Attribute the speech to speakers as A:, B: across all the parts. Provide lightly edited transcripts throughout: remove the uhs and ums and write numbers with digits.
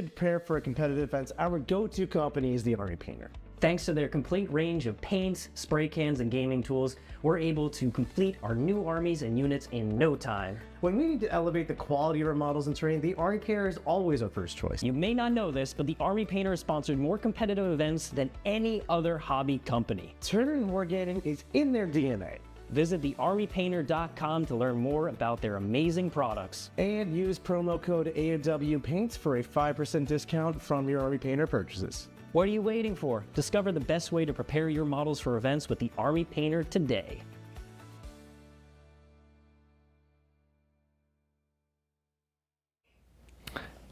A: to prepare for a competitive event, our go-to company is the Army Painter.
B: Thanks to their complete range of paints, spray cans, and gaming tools, we're able to complete our new armies and units in no time.
A: When we need to elevate the quality of our models and terrain, the Army Painter is always our first choice.
B: You may not know this, but the Army Painter has sponsored more competitive events than any other hobby company.
A: Tournament and wargaming is in their DNA.
B: Visit thearmypainter.com to learn more about their amazing products.
A: And use promo code AWPaints for a 5% discount from your Army Painter purchases.
B: What are you waiting for? Discover the best way to prepare your models for events with the Army Painter today.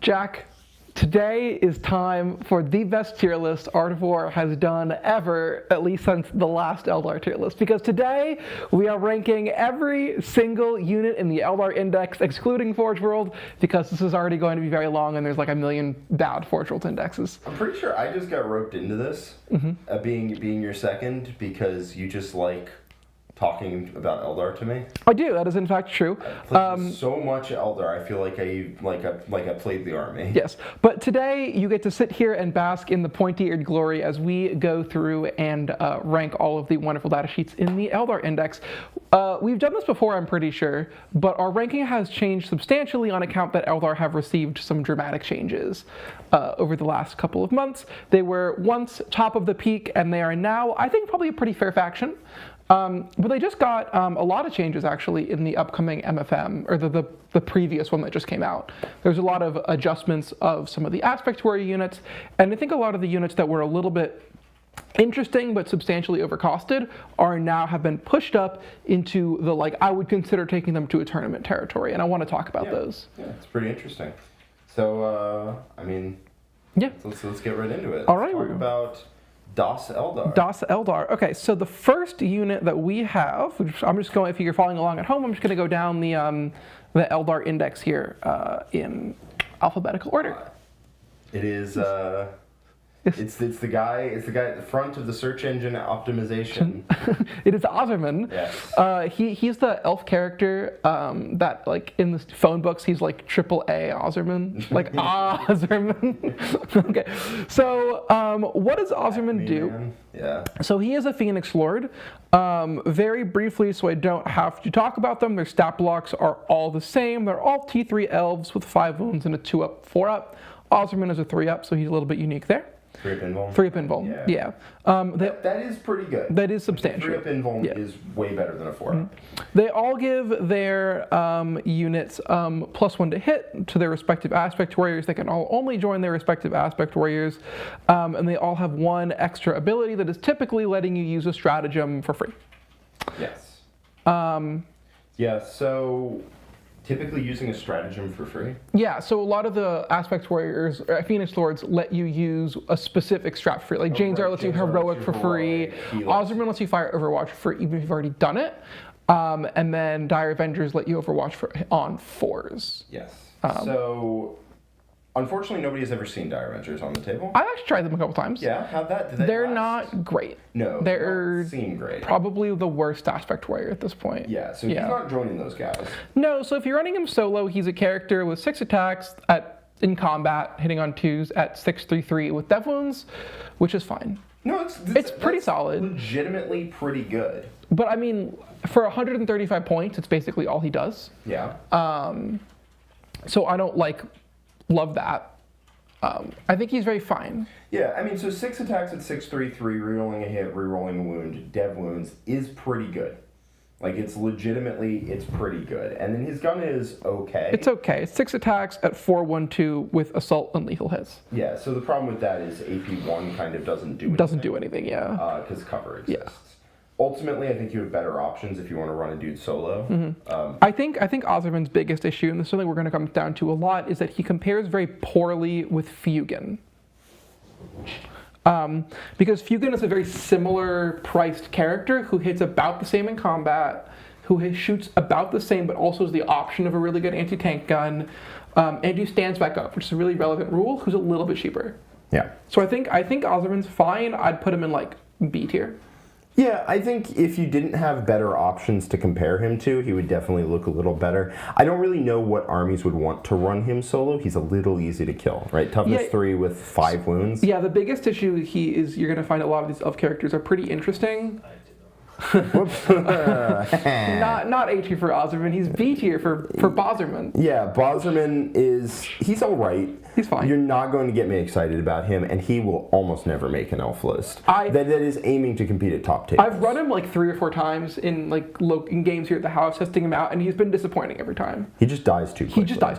C: Jack, today is time for the best tier list Art of War has done ever, at least since the last Eldar tier list. Because today, we are ranking every single unit in the Eldar Index, excluding Forge World, because this is already going to be very long and there's like a million bad Forge World indexes.
D: I'm pretty sure I just got roped into this, being your second, because you just like talking about Eldar to me.
C: I do. That is in fact true.
D: I played so much Eldar. I feel like I played the army.
C: Yes, but today you get to sit here and bask in the pointy-eared glory as we go through and rank all of the wonderful data sheets in the Eldar Index. We've done this before, I'm pretty sure, but our ranking has changed substantially on account that Eldar have received some dramatic changes over the last couple of months. They were once top of the peak, and they are now, I think, probably a pretty fair faction. But they just got a lot of changes actually in the upcoming MFM, or the previous one that just came out. There's a lot of adjustments of some of the aspect warrior units, and I think a lot of the units that were a little bit interesting but substantially overcosted are now have been pushed up into the, like, I would consider taking them to a tournament territory, and I want to talk about those.
D: Yeah, it's pretty interesting. So, I mean,
C: yeah,
D: let's get right into it.
C: All right,
D: let's talk about Das Eldar.
C: Das Eldar. Okay, so the first unit that we have, which I'm just going, if you're following along at home, I'm just going to go down the Eldar Index here in alphabetical order.
D: It is. It's the guy at the front of the search engine optimization.
C: It is Asureman.
D: Yes.
C: He's the elf character that, like, in the phone books, he's like AAA Asureman. Like, Asureman. Okay. So, what does Asureman do?
D: Man. Yeah.
C: So he is a Phoenix Lord. Very briefly, so I don't have to talk about them, their stat blocks are all the same. They're all T3 elves with 5 wounds and a 2-up, 4-up. Asureman is a 3-up, so he's a little bit unique there.
D: 3-up invuln?
C: 3-up invuln, yeah.
D: That is pretty good.
C: That is substantial.
D: 3-up invuln is way better than a 4-up.
C: They all give their units +1 to hit to their respective aspect warriors. They can all only join their respective aspect warriors. And they all have 1 extra ability that is typically letting you use a stratagem for free.
D: Yes. Yeah, so typically using a stratagem for free?
C: Yeah, so a lot of the aspect warriors, Phoenix Lords, let you use a specific strat for free. Like Jain Zar lets you heroic for free. Asureman lets you fire Overwatch for free, even if you've already done it. And then Dire Avengers let you Overwatch on 4s.
D: Yes. So, unfortunately, nobody has ever seen Dire Avengers on the table.
C: I've actually tried them a couple times.
D: Yeah, how'd that? Did they
C: They're
D: last?
C: not great.
D: No,
C: they're
D: seem great.
C: Probably the worst aspect warrior at this point.
D: Yeah, so he's not joining those guys.
C: No, so if you're running him solo, he's a character with 6 attacks in combat, hitting on 2s at 6/3/3 with death wounds, which is fine.
D: No,
C: it's pretty solid.
D: Legitimately pretty good.
C: But I mean, for 135 points, it's basically all he does.
D: Yeah.
C: So I don't love that. I think he's very fine.
D: Yeah, I mean, so 6 attacks at 6/3/3, rerolling a hit, rerolling a wound, dev wounds is pretty good. Like, it's pretty good. And then his gun is okay.
C: It's okay. It's 6 attacks at 4/1/2 with assault and lethal hits.
D: Yeah, so the problem with that is AP1 kind of doesn't do anything.
C: Doesn't do anything, yeah.
D: Because cover exists.
C: Yeah.
D: Ultimately, I think you have better options if you want to run a dude solo.
C: I think Asureman's biggest issue, and this is something we're going to come down to a lot, is that he compares very poorly with Fuegon. Because Fuegon is a very similar priced character who hits about the same in combat, who shoots about the same, but also has the option of a really good anti-tank gun, and who stands back up, which is a really relevant rule, who's a little bit cheaper.
D: Yeah.
C: So I think Asureman's fine. I'd put him in like B tier.
D: Yeah, I think if you didn't have better options to compare him to, he would definitely look a little better. I don't really know what armies would want to run him solo. He's a little easy to kill, right? Toughness 3 with 5 wounds.
C: Yeah, the biggest issue you're going to find a lot of these elf characters are pretty interesting.
D: Whoops.
C: not A tier for Asureman, he's B tier for Bozerman.
D: Yeah, Bozerman he's alright.
C: He's fine.
D: You're not going to get me excited about him, and he will almost never make an elf list. That is aiming to compete at top tables.
C: I've run him like 3 or 4 times in in games here at the house, testing him out, and he's been disappointing every time.
D: He just dies too quickly.
C: He just dies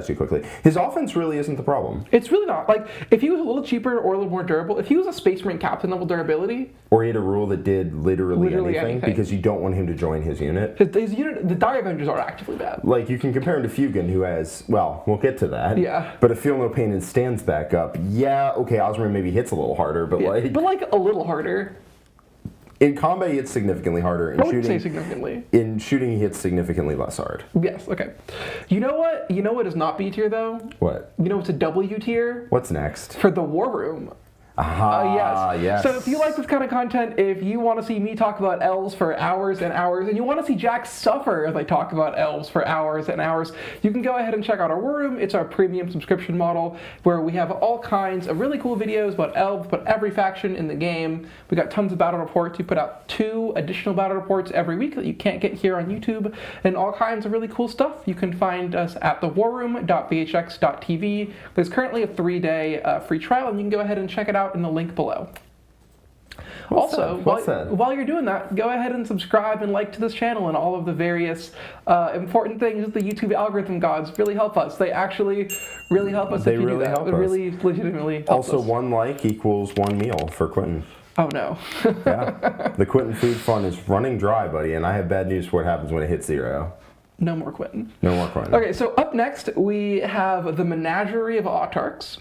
C: too quickly.
D: His offense really isn't the problem.
C: It's really not. Like, if he was a little cheaper or a little more durable, if he was a Space Marine captain level durability...
D: Or he had a rule that did literally anything, because you don't want him to join his unit.
C: His unit, the Dire Avengers are actively bad.
D: Like, you can compare him to Fuegon, who has, well, we'll get to that.
C: Yeah.
D: But a Feel No Pain and stands back up. Yeah, okay, Asureman maybe hits a little harder, but like...
C: But like, a little harder.
D: In combat, he hits significantly harder. In
C: I wouldn't say significantly.
D: In shooting, he hits significantly less hard.
C: Yes, okay. You know what? You know what is not B tier, though?
D: What?
C: You know what's a W tier?
D: What's next?
C: For the War Room.
D: Yes.
C: So if you like this kind of content, if you want to see me talk about elves for hours and hours, and you want to see Jack suffer as I talk about elves for hours and hours, you can go ahead and check out our War Room. It's our premium subscription model where we have all kinds of really cool videos about elves, but every faction in the game. We got tons of battle reports. We put out 2 additional battle reports every week that you can't get here on YouTube, and all kinds of really cool stuff. You can find us at thewarroom.vhx.tv. There's currently a 3-day free trial, and you can go ahead and check it out in the link below. Also, while you're doing that, go ahead and subscribe and like to this channel, and all of the various important things the YouTube algorithm gods really help us. They actually really help us if you do that. They really legitimately help us.
D: Also, 1 like equals 1 meal for Quentin.
C: Oh no.
D: Yeah. The Quentin food fund is running dry, buddy, and I have bad news for what happens when it hits 0.
C: No more Quentin.
D: No more Quentin.
C: Okay, so up next we have the Menagerie of Autarchs.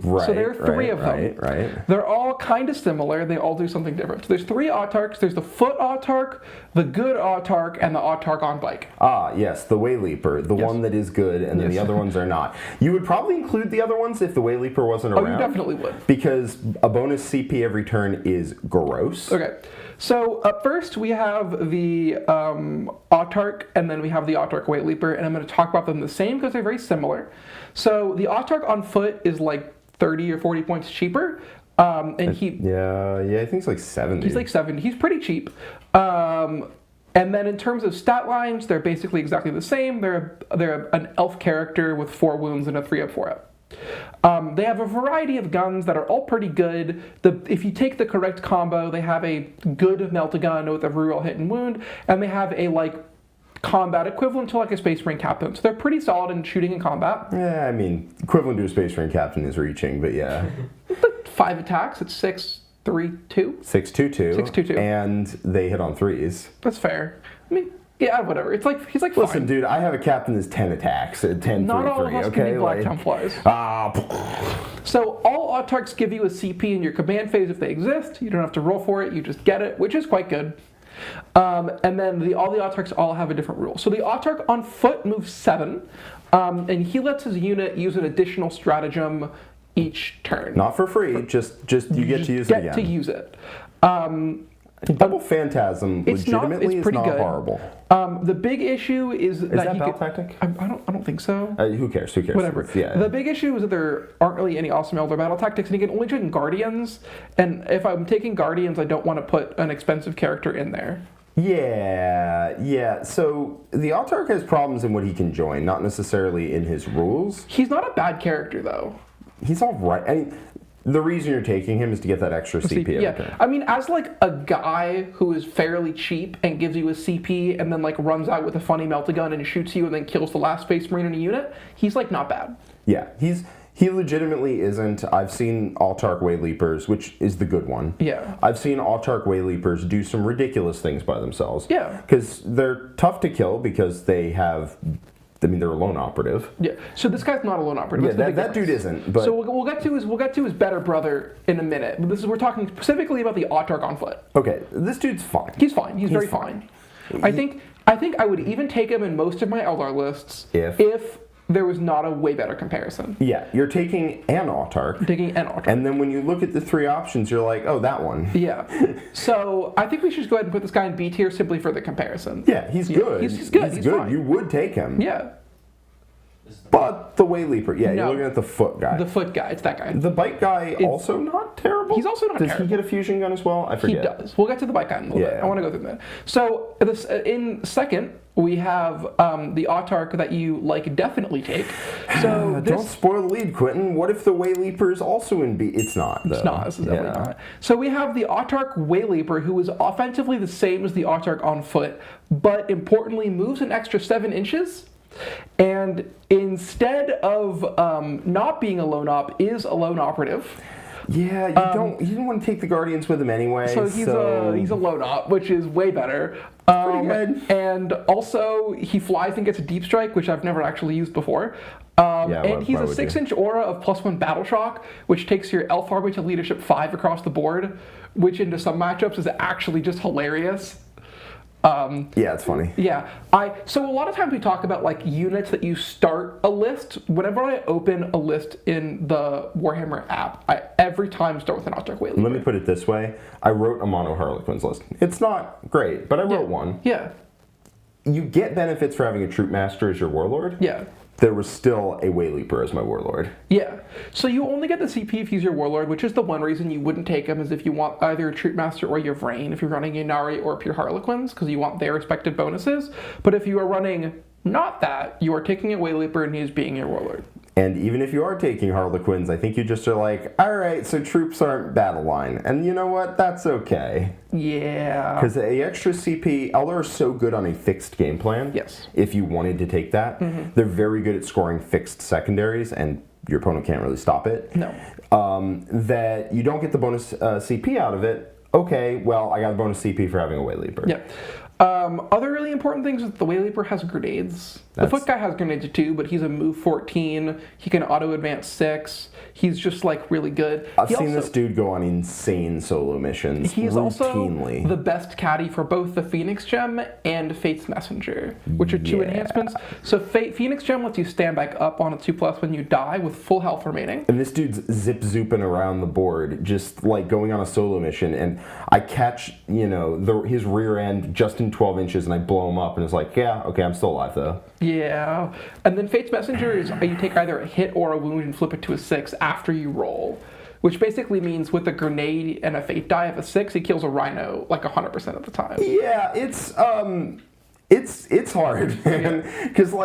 D: Right,
C: so there are 3 of them.
D: Right.
C: They're all kind of similar. They all do something different. So there's 3 Autarchs. There's the Foot Autarch, the Good Autarch, and the Autarch on bike.
D: Ah, yes, the Wayleaper, the one that is good, and then the other ones are not. You would probably include the other ones if the Wayleaper wasn't around.
C: Oh, you definitely would.
D: Because a bonus CP every turn is gross.
C: Okay. So up first we have the Autarch, and then we have the Autarch Wayleaper, and I'm going to talk about them the same because they're very similar. So the Autarch on foot is like 30 or 40 points cheaper, and
D: I think it's like 70.
C: He's like 70. He's pretty cheap. And then in terms of stat lines, they're basically exactly the same. They're an elf character with 4 wounds and a 3-up, 4-up. They have a variety of guns that are all pretty good. If you take the correct combo, they have a good melt-a-gun with a reroll hit and wound, and they have a combat equivalent to like a Space Marine captain. So they're pretty solid in shooting and combat.
D: Yeah, I mean, equivalent to a Space Marine captain is reaching, but yeah.
C: 5 attacks, it's 6, 3, 2.
D: 6, 2, 2.
C: 6, 2, 2.
D: And they hit on 3s.
C: That's fair. I mean, yeah, whatever. It's like, he's like,
D: listen,
C: fine.
D: dude, I have a captain that's 10 attacks, 10, 3, 3,
C: Not all of us can be Black Templars. So all Autarchs give you a CP in your command phase if they exist. You don't have to roll for it, you just get it, which is quite good. And then all the Autarchs all have a different rule. So the Autarch on foot moves 7, and he lets his unit use an additional stratagem each turn.
D: Not for free, just you get to use it again.
C: Get to use it.
D: Double Phantasm legitimately is not horrible.
C: The big issue is that
D: Battle Tactic?
C: I don't think so.
D: Who cares?
C: Whatever.
D: Yeah.
C: The big issue is that there aren't really any awesome Elder Battle Tactics, and you can only train Guardians. And if I'm taking Guardians, I don't want to put an expensive character in there.
D: Yeah. So the Autarch has problems in what he can join, not necessarily in his rules.
C: He's not a bad character, though.
D: He's all right. I mean, the reason you're taking him is to get that extra CP every turn.
C: I mean, as like a guy who is fairly cheap and gives you a CP and then like runs out with a funny melt-a-gun and shoots you and then kills the last Space Marine in a unit, he's like not bad.
D: Yeah, he legitimately isn't. I've seen Autarch Wayleapers, which is the good one.
C: Yeah.
D: I've seen Autarch Wayleapers do some ridiculous things by themselves.
C: Yeah.
D: Because they're tough to kill because they have... I mean, they're a lone operative.
C: Yeah. So this guy's not a lone operative.
D: Yeah, that dude isn't. But
C: so we'll get to his better brother in a minute. But we're talking specifically about the Autarch on foot.
D: Okay, this dude's fine.
C: He's fine. He's very fine. I think I would even take him in most of my Eldar lists if there was not a way better comparison.
D: Yeah, you're taking an Autarch.
C: Taking an Autarch.
D: And then when you look at the 3 options, you're like, oh, that one.
C: Yeah. So I think we should just go ahead and put this guy in B tier simply for the comparison.
D: Yeah, he's good.
C: He's good. He's fine.
D: You would take him.
C: Yeah.
D: But the Way Leaper, yeah,
C: No.
D: you're looking at the foot guy.
C: The foot guy, it's that guy.
D: The bite guy also not terrible?
C: He's also not
D: Does
C: terrible.
D: he get a fusion gun as well? I forget.
C: He does. We'll get to the bite guy in a little bit. I want to go through that. So in second, we have the Autarch that you definitely take. So
D: Don't spoil the lead, Quentin. What if the Way Leaper is also in B? It's not, though.
C: It's not. This is definitely not. So we have the Autarch Way Leaper, who is offensively the same as the Autarch on foot, but importantly moves an extra 7 inches. And instead of not being a lone op, is a lone operative.
D: Yeah, you didn't want to take the Guardians with him anyway.
C: So he's a lone op, which is way better.
D: Pretty good.
C: And also he flies and gets a deep strike, which I've never actually used before. And he's a 6-inch aura of +1 battle shock, which takes your elf army to leadership 5 across the board, which into some matchups is actually just hilarious.
D: Yeah, it's funny.
C: Yeah, so a lot of times we talk about units that you start a list. Whenever I open a list in the Warhammer app, I every time start with an Autarch Way Leaper.
D: Let me put it this way: I wrote a mono Harlequins list. It's not great, but I wrote one.
C: Yeah.
D: You get benefits for having a Troop Master as your Warlord.
C: Yeah.
D: There was still a Way Leaper as my Warlord.
C: Yeah. So you only get the CP if he's your Warlord, which is the one reason you wouldn't take him, is if you want either a Troop Master or your Vrain, if you're running Ynari or pure Harlequins, because you want their respective bonuses. But if you are running not that, you are taking a Way Leaper and he is being your Warlord.
D: And even if you are taking Harlequins, I think you just are like, all right, so troops aren't battle line. And you know what? That's okay.
C: Yeah.
D: Because the extra CP, Eldar are so good on a fixed game plan.
C: Yes.
D: If you wanted to take that, they're very good at scoring fixed secondaries, and your opponent can't really stop it.
C: No.
D: That you don't get the bonus CP out of it. Okay, well, I got a bonus CP for having a Way Leaper.
C: Yep. Other really important things is the Way Leaper has grenades. The foot guy has grenades too, but he's a move 14. He can auto advance 6. He's just really good.
D: I've seen this dude go on insane solo missions.
C: He's
D: routinely.
C: also the best caddy for both the Phoenix Gem and Fate's Messenger, which are 2 enhancements. So Phoenix Gem lets you stand back up on a 2+ when you die with full health remaining.
D: And this dude's zip-zooping around the board, just going on a solo mission, and I catch, his rear end just in 12 inches, and I blow him up, and it's like, yeah, okay, I'm still alive, though.
C: Yeah. And then Fate's Messenger is you take either a hit or a wound and flip it to a 6 after you roll, which basically means with a grenade and a Fate die of a 6, he kills a Rhino 100% of the time.
D: Yeah, it's hard, man, because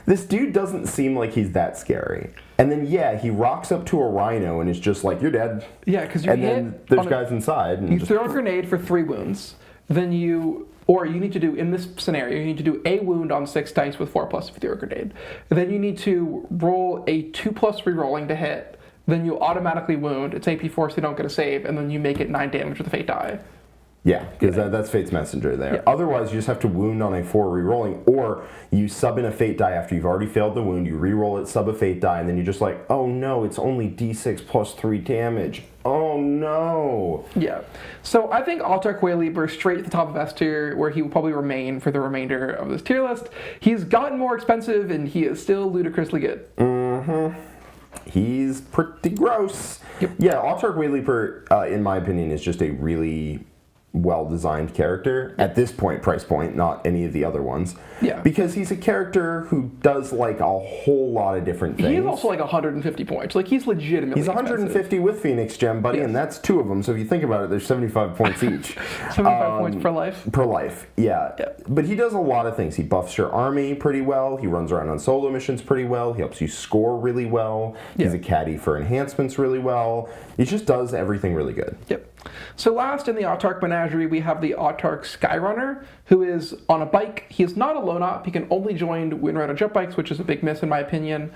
D: this dude doesn't seem like he's that scary. And then he rocks up to a Rhino and is just like, you're dead.
C: Yeah, because you
D: then there's guys inside. And
C: you throw a grenade for 3 wounds. Then you need to do, in this scenario, you need to do a wound on 6 dice with 4+ if you throw a grenade. Then you need to roll a 2+ rerolling to hit. Then you automatically wound. It's AP4, so you don't get a save. And then you make it 9 damage with a Fate die.
D: Yeah, because that's Fate's Messenger there.
C: Yeah.
D: Otherwise, you just have to wound on a 4 rerolling, or you sub in a Fate die after you've already failed the wound, you reroll it, sub a Fate die, and then you're just like, oh no, it's only D6 plus 3 damage. Oh no.
C: Yeah. So I think Autarch Way Leaper straight at the top of S tier, where he will probably remain for the remainder of this tier list. He's gotten more expensive, and he is still ludicrously good.
D: Mm-hmm. He's pretty gross.
C: Yep.
D: Yeah, Autarch Way Leaper, in my opinion, is just a really well-designed character at this price point, not any of the other ones.
C: Yeah.
D: Because he's a character who does a whole lot of different things.
C: He's also 150 points. He's legitimately
D: He's 150
C: expensive.
D: with Phoenix Gem, buddy, and that's 2 of them. So if you think about it, there's 75 points each.
C: 75 points per life.
D: Per life, yeah. But he does a lot of things. He buffs your army pretty well. He runs around on solo missions pretty well. He helps you score really well. He's a caddy for enhancements really well. He just does everything really good.
C: Yep. So last in the Autarch menagerie, we have the Autarch Skyrunner, who is on a bike. He is not a lone op. He can only join Windrider jump bikes, which is a big miss in my opinion.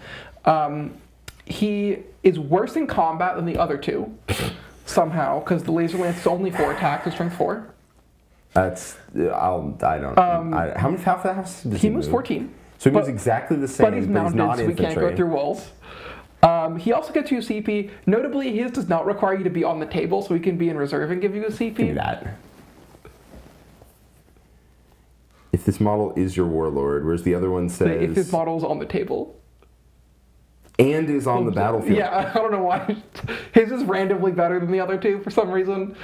C: He is worse in combat than the other 2, somehow, because the Laser Lance is only 4 attacks with strength 4.
D: That's, how fast does he
C: moves
D: move?
C: 14.
D: So he moves exactly the same,
C: but he's mounted,
D: not
C: so we
D: infantry.
C: can't go through walls. He also gets you a CP. Notably, his does not require you to be on the table, so he can be in reserve and give you a CP.
D: Give me that. If this model is your Warlord, whereas the other one says...
C: If his model is on the table.
D: And is on the battlefield.
C: Yeah, I don't know why. His is randomly better than the other two for some reason.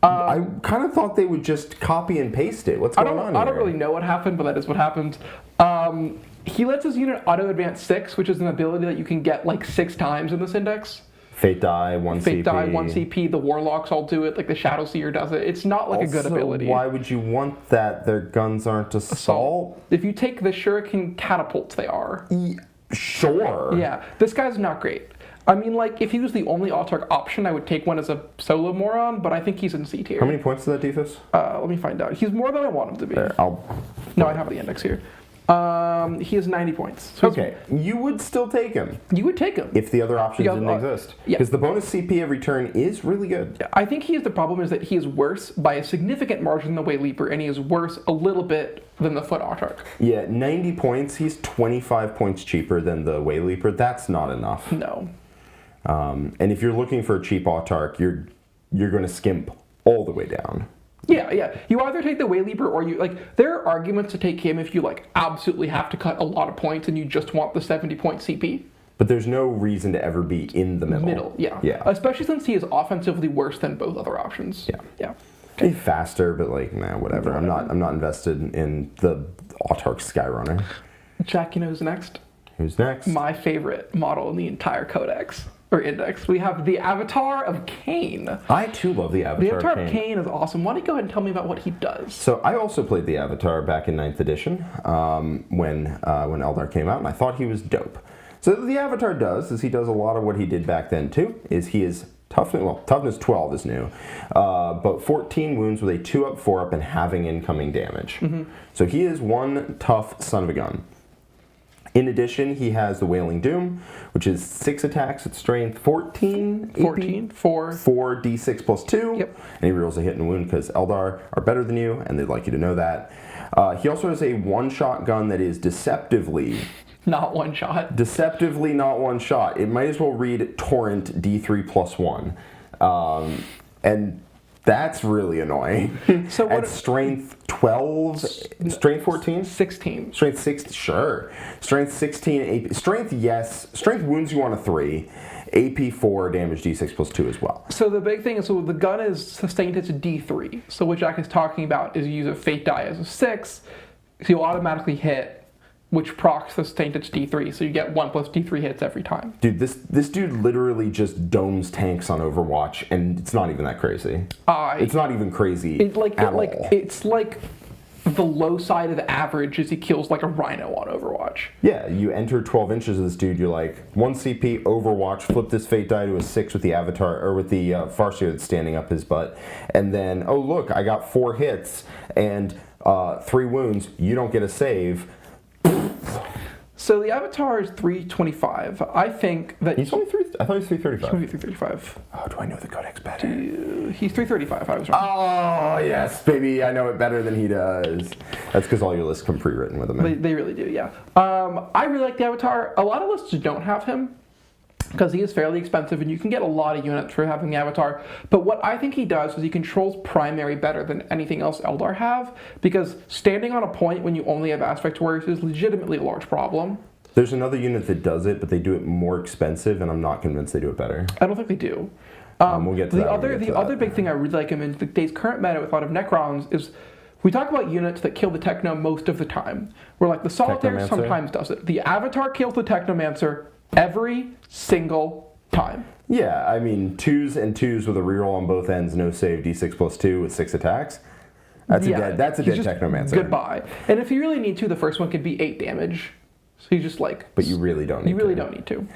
D: I kind of thought they would just copy and paste it. What's going on here?
C: I don't really know what happened, but that is what happened. He lets his unit auto-advance 6, which is an ability that you can get like 6 times in this index.
D: Fate die, 1 CP.
C: Fate die, 1 CP. The Warlocks all do it, like the Shadowseer does it. It's not like a good ability.
D: Why would you want that? Their guns aren't assault?
C: If you take the Shuriken catapults, they are.
D: Sure.
C: Yeah, this guy's not great. I mean, like, if he was the only Autarch option, I would take one as a solo moron, but I think he's in C tier.
D: How many points does that defus?
C: Let me find out. He's more than I want him to be.
D: There,
C: No, I have the index here. He has 90 points. So
D: okay, you would still take him.
C: You would take him.
D: If the other options didn't exist.
C: Yeah.
D: Because the bonus CP every turn is really good.
C: I think the problem is that he is worse by a significant margin than the Wayleaper, and he is worse a little bit than the Foot Autarch.
D: Yeah, 90 points. He's 25 points cheaper than the Wayleaper. That's not enough.
C: No.
D: And if you're looking for a cheap Autarch, you're going to skimp all the way down.
C: Yeah. You either take the Wayleaper or you, like, there are arguments to take him if you, like, absolutely have to cut a lot of points and you just want the 70-point CP.
D: But there's no reason to ever be in the middle.
C: Yeah. Especially since he is offensively worse than both other options.
D: Yeah. Okay. Faster, but like, nah, whatever. I'm not invested in the Autarch Skyrunner.
C: Jack, you know who's next?
D: Who's next?
C: My favorite model in the entire codex. Or index. We have the Avatar of Khaine.
D: I too love the Avatar.
C: The Avatar of Khaine is awesome. Why don't you go ahead and tell me about what he does?
D: So I also played the Avatar back in 9th edition when Eldar came out, and I thought he was dope. So what the Avatar does is he does a lot of what he did back then too. Is he is toughness 12 is new, but 14 wounds with a 2-up, 4-up, and having incoming damage. Mm-hmm. So he is one tough son of a gun. In addition, he has the Wailing Doom, which is 6 attacks at strength 14.
C: 14, 4.
D: 4d6 plus 2.
C: Yep.
D: And he rolls a hit and wound because Eldar are better than you, and they'd like you to know that. He also has a one-shot gun that is deceptively...
C: Not one shot.
D: Deceptively not one shot. It might as well read Torrent D3 plus 1. And... that's really annoying. So what at strength 12, strength 14?
C: 16.
D: Strength 6, sure. Strength 16, AP. Strength, yes. Strength wounds you on a 3. AP 4, damage D6 plus 2 as well.
C: So the big thing is, so the gun is sustained to D3. So what Jack is talking about is you use a Fate die as a 6, so you'll automatically hit, which procs the sustained to D3, so you get 1 plus D3 hits every time.
D: Dude, this dude literally just domes tanks on Overwatch, and it's not even that crazy. It's not even crazy at all.
C: It's like the low side of the average is he kills like a rhino on Overwatch.
D: Yeah, you enter 12 inches of this dude, you're like, 1 CP, Overwatch, flip this Fate die to a 6 with the Avatar, or with the Farseer that's standing up his butt, and then, oh look, I got 4 hits, and 3 wounds, you don't get a save.
C: So the Avatar is 325. I think that...
D: He's only 3... I thought he was 335.
C: He's only 335.
D: Oh, do I know the codex better?
C: He's 335. I was wrong.
D: Oh, yes, baby. I know it better than he does. That's because all your lists come pre-written with him.
C: They really do, yeah. I really like the Avatar. A lot of lists don't have him, because he is fairly expensive and you can get a lot of units for having the Avatar. But what I think he does is he controls primary better than anything else Eldar have, because standing on a point when you only have Aspect Warriors is legitimately a large problem.
D: There's another unit that does it, but they do it more expensive, and I'm not convinced they do it better.
C: I don't think they do.
D: We'll get to that.
C: The other big thing I really like him in today's current meta with a lot of Necrons is we talk about units that kill the Techno most of the time. Where like the Solitaire sometimes does it. The Avatar kills the Technomancer every single time.
D: Yeah, I mean, 2s and 2s with a reroll on both ends, no save, D6 plus 2 with 6 attacks. That's a dead Technomancer.
C: Goodbye. And if you really need to, the first one could be 8 damage. So you just like...
D: But you really don't need to.
C: You really don't need to.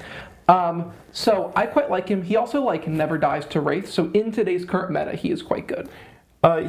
C: So I quite like him. He also like never dies to Wraith, so in today's current meta, he is quite good.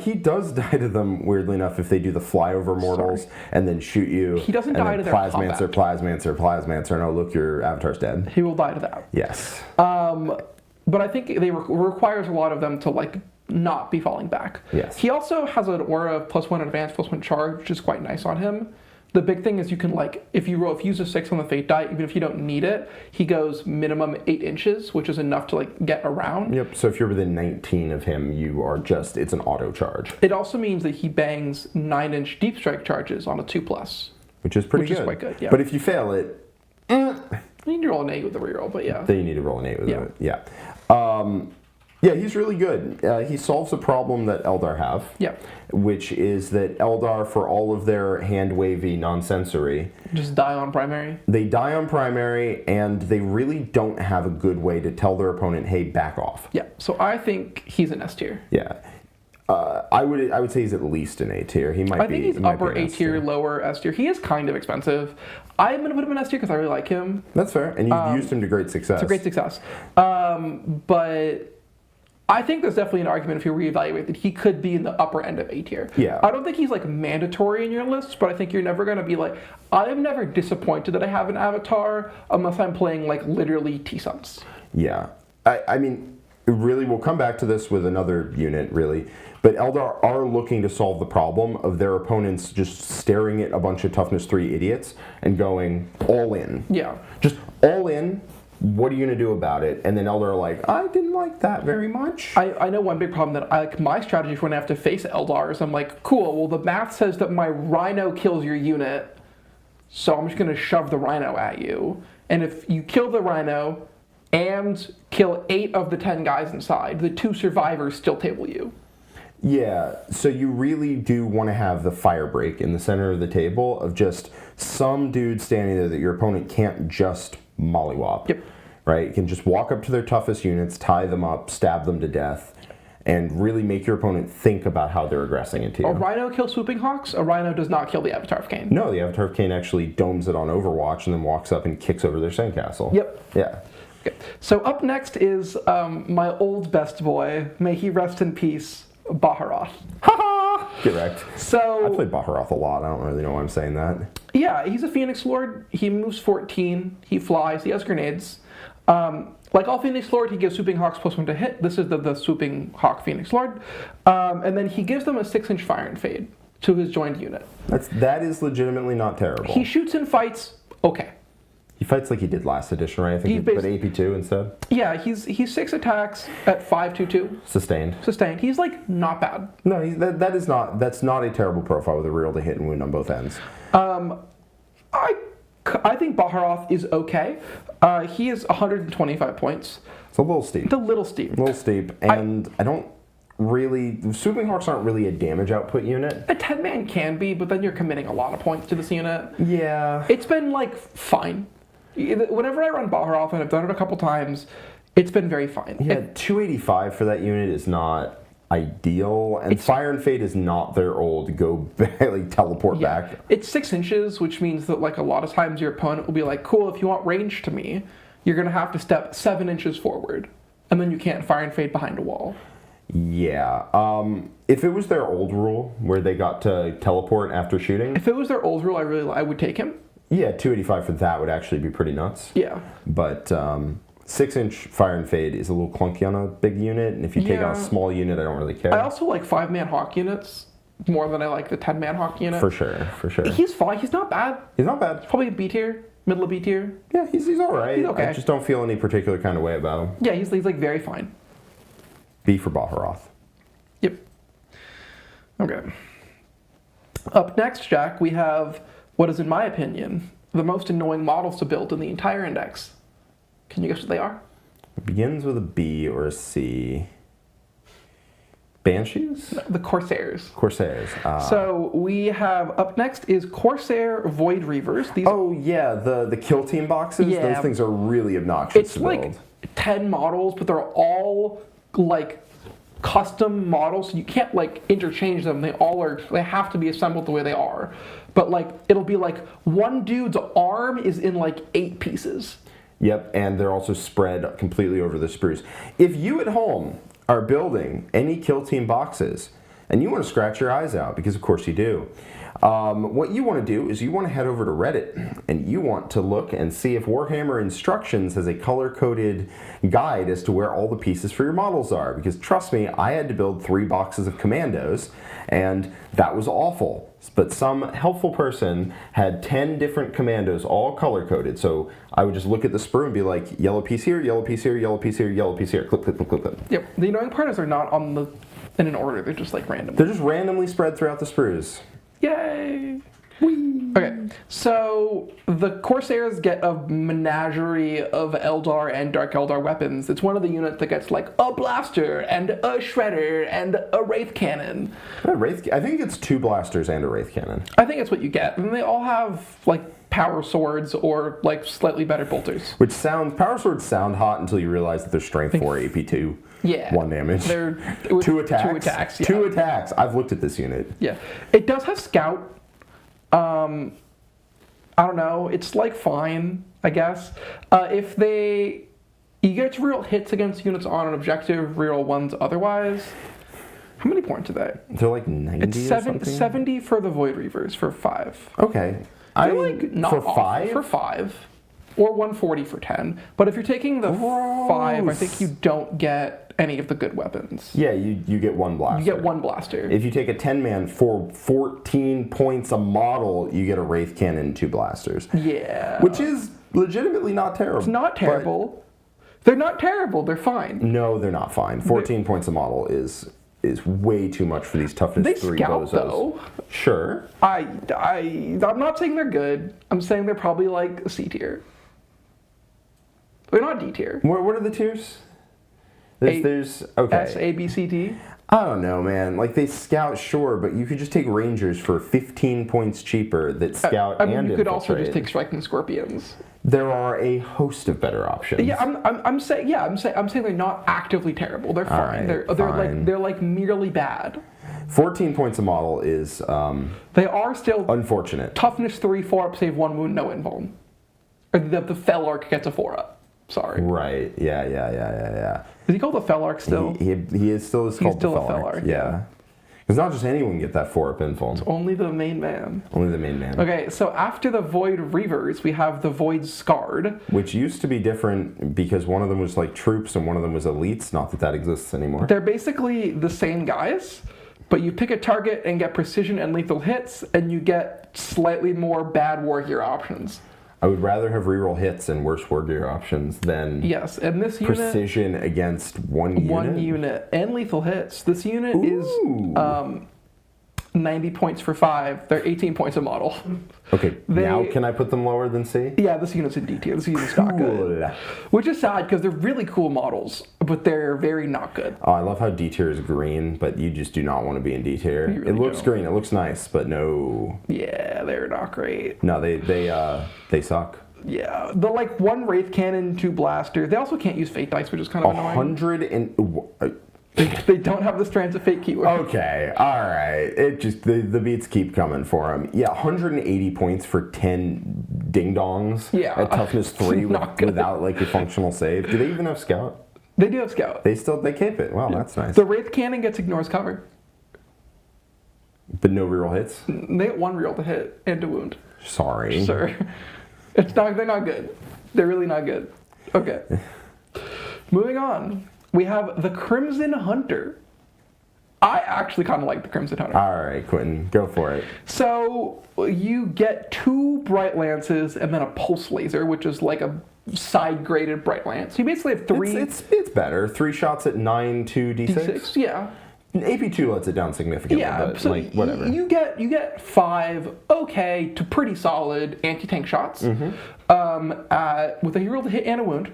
D: He does die to them, weirdly enough, if they do the flyover mortals and then shoot you.
C: He doesn't die to their combat.
D: Plasmancer, and oh look, your Avatar's dead.
C: He will die to that.
D: Yes.
C: But I think they requires a lot of them to like not be falling back.
D: Yes.
C: He also has an aura of +1 advance, +1 charge, which is quite nice on him. The big thing is you can like, if you use a 6 on the Fate die, even if you don't need it, he goes minimum 8 inches, which is enough to like get around.
D: Yep, so if you're within 19 of him, you are just, it's an auto charge.
C: It also means that he bangs 9-inch deep strike charges on a 2+.
D: Which is pretty good.
C: Which is quite good, yeah.
D: But if you fail it,
C: You need to roll an 8 with the reroll, but yeah.
D: Then you need to roll an 8 with
C: Yeah.
D: it. Yeah. Yeah, he's really good. He solves a problem that Eldar have.
C: Yeah.
D: Which is that Eldar, for all of their hand-wavy nonsensory,
C: Just die on primary.
D: they die on primary, and they really don't have a good way to tell their opponent, hey, back off.
C: Yeah, so I think he's an S tier.
D: Yeah. I would say he's at least an A tier. He might be.
C: I think he's upper A tier, lower S tier. He is kind of expensive. I'm going to put him in S tier because I really like him.
D: That's fair, and you've used him to great success.
C: It's a great success. But I think there's definitely an argument if you reevaluate that he could be in the upper end of A tier.
D: Yeah.
C: I don't think he's like mandatory in your list, but I think you're never going to be like, I am never disappointed that I have an avatar unless I'm playing like literally T-Sums.
D: Yeah. I mean, really, we'll come back to this with another unit, really. But Eldar are looking to solve the problem of their opponents just staring at a bunch of Toughness 3 idiots and going all in.
C: Yeah.
D: Just all in. What are you going to do about it? And then Eldar are like, I didn't like that very much.
C: I know one big problem that my strategy for when I have to face Eldar is I'm like, cool, well, the math says that my Rhino kills your unit, so I'm just going to shove the Rhino at you. And if you kill the Rhino and kill 8 of the 10 guys inside, the 2 survivors still table you.
D: Yeah, so you really do want to have the fire break in the center of the table of just some dude standing there that your opponent can't just mollywop.
C: Yep.
D: Right? You can just walk up to their toughest units, tie them up, stab them to death, and really make your opponent think about how they're aggressing into you.
C: A Rhino kills Swooping Hawks, a Rhino does not kill the Avatar of Khaine.
D: No, the Avatar of Khaine actually domes it on Overwatch and then walks up and kicks over their sandcastle.
C: Yep.
D: Yeah.
C: Okay. So up next is my old best boy, may he rest in peace, Baharroth.
D: Get wrecked.
C: So
D: I played Baharroth a lot. I don't really know why I'm saying that.
C: yeah, he's a Phoenix Lord. He moves 14. He flies. He has grenades. Like all Phoenix Lord, he gives Swooping Hawks +1 to hit. This is the Swooping Hawk Phoenix Lord. And then he gives them a 6-inch Fire and Fade to his joined unit.
D: That is legitimately not terrible.
C: He shoots and fights okay.
D: He fights like he did last edition, right? I think but AP2 instead.
C: Yeah, he's 6 attacks at 5/2/2.
D: Sustained.
C: Sustained. He's like not bad.
D: No, that's not a terrible profile with a reroll to hit and wound on both ends.
C: I think Baharroth is okay. He is 125 points.
D: It's a little steep.
C: It's a little steep.
D: And I don't really... Swooping Hawks aren't really a damage output unit.
C: A 10-man can be, but then you're committing a lot of points to this unit.
D: Yeah.
C: It's been like fine. Whenever I run Baharroth, and I've done it a couple times, it's been very fine.
D: Yeah, 285 for that unit is not ideal, and Fire and Fade is not their old go like teleport back.
C: It's 6 inches, which means that like a lot of times your opponent will be like, cool, if you want range to me, you're gonna have to step 7 inches forward, and then you can't Fire and Fade behind a wall.
D: Yeah. If it was their old rule where they got to teleport after shooting,
C: If it was their old rule, I would take him.
D: yeah, 285 for that would actually be pretty nuts.
C: Yeah.
D: But 6-inch Fire and Fade is a little clunky on a big unit, and if you take on a small unit, I don't really care.
C: I also like 5-man Hawk units more than I like the 10-man Hawk unit.
D: For sure.
C: He's fine. He's not bad.
D: He's not bad.
C: Probably a B tier, middle of B tier.
D: Yeah, he's all right.
C: He's okay.
D: I just don't feel any particular kind of way about him.
C: Yeah, he's like very fine.
D: B for Baharroth.
C: Yep. Okay. Up next, Jack, we have what is, in my opinion, the most annoying models to build in the entire index. Can you guess what they are?
D: It begins with a B or a C. Banshees?
C: The Corsairs.
D: Corsairs.
C: So we have, up next is Corsair Voidreavers. These
D: the kill team boxes.
C: Yeah.
D: Those things are really obnoxious
C: It's
D: to
C: like
D: build.
C: 10 models, but they're all like custom models, so you can't like interchange them. They have to be assembled the way they are. But like it'll be like one dude's arm is in like 8 pieces.
D: Yep, and they're also spread completely over the sprues. If you at home are building any kill team boxes and you want to scratch your eyes out, because of course you do, what you want to do is you want to head over to Reddit and you want to look and see if Warhammer Instructions has a color-coded guide as to where all the pieces for your models are. Because trust me, I had to build 3 boxes of Commandos and that was awful. But some helpful person had 10 different Commandos all color-coded. So I would just look at the sprue and be like, yellow piece here, yellow piece here, yellow piece here, yellow piece here, clip, clip, clip, clip, clip.
C: Yep. The annoying part is they're not in an order. They're just like random.
D: They're just randomly spread throughout the sprues.
C: Yay! Okay, so the Corsairs get a menagerie of Eldar and Dark Eldar weapons. It's one of the units that gets like a blaster and a shredder and a wraith cannon.
D: I think it's 2 blasters and a wraith cannon.
C: I think it's what you get. And they all have like power swords or like slightly better bolters.
D: Power swords sound hot until you realize that they're strength 4 AP2.
C: Yeah.
D: 1 damage.
C: They're
D: 2 attacks.
C: 2 attacks, yeah.
D: 2 attacks. I've looked at this unit.
C: Yeah. It does have scout. I don't know. It's like fine, I guess. You get to reroll hits against units on an objective, reroll ones otherwise. How many points are they?
D: They're like 90
C: It's
D: or something?
C: 70 for the Voidreavers for 5.
D: Okay.
C: They're like not
D: for
C: awful
D: 5?
C: for 5, or 140 for 10. But if you're taking the 5, I think you don't get any of the good weapons.
D: Yeah, you get 1 blaster.
C: You get 1 blaster.
D: If you take a 10-man for 14 points a model, you get a wraith cannon and 2 blasters.
C: Yeah.
D: Which is legitimately not terrible.
C: It's not terrible. They're not terrible. They're fine.
D: No, they're not fine. 14 points a model is way too much for these toughness
C: They
D: 3
C: scout
D: bozos.
C: though.
D: Sure.
C: I'm not saying they're good. I'm saying they're probably like C tier. They're not D tier.
D: What are the tiers? There's okay.
C: S, A, B, C, D.
D: I don't know, man. Like, they scout, sure, but you could just take rangers for 15 points cheaper that scout
C: I mean,
D: and
C: you could also
D: infiltrate.
C: just take striking scorpions.
D: There are a host of better options.
C: Yeah, I'm saying they're not actively terrible. They're fine.
D: Right,
C: They're like merely bad.
D: 14 points a model is
C: They are still
D: unfortunate.
C: toughness 3, 4-up, save 1 wound, no invuln. Or the Fell Arc gets a 4-up. Sorry.
D: Right. Yeah.
C: Is he called the Fell Arc still?
D: He is still called
C: still
D: the
C: a
D: Fel
C: Fel
D: Arc.
C: Arc,
D: Yeah. Because not just anyone can get that 4-up info.
C: Only the main man.
D: Only the main man.
C: Okay, so after the Voidreavers, we have the Voidscarred.
D: Which used to be different because one of them was like troops and one of them was elites. Not that that exists anymore.
C: They're basically the same guys, but you pick a target and get precision and lethal hits, and you get slightly more bad war gear options.
D: I would rather have reroll hits and worse war gear options than
C: Yes, and this unit...
D: precision against one unit.
C: 1 unit and lethal hits. This unit is 90 points for 5. They're 18 points a model.
D: Okay, now can I put them lower than C?
C: Yeah, this unit's in D tier. This unit's not good. Which is sad because they're really cool models, but they're very not good.
D: Oh, I love how D tier is green, but you just do not want to be in D tier.
C: You really
D: It looks
C: don't.
D: green, it looks nice, but no.
C: Yeah, they're not great.
D: No, they suck.
C: Yeah, the like 1 Wraith Cannon, 2 Blaster. They also can't use Fate Dice, which is kind of annoying.
D: 100 and...
C: They don't have the Strands of Fate keyword.
D: Okay, alright. It just, the beats keep coming for them. Yeah, 180 points for 10 ding-dongs at toughness 3 without like a functional save. Do they even have Scout?
C: They do have Scout.
D: They keep it. Wow, that's nice.
C: The Wraith Cannon gets ignores cover.
D: But no reroll hits?
C: They get 1 reroll to hit and to wound.
D: Sorry.
C: Sir. They're not good. They're really not good. Okay. Moving on. We have the Crimson Hunter. I actually kind of like the Crimson Hunter.
D: Alright, Quentin, go for it.
C: So you get 2 Bright Lances and then a Pulse Laser, which is like a side-graded Bright Lance. You basically have 3...
D: It's better. 3 shots at 9, 2 D6?
C: D6, yeah.
D: AP2 lets it down significantly,
C: Yeah,
D: but
C: so
D: like, whatever.
C: You get 5 okay to pretty solid anti-tank shots with a hero to hit and a wound.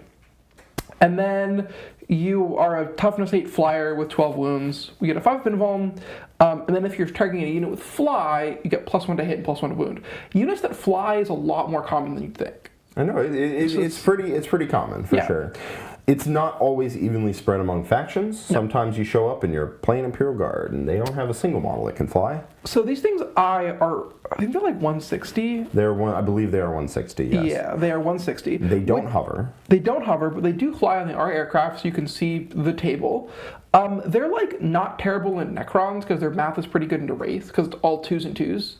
C: And then you are a toughness 8 flyer with 12 wounds. We get a 5 invuln. And then if you're targeting a unit with fly, you get +1 to hit and +1 to wound. Units that fly is a lot more common than you'd think.
D: I know it's pretty common for sure. It's not always evenly spread among factions. No. Sometimes you show up and you're playing Imperial Guard and they don't have a single model that can fly.
C: So these things I think they're like 160.
D: I believe they are 160, yes.
C: Yeah, they are 160.
D: They don't hover.
C: They don't hover, but they do fly on our aircraft, so you can see the table. They're like not terrible in Necrons because their math is pretty good into Wraith because it's all 2s and 2s.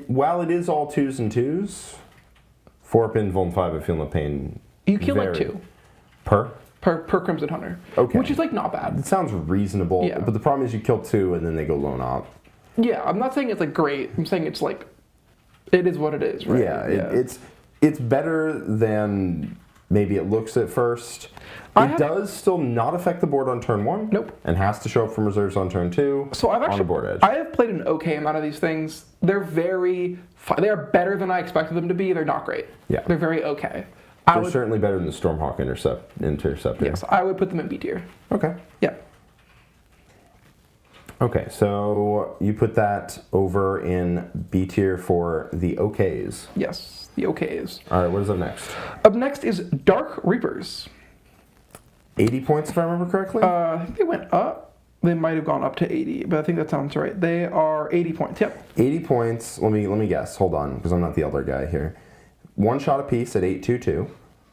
D: While it is all 2s and 2s, 4-up invuln 5 I feel no pain.
C: You kill like 2.
D: Per
C: Crimson Hunter.
D: Okay.
C: Which is like not bad.
D: It sounds reasonable,
C: Yeah.
D: but the problem is you kill 2 and then they go lone op.
C: Yeah, I'm not saying it's like great. I'm saying it's like, it is what it is, right?
D: Yeah. It's better than maybe it looks at first. It does still not affect the board on turn 1.
C: Nope.
D: And has to show up from reserves on turn 2.
C: So I've actually
D: on the board edge.
C: I have played an okay amount of these things. They're very they are better than I expected them to be. They're not great.
D: Yeah.
C: They're very okay.
D: They're certainly better than the Stormhawk Interceptor.
C: Yes, I would put them in B tier.
D: Okay.
C: Yeah.
D: Okay, so you put that over in B tier for the OKs.
C: Yes, the okays.
D: All right, what is up next?
C: Up next is Dark Reapers.
D: 80 points, if I remember correctly?
C: I think they went up. They might have gone up to 80, but I think that sounds right. They are 80 points, yep.
D: 80 points. Let me guess. Hold on, because I'm not the elder guy here. One shot apiece at 8/2/2.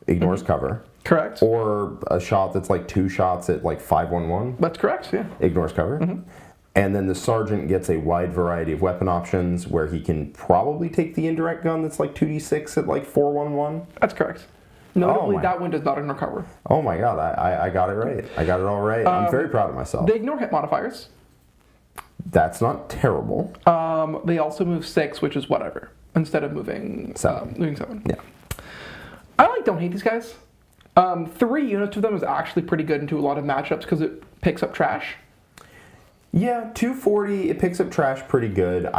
D: Ignores cover.
C: Correct.
D: Or a shot that's like 2 shots at like 5/1/1.
C: That's correct, yeah.
D: Ignores cover. And then the sergeant gets a wide variety of weapon options where he can probably take the indirect gun that's like 2d6 at like 4/1/1.
C: That's correct. Notably, that one does not ignore cover.
D: Oh my god, I got it right. I got it all right. I'm very proud of myself.
C: They ignore hit modifiers.
D: That's not terrible.
C: They also move 6, which is whatever, instead of moving 7.
D: Yeah.
C: I don't hate these guys. 3 units of them is actually pretty good into a lot of matchups because it picks up trash.
D: Yeah, 240, it picks up trash pretty good.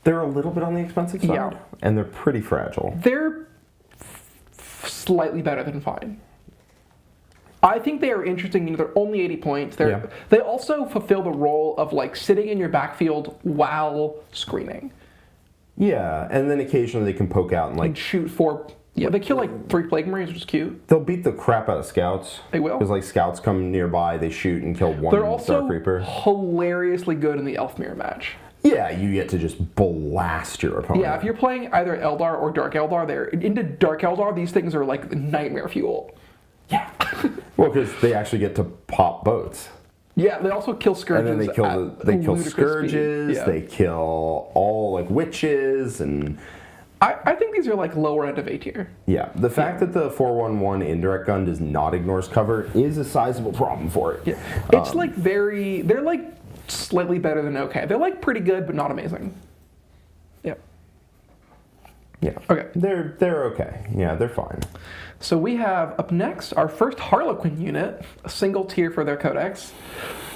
D: They're a little bit on the expensive side,
C: Yeah.
D: and they're pretty fragile.
C: They're slightly better than fine. I think they are interesting. They're only 80 points. They also fulfill the role of like sitting in your backfield while screening.
D: Yeah, and then occasionally they can poke out and like
C: shoot 4. Yeah, they kill like 3 Plague Marines, which is cute.
D: They'll beat the crap out of scouts.
C: They will.
D: Because like scouts come nearby, they shoot and kill one
C: They're also
D: Dark Reaper.
C: hilariously good in the Elf Mirror match.
D: Yeah, you get to just blast your opponent.
C: Yeah, if you're playing either Eldar or Dark Eldar, they're into Dark Eldar. These things are like nightmare fuel.
D: Yeah. Well, because they actually get to pop boats.
C: Yeah, they also kill scourges.
D: And then they kill scourges.
C: Yeah.
D: They kill all like witches and.
C: I think these are like lower end of A tier.
D: Yeah, the fact that the 4/1/1 indirect gun does not ignores cover is a sizable problem for it.
C: Yeah, it's like they're like slightly better than okay. They're like pretty good, but not amazing. Yeah.
D: Yeah.
C: Okay.
D: They're okay. Yeah, they're fine.
C: So we have up next our first Harlequinn unit, a single tier for their codex.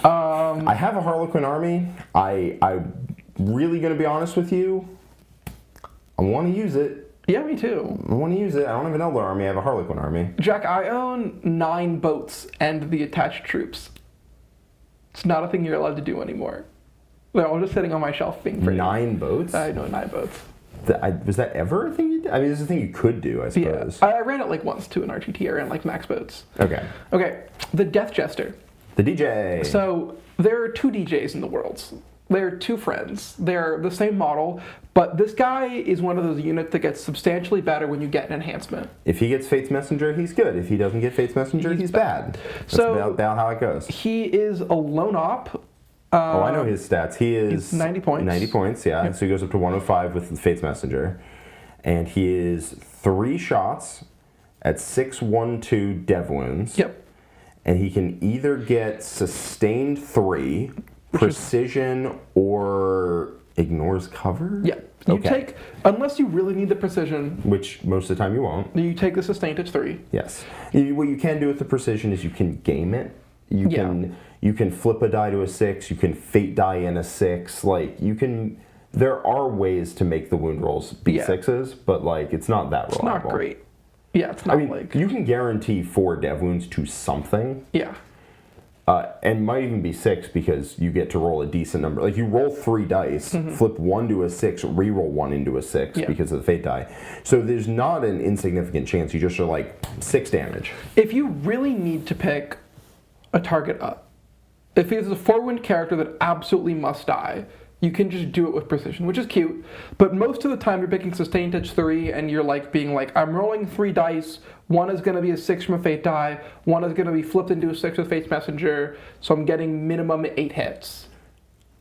D: I have a Harlequinn army. I'm really going to be honest with you. I want to use it.
C: Yeah, me too.
D: I want to use it. I don't have an Eldar army. I have a Harlequinn army.
C: Jack, I own 9 boats and the attached troops. It's not a thing you're allowed to do anymore. They're all just sitting on my shelf being pretty.
D: 9 boats?
C: I know 9 boats.
D: Was that ever a thing you did? I mean, it's a thing you could do, I suppose.
C: Yeah. I ran it like once to an RTT. I ran like max boats.
D: Okay.
C: Okay, the Death Jester.
D: The DJ.
C: So there are 2 DJs in the world. They're 2 friends. They're the same model, but this guy is one of those units that gets substantially better when you get an enhancement.
D: If he gets Fate's Messenger, he's good. If he doesn't get Fate's Messenger, he's bad. That's about how it goes.
C: He is a lone op.
D: I know his stats. He's
C: 90 points.
D: 90 points, yeah. Yep. So he goes up to 105 with the Fate's Messenger. And he is 3 shots at 6/1/2 dev wounds.
C: Yep.
D: And he can either get sustained 3, precision, or ignores cover?
C: Yeah. You take, unless you really need the precision.
D: Which most of the time you won't.
C: You take the sustained, it's 3.
D: Yes. What you can do with the precision is you can game it. You can flip a die to a 6. You can fate die in a 6. Like there are ways to make the wound rolls be 6s, but like it's not that reliable.
C: It's not great. Yeah, it's not
D: you can guarantee 4 dev wounds to something.
C: Yeah.
D: And might even be 6 because you get to roll a decent number. Like you roll 3 dice, flip 1 to a 6, re-roll 1 into a 6 because of the fate die. So there's not an insignificant chance. You just are like 6 damage.
C: If you really need to pick a target up, if it's a 4-wound character that absolutely must die, you can just do it with precision, which is cute. But most of the time you're picking sustained touch 3 and you're like being like, I'm rolling 3 dice. 1 is going to be a 6 from a fate die. 1 is going to be flipped into a 6 with Fate's Messenger. So I'm getting minimum 8 hits.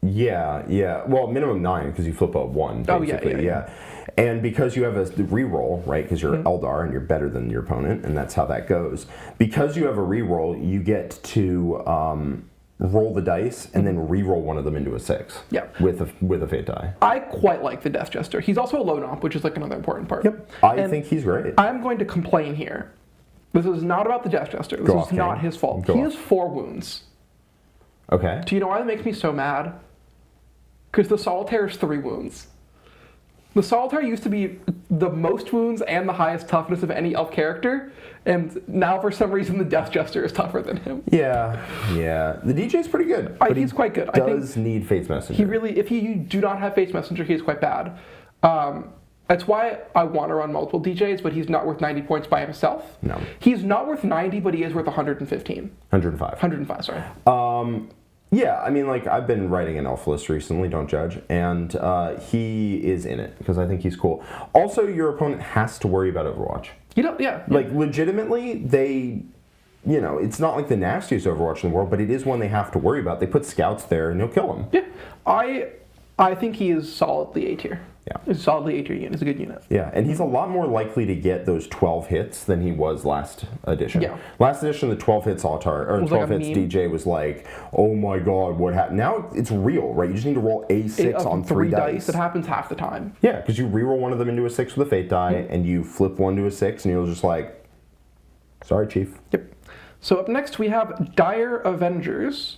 D: Yeah. Well, minimum 9 because you flip a 1, basically.
C: Oh, yeah.
D: And because you have a re-roll, right, because you're Eldar and you're better than your opponent, and that's how that goes. Because you have a re-roll, you get to roll the dice and then re-roll one of them into a 6.
C: Yeah.
D: With a fate die.
C: I quite like the Death Jester. He's also a low nomp, which is like another important part.
D: Yep. I think he's great.
C: I'm going to complain here. This is not about the Death Jester. This is not his fault. He has 4 wounds.
D: Okay.
C: Do you know why that makes me so mad? Because the Solitaire is 3 wounds. The Solitaire used to be the most wounds and the highest toughness of any elf character, and now for some reason the Death Jester is tougher than him.
D: Yeah. The DJ's pretty good. But
C: he's quite good.
D: Does need Fate's Messenger.
C: If you do not have Fate's Messenger, he is quite bad. That's why I want to run multiple DJs, but he's not worth 90 points by himself.
D: No.
C: He's not worth 90, but he is worth 115.
D: 105.
C: 105, sorry.
D: Yeah, I mean, like, I've been writing an elf list recently, don't judge, and he is in it, because I think he's cool. Also, your opponent has to worry about Overwatch. Like, legitimately, it's not like the nastiest Overwatch in the world, but it is one they have to worry about. They put scouts there, and he'll kill them.
C: Yeah, I think he is solidly A tier.
D: Yeah.
C: It's solidly A tier unit. It's a good unit.
D: Yeah, and he's a lot more likely to get those 12 hits than he was last edition.
C: Yeah.
D: Last edition, the 12 hits Autarch, or 12 hits DJ was like, oh my god, what happened? Now it's real, right? You just need to roll a 6 on 3 dice.
C: That happens half the time.
D: Yeah, because you reroll one of them into a 6 with a fate die, and you flip one to a 6, and you're just like, sorry, chief.
C: Yep. So up next we have Dire Avengers.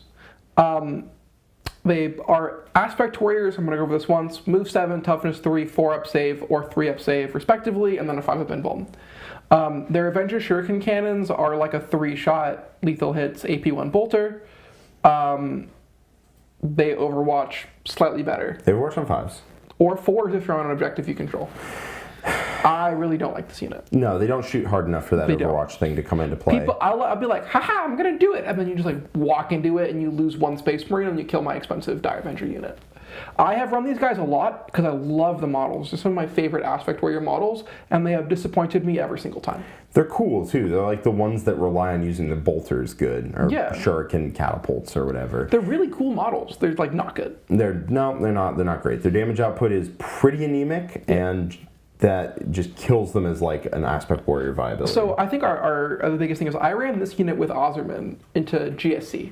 C: They are Aspect Warriors. I'm going to go over this once. Move 7, Toughness 3, 4-up save, or 3-up save, respectively, and then a 5-up invuln. Their Avenger Shuriken Cannons are like a 3-shot lethal hits AP 1 bolter. They Overwatch slightly better.
D: They Overwatch on 5s.
C: Or 4s if you're on an objective you control. I really don't like this unit.
D: No, they don't shoot hard enough for that Overwatch thing to come into play.
C: I'll be like, haha, I'm going to do it. And then you just like walk into it and you lose 1 Space Marine and you kill my expensive Dire Avenger unit. I have run these guys a lot because I love the models. They're some of my favorite Aspect Warrior models, and they have disappointed me every single time.
D: They're cool, too. They're like the ones that rely on using the bolters good, or shuriken catapults or whatever.
C: They're really cool models. They're like not good.
D: They're not great. Their damage output is pretty anemic, and that just kills them as like an Aspect Warrior viability.
C: So I think our the biggest thing is I ran this unit with Asureman into GSC.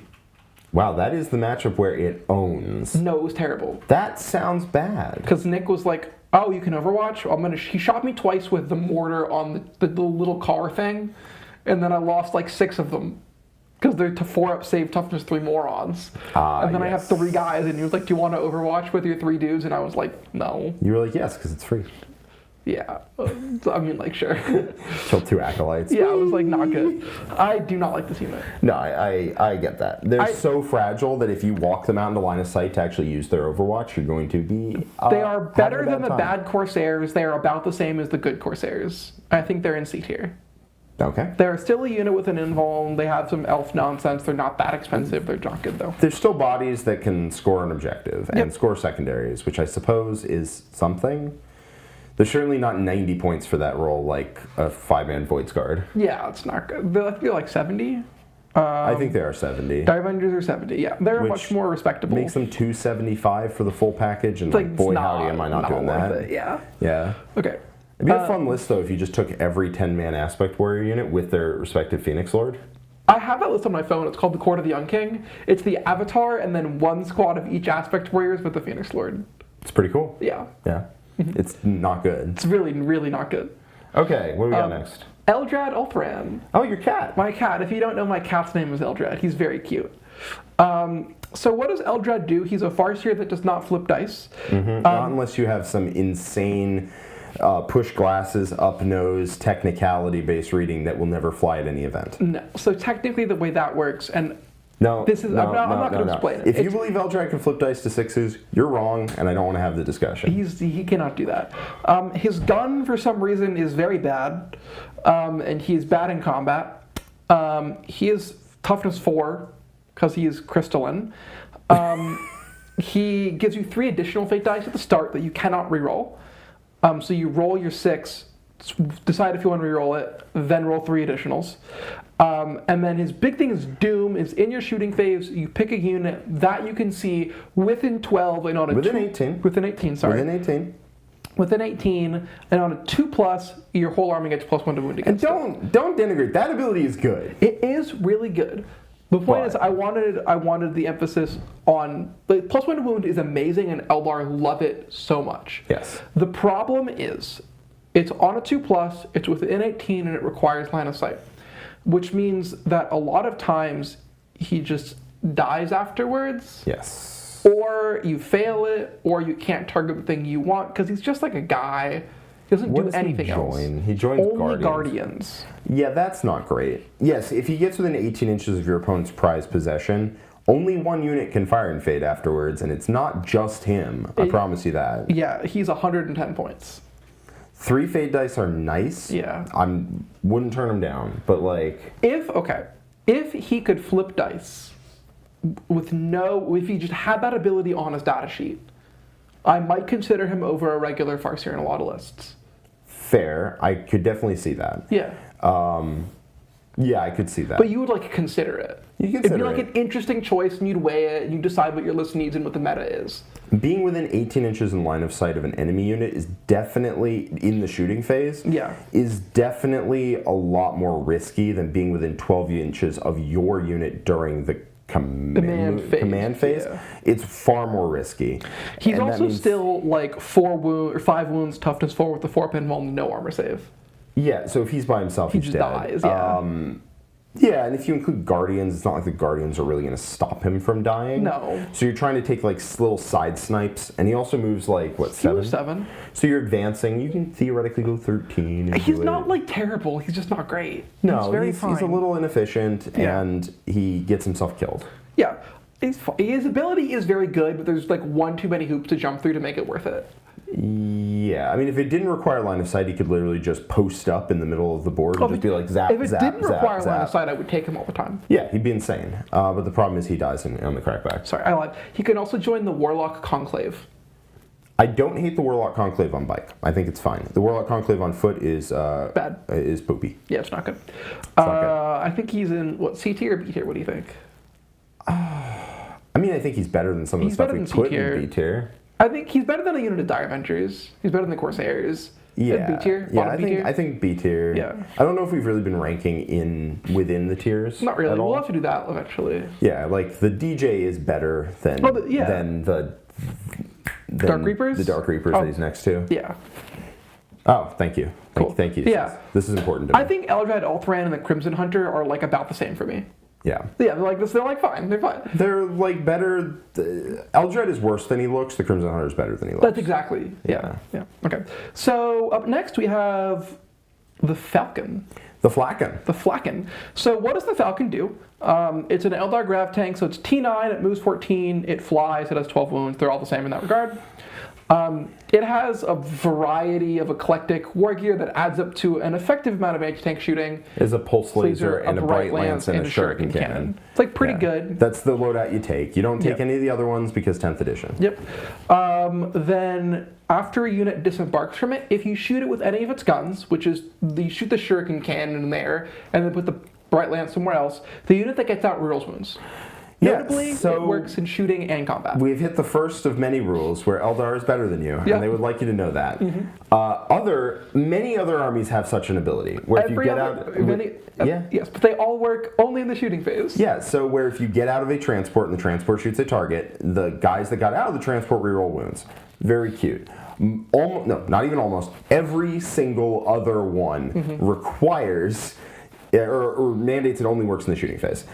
D: Wow, that is the matchup where it owns.
C: No, it was terrible.
D: That sounds bad.
C: Because Nick was like, oh, you can Overwatch? He shot me twice with the mortar on the little car thing, and then I lost like 6 of them. Because they're to 4-up save toughness 3 morons. And then I have 3 guys, and he was like, do you want to Overwatch with your 3 dudes? And I was like, no.
D: You were like, yes, because it's free.
C: Yeah, I mean, like, sure.
D: Killed 2 acolytes.
C: Yeah, it was like not good. I do not like this unit.
D: No, I get that. They're so fragile that if you walk them out into line of sight to actually use their Overwatch, you're going to be.
C: They are better than the bad Corsairs. They are about the same as the good Corsairs. I think they're in C tier.
D: Okay.
C: They're still a unit with an invuln. They have some elf nonsense. They're not that expensive. They're not good though.
D: There's still bodies that can score an objective and score secondaries, which I suppose is something. They're certainly not 90 points for that role like a 5-man Voidscarred.
C: Yeah, it's not good. They're like 70.
D: I think they are 70.
C: Dire Avengers are 70, yeah. They're much more respectable.
D: Makes them 275 for the full package, and like, boy, howdy, am I not doing that.
C: Yeah.
D: Yeah.
C: Okay.
D: It'd be a fun list, though, if you just took every 10-man Aspect Warrior unit with their respective Phoenix Lord.
C: I have that list on my phone. It's called the Court of the Young King. It's the Avatar and then 1 squad of each Aspect Warriors with the Phoenix Lord.
D: It's pretty cool.
C: Yeah.
D: Yeah. It's not good.
C: It's really, really not good.
D: Okay, what do we got next?
C: Eldrad Ulthran.
D: Oh, your cat.
C: My cat. If you don't know, my cat's name is Eldrad. He's very cute. So what does Eldrad do? He's a Farseer that does not flip dice.
D: Not unless you have some insane push glasses, up nose, technicality-based reading that will never fly at any event.
C: No. So technically the way that works, and
D: I'm
C: not going to explain it.
D: If you believe Eldrad can flip dice to 6s, you're wrong, and I don't want to have the discussion.
C: He cannot do that. His gun, for some reason, is very bad, and he is bad in combat. He is toughness 4, because he is crystalline. He gives you 3 additional fate dice at the start that you cannot reroll. So you roll your 6, decide if you want to reroll it, then roll 3 additionals. And then his big thing is Doom. Is in your shooting phase, you pick a unit that you can see within 12 and on a
D: Within 18.
C: Within 18, sorry.
D: Within 18.
C: Within 18, and on a 2+, your whole army gets +1 to wound against.
D: And don't denigrate. That ability is good.
C: It is really good. The point is, I wanted the emphasis on like, +1 to wound is amazing, and Eldar love it so much.
D: Yes.
C: The problem is, it's on a 2+, it's within 18, and it requires line of sight, which means that a lot of times he just dies afterwards.
D: Yes.
C: Or you fail it, or you can't target the thing you want because he's just like a guy. He doesn't do anything else.
D: He joins
C: Only
D: Guardians.
C: Guardians.
D: Yeah, that's not great. Yes, if he gets within 18 inches of your opponent's prized possession, only one unit can fire and fade afterwards, and it's not just him. I promise you that.
C: Yeah, he's 110 points.
D: 3 fade dice are nice.
C: Yeah.
D: Wouldn't turn him down, but like...
C: If he could flip dice if he just had that ability on his data sheet, I might consider him over a regular Farseer in a lot of lists.
D: Fair. I could definitely see that.
C: Yeah.
D: Yeah, I could see that.
C: But you would like consider it. It'd be like an interesting choice, and you'd weigh it, and you decide what your list needs and what the meta is.
D: Being within 18 inches in line of sight of an enemy unit is definitely, in the shooting phase, is definitely a lot more risky than being within 12 inches of your unit during the command phase.
C: Yeah.
D: It's far more risky.
C: He's also still like 5 wounds, toughness 4 with the 4-pin while no armor save.
D: Yeah, so if he's by himself,
C: he
D: he's
C: just
D: dead.
C: dies. Yeah.
D: Yeah, and if you include Guardians, it's not like the Guardians are really going to stop him from dying.
C: No.
D: So you're trying to take like little side snipes, and he also moves like, what, 7?
C: 7.
D: So you're advancing. You can theoretically go 13.
C: He's not like terrible. He's just not great.
D: No,
C: he's
D: a little inefficient, and he gets himself killed.
C: Yeah. His ability is very good, but there's like one too many hoops to jump through to make it worth it.
D: Yeah, I mean, if it didn't require line of sight, he could literally just post up in the middle of the board and just be like, zap, zap,
C: If it
D: zap,
C: didn't require
D: zap.
C: line of sight, I would take him all the time.
D: Yeah, he'd be insane. But the problem is he dies on the crackback.
C: Sorry, I lied. He can also join the Warlock Conclave.
D: I don't hate the Warlock Conclave on bike. I think it's fine. The Warlock Conclave on foot is
C: bad.
D: Is poopy.
C: Yeah, it's not good.
D: It's not good.
C: I think he's in, what, C tier or B tier? What do you think?
D: I mean, I think he's better than some of the stuff we put in B tier.
C: I think he's better than a unit of Dire Avengers. He's better than the Corsairs.
D: Yeah,
C: B tier.
D: Yeah, I think B tier.
C: Yeah.
D: I don't know if we've really been ranking within the tiers.
C: Not really.
D: At all.
C: We'll have to do that eventually.
D: Yeah, like the DJ is better than the
C: Dark Reapers.
D: The Dark Reapers that he's next to.
C: Yeah.
D: Oh, thank you.
C: Cool.
D: Thank you.
C: Yeah.
D: This is important to me.
C: I think Eldrad, Ulthran, and the Crimson Hunter are like about the same for me.
D: Yeah.
C: Yeah, they're like this. They're like fine. They're fine.
D: They're like better. Eldred is worse than he looks. The Crimson Hunter is better than he looks.
C: That's exactly. Yeah. Okay. So up next we have the Falcon.
D: The Flacon.
C: The Flacon. So what does the Falcon do? It's an Eldar Grav tank. So it's T9. It moves 14. It flies. It has 12 wounds. They're all the same in that regard. It has a variety of eclectic war gear that adds up to an effective amount of anti-tank shooting.
D: Is a pulse laser and a bright lance and a shuriken cannon.
C: It's like pretty good.
D: That's the loadout you take. You don't take any of the other ones because 10th edition.
C: Yep. Then after a unit disembarks from it, if you shoot it with any of its guns, which is you shoot the shuriken cannon in there and then put the bright lance somewhere else, the unit that gets out rerols wounds. Notably, it works in shooting and combat.
D: We've hit the first of many rules where Eldar is better than you, and they would like you to know that. Many other armies have such an ability where if you get out,
C: yes, but they all work only in the shooting phase.
D: Yeah, so where if you get out of a transport and the transport shoots a target, the guys that got out of the transport reroll wounds. Very cute. Not even almost. Every single other one requires or mandates it only works in the shooting phase.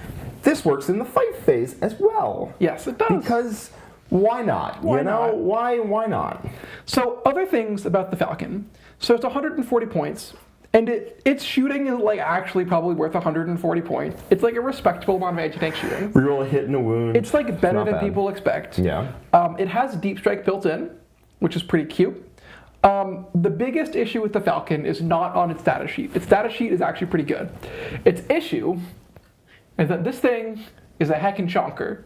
D: This works in the fight phase as well.
C: Yes, it does.
D: Because why not? Why not?
C: So other things about the Falcon. So it's 140 points, and its shooting is like actually probably worth 140 points. It's like a respectable amount of anti-tank shooting.
D: Reroll a hit and a wound.
C: It's like better than people expect.
D: Yeah.
C: It has deep strike built in, which is pretty cute. The biggest issue with the Falcon is not on its data sheet. Its data sheet is actually pretty good. Its issue is that this thing is a heckin' chonker.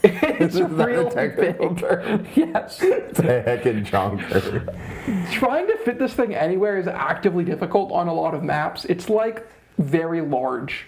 C: It's real
D: technical term.
C: Yes.
D: It's a heckin' chonker.
C: Trying to fit this thing anywhere is actively difficult on a lot of maps. It's like very large.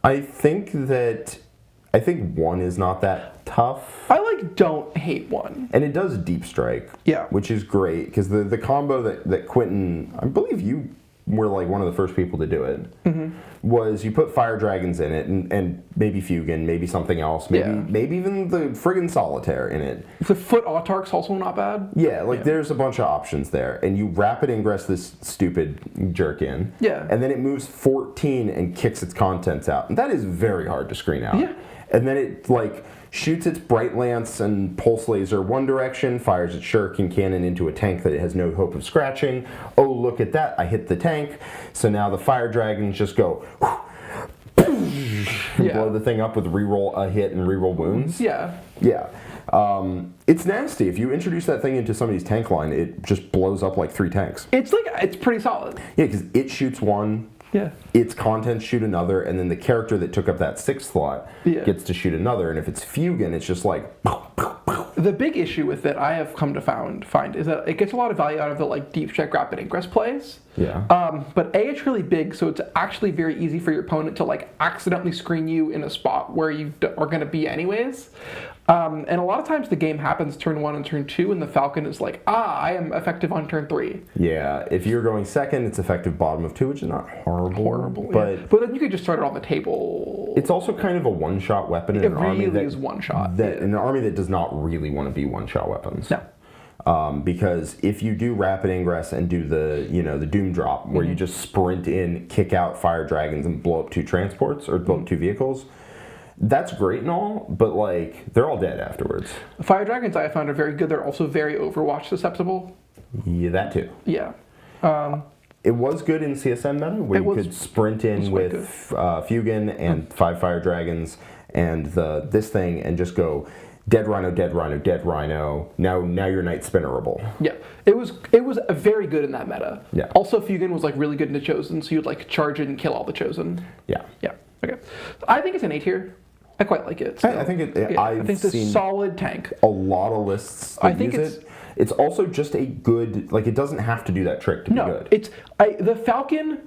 D: I think 1 is not that tough.
C: I don't hate 1.
D: And it does deep strike.
C: Yeah.
D: Which is great because the combo that Quentin, I believe you were like one of the first people to do it, was you put fire dragons in it, and maybe Fuegon, maybe something else, maybe even the friggin' Solitaire in it.
C: The foot Autarchs also not bad.
D: Yeah, like there's a bunch of options there, and you rapid ingress this stupid jerk in, and then it moves 14 and kicks its contents out, and that is very hard to screen out.
C: Yeah.
D: And then it like shoots its Bright Lance and Pulse Laser one direction, fires its Shuriken Cannon into a tank that it has no hope of scratching. Oh, look at that, I hit the tank. So now the fire dragons just go blow the thing up with reroll a hit and reroll wounds.
C: Yeah.
D: It's nasty. If you introduce that thing into somebody's tank line, it just blows up like 3 tanks.
C: It's pretty solid.
D: Yeah, because it shoots one.
C: Yeah.
D: Its contents shoot another, and then the character that took up that 6th slot gets to shoot another. And if it's Fuegon, it's just like.
C: The big issue with it, I have come to find, is that it gets a lot of value out of the like deep check rapid ingress plays.
D: Yeah.
C: But A, it's really big, so it's actually very easy for your opponent to like accidentally screen you in a spot where you are going to be anyways. And a lot of times the game happens turn 1 and turn 2, and the Falcon is like, I am effective on turn 3.
D: Yeah, if you're going second, it's effective bottom of 2, which is not horrible.
C: But then you could just start it on the table.
D: It's also kind of a one-shot weapon in an army that
C: is one-shot.
D: In an army that does not really want to be one-shot weapons.
C: No.
D: Because if you do rapid ingress and do the the doom drop where you just sprint in, kick out fire dragons and blow up 2 transports or blow up 2 vehicles, that's great and all, but like they're all dead afterwards.
C: Fire dragons I found are very good. They're also very Overwatch susceptible.
D: Yeah, that too.
C: Yeah.
D: It was good in CSM meta where you could sprint in with Fuegon and 5 fire dragons and this thing and just go dead rhino, dead rhino, dead rhino. Now you're Nightspinnerable.
C: Yeah, it was very good in that meta.
D: Yeah.
C: Also, Fuegon was like really good in the Chosen, so you'd like charge in and kill all the Chosen.
D: Yeah.
C: Yeah. Okay. I think it's an A tier. I quite like it.
D: I think it.
C: I think it's a solid tank.
D: A lot of lists that
C: I think
D: use it. It's also just a good. Like it doesn't have to do that trick to be good.
C: The Falcon,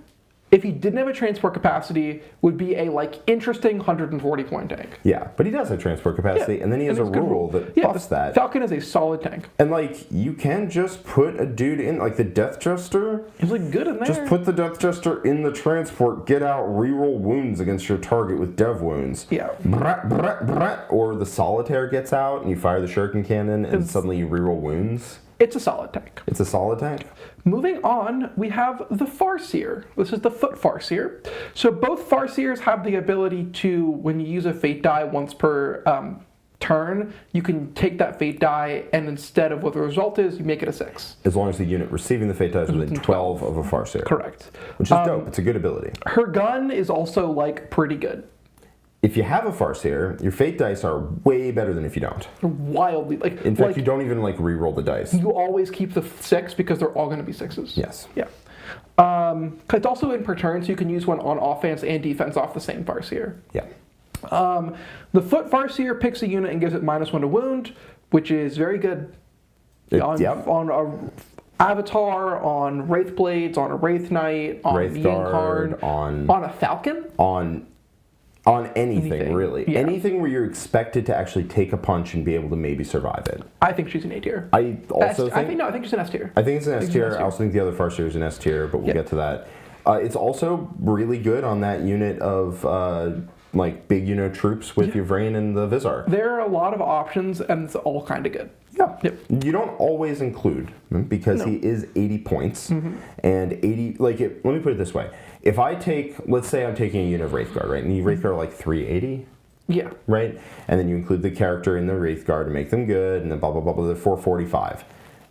C: if he didn't have a transport capacity, would be a like interesting 140 point tank.
D: Yeah, but he does have transport capacity, and then he has a rule that buffs that.
C: Falcon is a solid tank.
D: And like you can just put a dude in, like the Death Jester.
C: He's like good in there.
D: Just put the Death Jester in the transport, get out, reroll wounds against your target with dev wounds.
C: Yeah.
D: Brat, brat, brat. Or the Solitaire gets out and you fire the Shuriken Cannon and suddenly you reroll wounds.
C: It's a solid tank.
D: It's a solid tank.
C: Moving on, we have the Farseer. This is the foot Farseer. So both Farseers have the ability to, when you use a fate die once per turn, you can take that fate die and instead of what the result is, you make it a 6.
D: As long as the unit receiving the fate die is within 12 of a Farseer.
C: Correct.
D: Which is dope. It's a good ability.
C: Her gun is also like pretty good.
D: If you have a Farseer, your fate dice are way better than if you don't.
C: Wildly.
D: In fact, you don't even like re-roll the dice.
C: You always keep the 6 because they're all going to be 6s.
D: Yes.
C: Yeah. It's also in per turn, so you can use one on offense and defense off the same Farseer.
D: Yeah.
C: The foot Farseer picks a unit and gives it -1 to wound, which is very good. On a Avatar, on Wraithblades, on a Wraith Knight, on Yncarne, on a Falcon?
D: On anything, really.
C: Yeah.
D: Anything where you're expected to actually take a punch and be able to maybe survive it.
C: I think she's an A tier.
D: I think
C: she's an S tier.
D: I think it's an S tier. I also think the other Farseer is an S tier, but we'll get to that. It's also really good on that unit of like big troops with your Vrain and the Visarch.
C: There are a lot of options, and it's all kind of good.
D: Yeah. Yep. You don't always include him because he is 80 points. And 80, let me put it this way. If I let's say I'm taking a unit of Wraithguard, right? And the Wraithguard are like 380.
C: Yeah.
D: Right? And then you include the character in the Wraithguard to make them good, and then blah, blah, blah, blah, they're 445.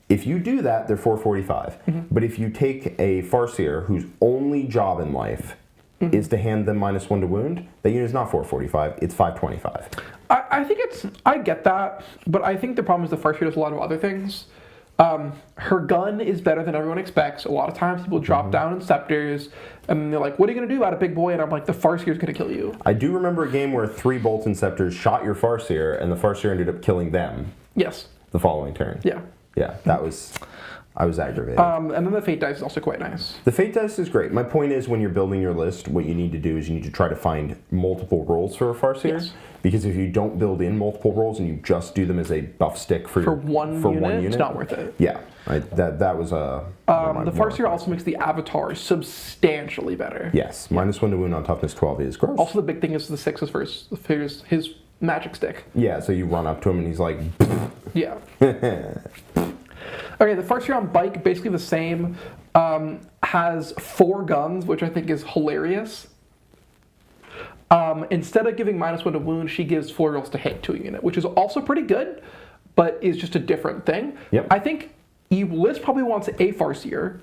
D: If you do that, they're 445. But if you take a Farseer whose only job in life is to hand them -1 to wound, that unit is not 445, it's 525.
C: I get that, but I think the problem is the Farseer does a lot of other things. Her gun is better than everyone expects. A lot of times people drop down in scepters and they're like, what are you going to do about a big boy? And I'm like, the Farseer is going to kill you.
D: I do remember a game where 3 Bolton Scepters shot your Farseer and the Farseer ended up killing them.
C: Yes.
D: The following turn.
C: Yeah.
D: Yeah, that was... I was aggravated.
C: And then the Fate dice is also quite nice.
D: The Fate dice is great. My point is, when you're building your list, what you need to do is you need to try to find multiple roles for a Farseer. Yes. Because if you don't build in multiple roles and you just do them as a buff stick for
C: one unit, it's not worth it.
D: Yeah, that was a...
C: the Farseer also makes the avatar substantially better.
D: Yes, -1 to wound on toughness 12 is gross.
C: Also, the big thing is the 6 is for his magic stick.
D: Yeah, so you run up to him and he's like...
C: Yeah. Okay, the Farseer on bike, basically the same, has 4 guns, which I think is hilarious. Instead of giving -1 to wound, she gives 4 rolls to hit to a unit, which is also pretty good, but is just a different thing.
D: Yep.
C: I think List probably wants a Farseer,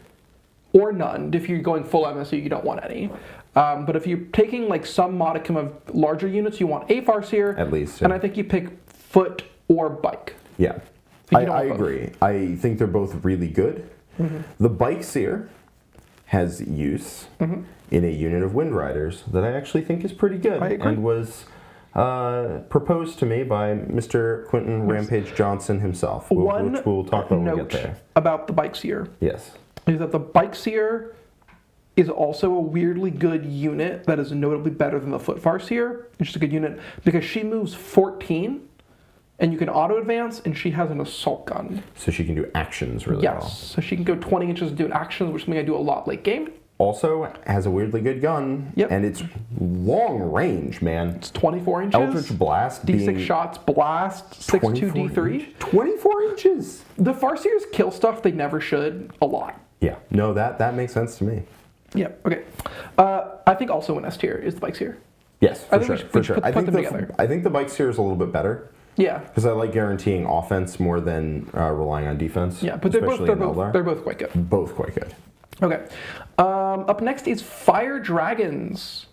C: or none. If you're going full MSU, you don't want any. But if you're taking like some modicum of larger units, you want a Farseer.
D: At least. Yeah.
C: And I think you pick foot or bike.
D: Yeah. I agree. I think they're both really good. Mm-hmm. The Bikeseer has use in a unit of Wind Riders that I actually think is pretty good.
C: I agree.
D: And was proposed to me by Mr. Quentin Rampage Johnson himself, which we'll talk about when we get there.
C: About the Bikeseer.
D: Yes.
C: Is that the Bikeseer is also a weirdly good unit that is notably better than the Foot Farseer. It's just a good unit because she moves 14 and you can auto advance, and she has an assault gun.
D: So she can do actions really well.
C: Yes, so she can go 20 inches and do actions, which is something I do a lot late game.
D: Also has a weirdly good gun.
C: Yep.
D: And it's long range, man.
C: It's 24 inches.
D: Eldritch Blast
C: D6 shots, blast, 6/2 D3.
D: 24 inches.
C: The Farseers kill stuff they never should a lot.
D: Yeah, no, that makes sense to me.
C: Yeah, okay. I think also an S tier is the Bikeseer.
D: Yes,
C: I
D: for
C: think
D: sure.
C: we should put them together.
D: I think the Bikeseer is a little bit better.
C: Yeah.
D: Because I like guaranteeing offense more than relying on defense.
C: Yeah, but they're both quite good.
D: Both quite good.
C: Okay. Up next is Fire Dragons.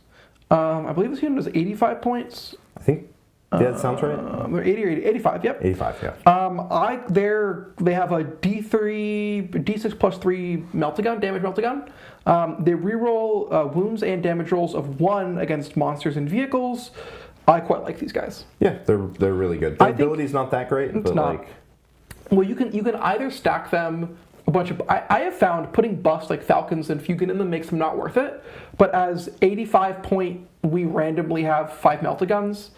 C: I believe this unit is 85 points.
D: I think, yeah, that sounds right.
C: They're 80 or 85, yep.
D: 85, yeah.
C: They have a D6 plus 3 Meltagun, damage Meltagun. They reroll wounds and damage rolls of 1 against monsters and vehicles. I quite like these guys.
D: Yeah, they're really good. Their ability's not that great, but
C: not. Well, you can either stack them a bunch of. I have found putting buffs like Falcons and Fuegon in them makes them not worth it. But as 85 point, we randomly have 5 Meltaguns.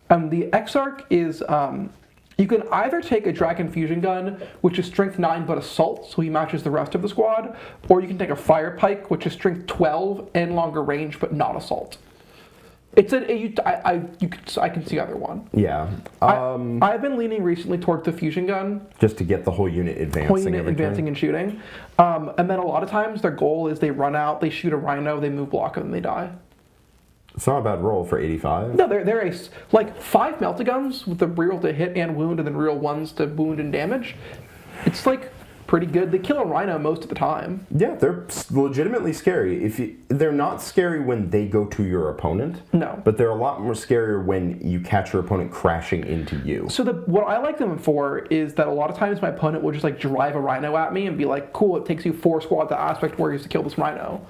C: The Exarch is. You can either take a Dragon Fusion Gun, which is strength 9 but assault, so he matches the rest of the squad, or you can take a Fire Pike, which is strength 12 and longer range but not assault. It's I can see either one.
D: Yeah.
C: I've been leaning recently toward the fusion gun.
D: Just to get the whole unit advancing.
C: And shooting. And then a lot of times their goal is they run out, they shoot a rhino, they move block, and then they die.
D: It's not a bad roll for 85.
C: No, they're like 5 Meltaguns with the reroll to hit and wound, and then reroll 1s to wound and damage. It's like pretty good. They kill a rhino most of the time.
D: Yeah, they're legitimately scary. They're not scary when they go to your opponent.
C: No.
D: But they're a lot more scarier when you catch your opponent crashing into you.
C: So what I like them for is that a lot of times my opponent will just like drive a rhino at me and be like, cool, it takes you 4 squads to aspect warriors to kill this rhino.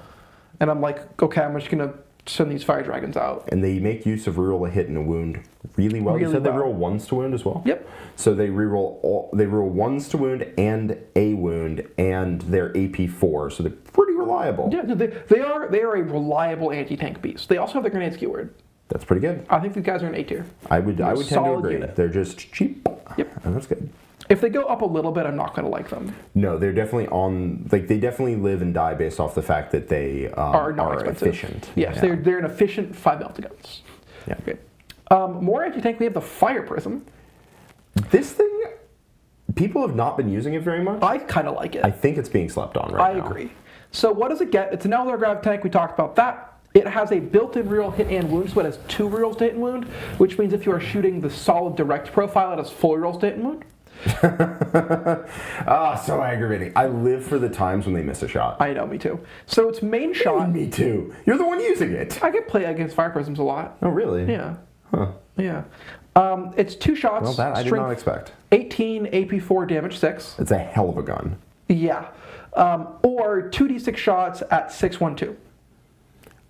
C: And I'm like, okay, I'm just gonna send these fire dragons out.
D: And they make use of reroll a hit and a wound really well. You said they roll 1s to wound as well?
C: Yep.
D: So they roll 1s to wound and a wound, and they're AP 4, so they're pretty reliable.
C: Yeah, they are a reliable anti-tank beast. They also have the grenade skewered.
D: That's pretty good.
C: I think these guys are an A tier.
D: I would tend to agree.
C: Unit.
D: They're just cheap.
C: Yep.
D: And that's good.
C: If they go up a little bit, I'm not going to like them.
D: No, they're definitely they definitely live and die based off the fact that they are efficient.
C: Yes, yeah. They're an efficient 5 Meltaguns.
D: Yeah.
C: Okay. More anti-tank, we have the Fire Prism.
D: This thing, people have not been using it very much.
C: I kind of like it.
D: I think it's being slept on right now.
C: I agree. So what does it get? It's an Eldar Grav tank. We talked about that. It has a built-in reroll hit and wound, so it has 2 rerolls to hit and wound, which means if you are shooting the solid direct profile, it has 4 rerolls to hit and wound.
D: So aggravating. I live for the times when they miss a shot.
C: I know, me too. So it's main shot.
D: Me too. You're the one using it.
C: I get play against Fire Prisms a lot.
D: Oh, really?
C: Yeah.
D: Huh.
C: Yeah. It's 2 shots.
D: Well, that I did not expect.
C: 18 AP4 damage 6.
D: It's a hell of a gun.
C: Yeah. Or 2d6 shots at 6/1/2.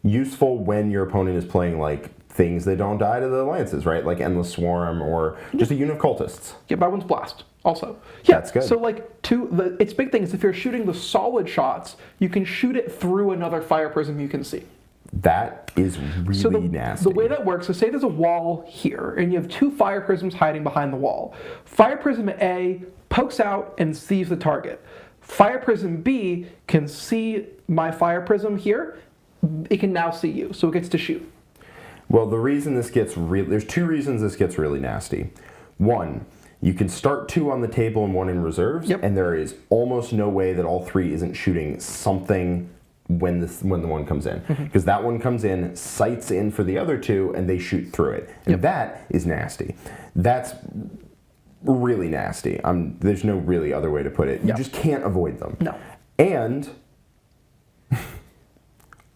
D: Useful when your opponent is playing like things that don't die to the lances, right? Like Endless Swarm or just a unit of cultists.
C: Yeah, by one's blast. Also, yeah.
D: That's good.
C: So like, its big thing is if you're shooting the solid shots, you can shoot it through another fire prism you can see.
D: That is really nasty.
C: The way that works is, say there's a wall here, and you have 2 fire prisms hiding behind the wall. Fire prism A pokes out and sees the target. Fire prism B can see my fire prism here. It can now see you, so it gets to shoot.
D: Well, the reason this gets there's 2 reasons this gets really nasty. One, you can start 2 on the table and 1 in reserves, and there is almost no way that all 3 isn't shooting something when the one comes in, because that one comes in, sights in for the other 2, and they shoot through it, and that is nasty. That's really nasty. There's no really other way to put it. You just can't avoid them.
C: No.
D: And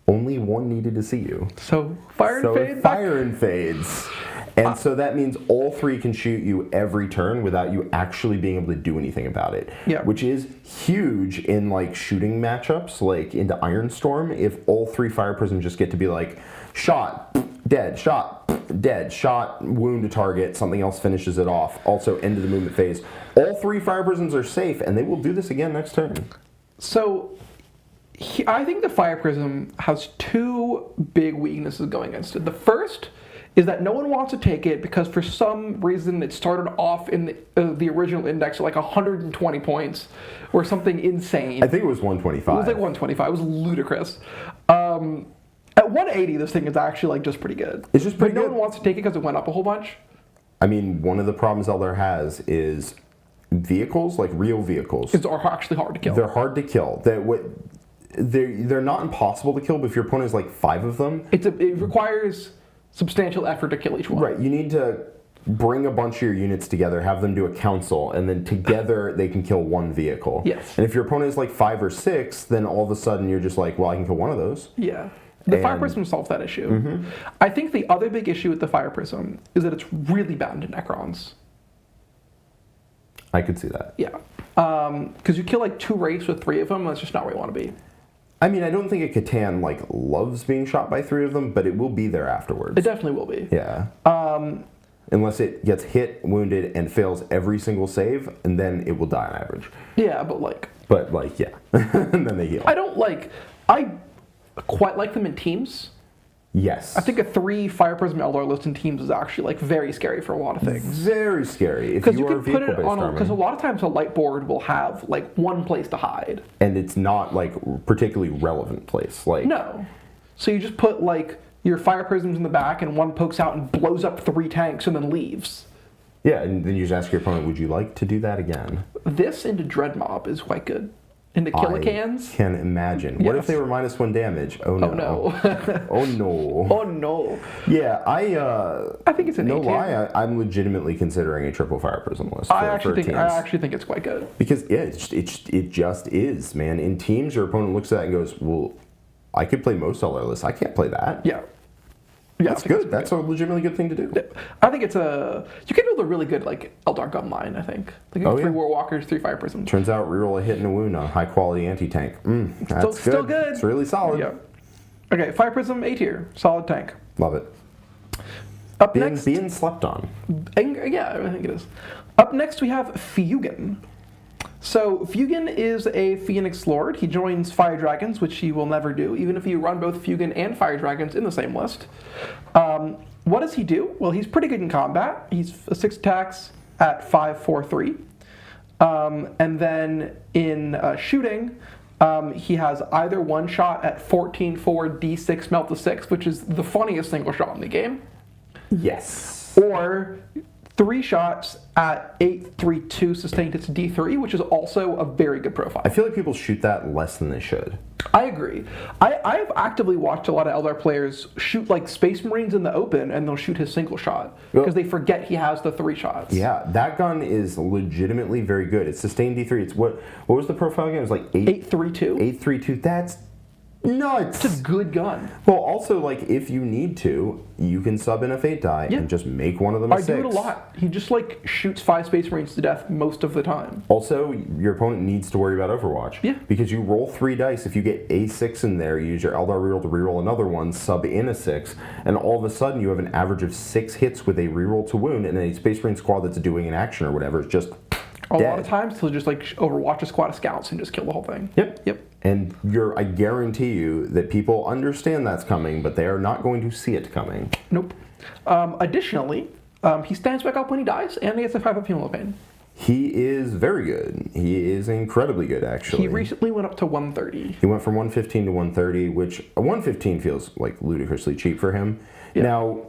D: only 1 needed to see you.
C: So fire and fade.
D: Fire and fades. And so that means all 3 can shoot you every turn without you actually being able to do anything about it.
C: Yeah.
D: Which is huge in like shooting matchups, like into Ironstorm, if all 3 fire prisms just get to be like, shot, dead, shot, dead, shot, wound a target, something else finishes it off. Also, end of the movement phase. All 3 fire prisms are safe, and they will do this again next turn.
C: So I think the fire prism has 2 big weaknesses going against it. The first is that no one wants to take it because for some reason it started off in the original index at like 120 points or something insane.
D: I think it was 125.
C: It was like 125. It was ludicrous. At 180, this thing is actually like just pretty good.
D: It's just pretty
C: good.
D: good.
C: No one wants to take it because it went up a whole bunch.
D: I mean, one of the problems Eldar has is vehicles, like real vehicles.
C: It's actually hard to kill.
D: They're hard to kill. They're not impossible to kill, but if your opponent has like 5 of them...
C: It requires substantial effort to kill each one.
D: Right, you need to bring a bunch of your units together, have them do a council, and then together they can kill 1 vehicle.
C: Yes.
D: And if your opponent is like 5 or 6, then all of a sudden you're just like, well, I can kill 1 of those.
C: Yeah. The Fire Prism solves that issue. I think the other big issue with the Fire Prism is that it's really bound to Necrons.
D: I could see that.
C: Yeah. Because you kill like 2 Wraiths with 3 of them, that's just not where you want to be.
D: I mean, I don't think a Catan like loves being shot by 3 of them, but it will be there afterwards.
C: It definitely will be.
D: Yeah. Unless it gets hit, wounded, and fails every single save, and then it will die on average.
C: Yeah, but like...
D: yeah. And then they heal.
C: I quite like them in teams.
D: Yes.
C: I think a 3 Fire Prism Eldar list in teams is actually like very scary for a lot of things.
D: Very scary.
C: Because you can put it on because a lot of times a light board will have like 1 place to hide.
D: And it's not like particularly relevant place. Like
C: no. So you just put like your Fire Prisms in the back and 1 pokes out and blows up 3 tanks and then leaves.
D: Yeah, and then you just ask your opponent, would you like to do that again?
C: This into Dread Mob is quite good. Into Killicans?
D: I can imagine.
C: Yes.
D: What if they were -1 damage? Oh no.
C: Oh no.
D: Oh no.
C: Oh no.
D: Yeah, I
C: think it's an
D: no
C: A tier.
D: lie. I'm legitimately considering a triple Fire Prism list.
C: I actually think it's quite good.
D: Because yeah, it just is, man. In teams, your opponent looks at that and goes, "Well, I could play most Eldar lists. I can't play that."
C: Yeah. Yeah,
D: That's good. That's a legitimately good thing to do.
C: I think you can build a really good like Eldar gun line. I think like 3 Warwalkers, 3 Fire Prisms.
D: Turns out reroll a hit and a wound on high quality anti tank. That's
C: still good.
D: It's really solid.
C: Yeah. Okay, Fire Prism A tier, solid tank.
D: Love it.
C: Next,
D: being slept on.
C: Yeah, I think it is. Up next we have Fuegon. So Fuegon is a Phoenix Lord. He joins Fire Dragons, which he will never do, even if you run both Fuegon and Fire Dragons in the same list. What does he do? Well, he's pretty good in combat. He's 6 attacks at 5/4/3. And then in shooting, he has either 1 shot at 14/4 D6 melt to 6, which is the funniest single shot in the game.
D: Yes.
C: Or 3 shots at 8/3/2 sustained hits D3, which is also a very good profile.
D: I feel like people shoot that less than they should.
C: I agree. I've actively watched a lot of Eldar players shoot like Space Marines in the open, and they'll shoot his single shot because they forget he has the 3 shots.
D: Yeah, that gun is legitimately very good. It's sustained D3. It's what was the profile again? It was like
C: 8/3/2.
D: 8/3/2. That's nuts.
C: It's a good gun.
D: Well, also, like, if you need to, you can sub in a fate die and just make one of them a 6.
C: I do it a lot. He just, like, shoots 5 Space Marines to death most of the time.
D: Also, your opponent needs to worry about Overwatch.
C: Yeah.
D: Because you roll 3 dice. If you get a 6 in there, you use your Eldar reroll to reroll another one, sub in a 6, and all of a sudden you have an average of 6 hits with a reroll to wound, and a Space Marine squad that's doing an action or whatever is just
C: A
D: dead.
C: lot of times he'll just, like, overwatch a squad of scouts and just kill the whole thing.
D: Yep. And I guarantee you that people understand that's coming, but they are not going to see it coming.
C: Nope. Additionally, he stands back up when he dies, and he gets a 5-up Hemlock Pain.
D: He is very good. He is incredibly good, actually.
C: He recently went up to 130.
D: He went from 115 to 130, which 115 feels like ludicrously cheap for him.
C: Yeah.
D: Now,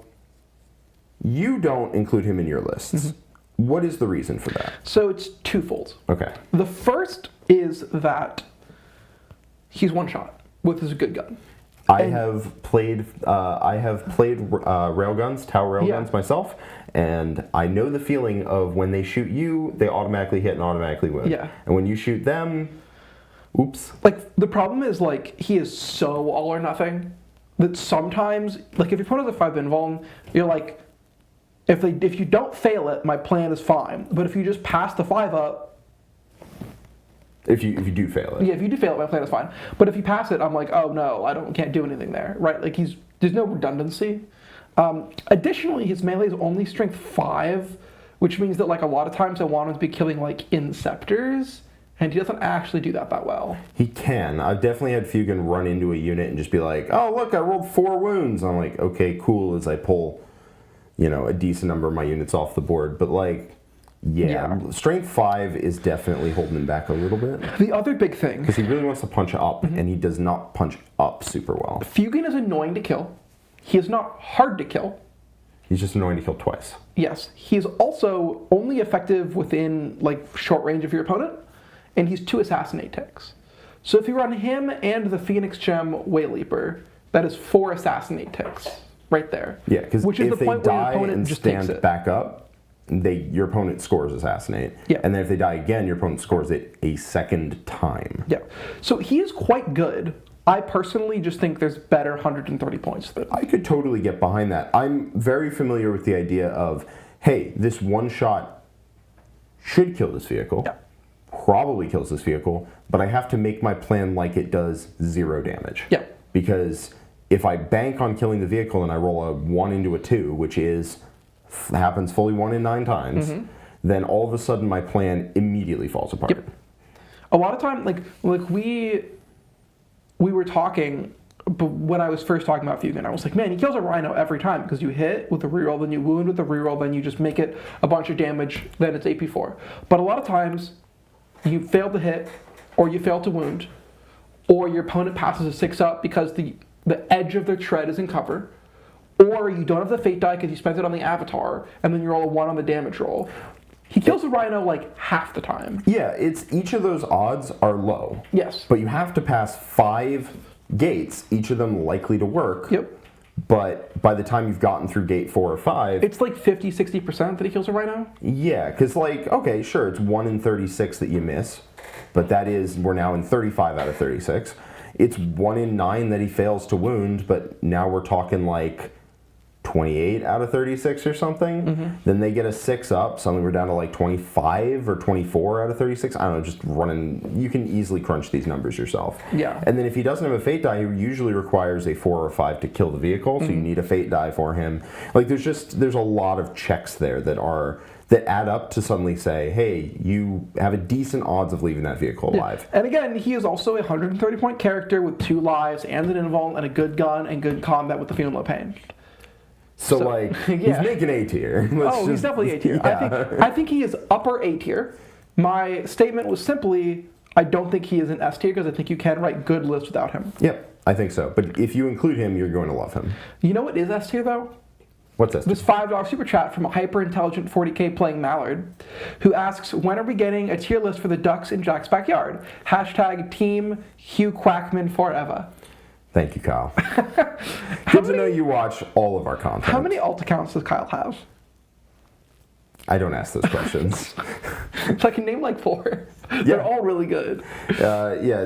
D: you don't include him in your lists. What is the reason for that?
C: So it's twofold.
D: Okay.
C: The first is that he's one shot with his good gun.
D: I have played railguns, tower railguns myself, and I know the feeling of when they shoot you, they automatically hit and automatically wound.
C: Yeah.
D: And when you shoot them, oops.
C: Like, the problem is, like, he is so all or nothing that sometimes, like, if your opponent has a 5 invuln, you're like, if you don't fail it, my plan is fine. But if you just pass the 5 up,
D: If you do fail it.
C: yeah, if you do fail it, my plan is fine. But if you pass it, I'm like, oh no, can't do anything there, right? Like, there's no redundancy. Additionally, his melee is only strength 5, which means that, like, a lot of times I want him to be killing, like, Inceptors, and he doesn't actually do that well.
D: He can. I've definitely had Fuegon run into a unit and just be like, oh look, I rolled 4 wounds. I'm like, okay, cool, as I pull, a decent number of my units off the board. But, like, yeah, strength 5 is definitely holding him back a little bit.
C: The other big thing,
D: Because he really wants to punch up, and he does not punch up super well.
C: Fuegon is annoying to kill. He is not hard to kill.
D: He's just annoying to kill twice.
C: Yes, he's also only effective within, like, short range of your opponent, and he's 2 assassinate ticks. So if you run him and the Phoenix Gem Wayleaper, that is 4 assassinate ticks right there.
D: Yeah, because if
C: is the
D: they
C: point where your
D: die
C: opponent
D: and
C: just takes
D: stand
C: it.
D: back up, your opponent scores assassinate.
C: Yeah.
D: And then if they die again, your opponent scores it a second time.
C: Yeah. So he is quite good. I personally just think there's better 130 points than
D: I could totally get behind that. I'm very familiar with the idea of, hey, this one shot should kill this vehicle.
C: Yeah.
D: Probably kills this vehicle, but I have to make my plan like it does 0 damage.
C: Yeah.
D: Because if I bank on killing the vehicle and I roll a 1 into a 2, which happens fully 1 in 9 times, then all of a sudden my plan immediately falls apart.
C: Yep. A lot of time, like we were talking, but when I was first talking about Fuegon, I was like, man, he kills a Rhino every time because you hit with the reroll, then you wound with the reroll, then you just make it a bunch of damage, then it's AP4. But a lot of times, you fail to hit, or you fail to wound, or your opponent passes a 6-up because the edge of their tread is in cover, or you don't have the fate die because you spent it on the avatar, and then you roll a 1 on the damage roll. He kills the Rhino, like, half the time.
D: Yeah, each of those odds are low.
C: Yes.
D: But you have to pass 5 gates, each of them likely to work.
C: Yep.
D: But by the time you've gotten through gate 4 or 5...
C: It's like 50-60% that he kills a Rhino?
D: Yeah, because, like, okay, sure, it's 1 in 36 that you miss, but we're now in 35 out of 36. It's 1 in 9 that he fails to wound, but now we're talking, like, 28 out of 36 or something. Then they get a 6-up, suddenly we're down to like 25 or 24 out of 36. I don't know, just running, you can easily crunch these numbers yourself.
C: Yeah.
D: And then if he doesn't have a fate die, he usually requires a 4 or 5 to kill the vehicle, so you need a fate die for him. Like, there's a lot of checks there that add up to suddenly say, hey, you have a decent odds of leaving that vehicle alive.
C: And again, he is also a 130 point character with 2 lives and an invuln and a good gun and good combat with the Fuegon Pain.
D: So like, he's making A tier.
C: He's definitely A tier.
D: Yeah.
C: I think he is upper A tier. My statement was simply, I don't think he is an S tier because I think you can write good lists without him.
D: Yep, I think so. But if you include him, you're going to love him.
C: You know what is S tier though?
D: What's this?
C: This $5 super chat from a hyper-intelligent 40k playing Mallard, who asks, when are we getting a tier list for the ducks in Jack's backyard? # Team Hugh Quackman forever.
D: Thank you, Kyle. Good to know you watch all of our content.
C: How many alt accounts does Kyle have?
D: I don't ask those questions.
C: I can name like 4. They're all really good.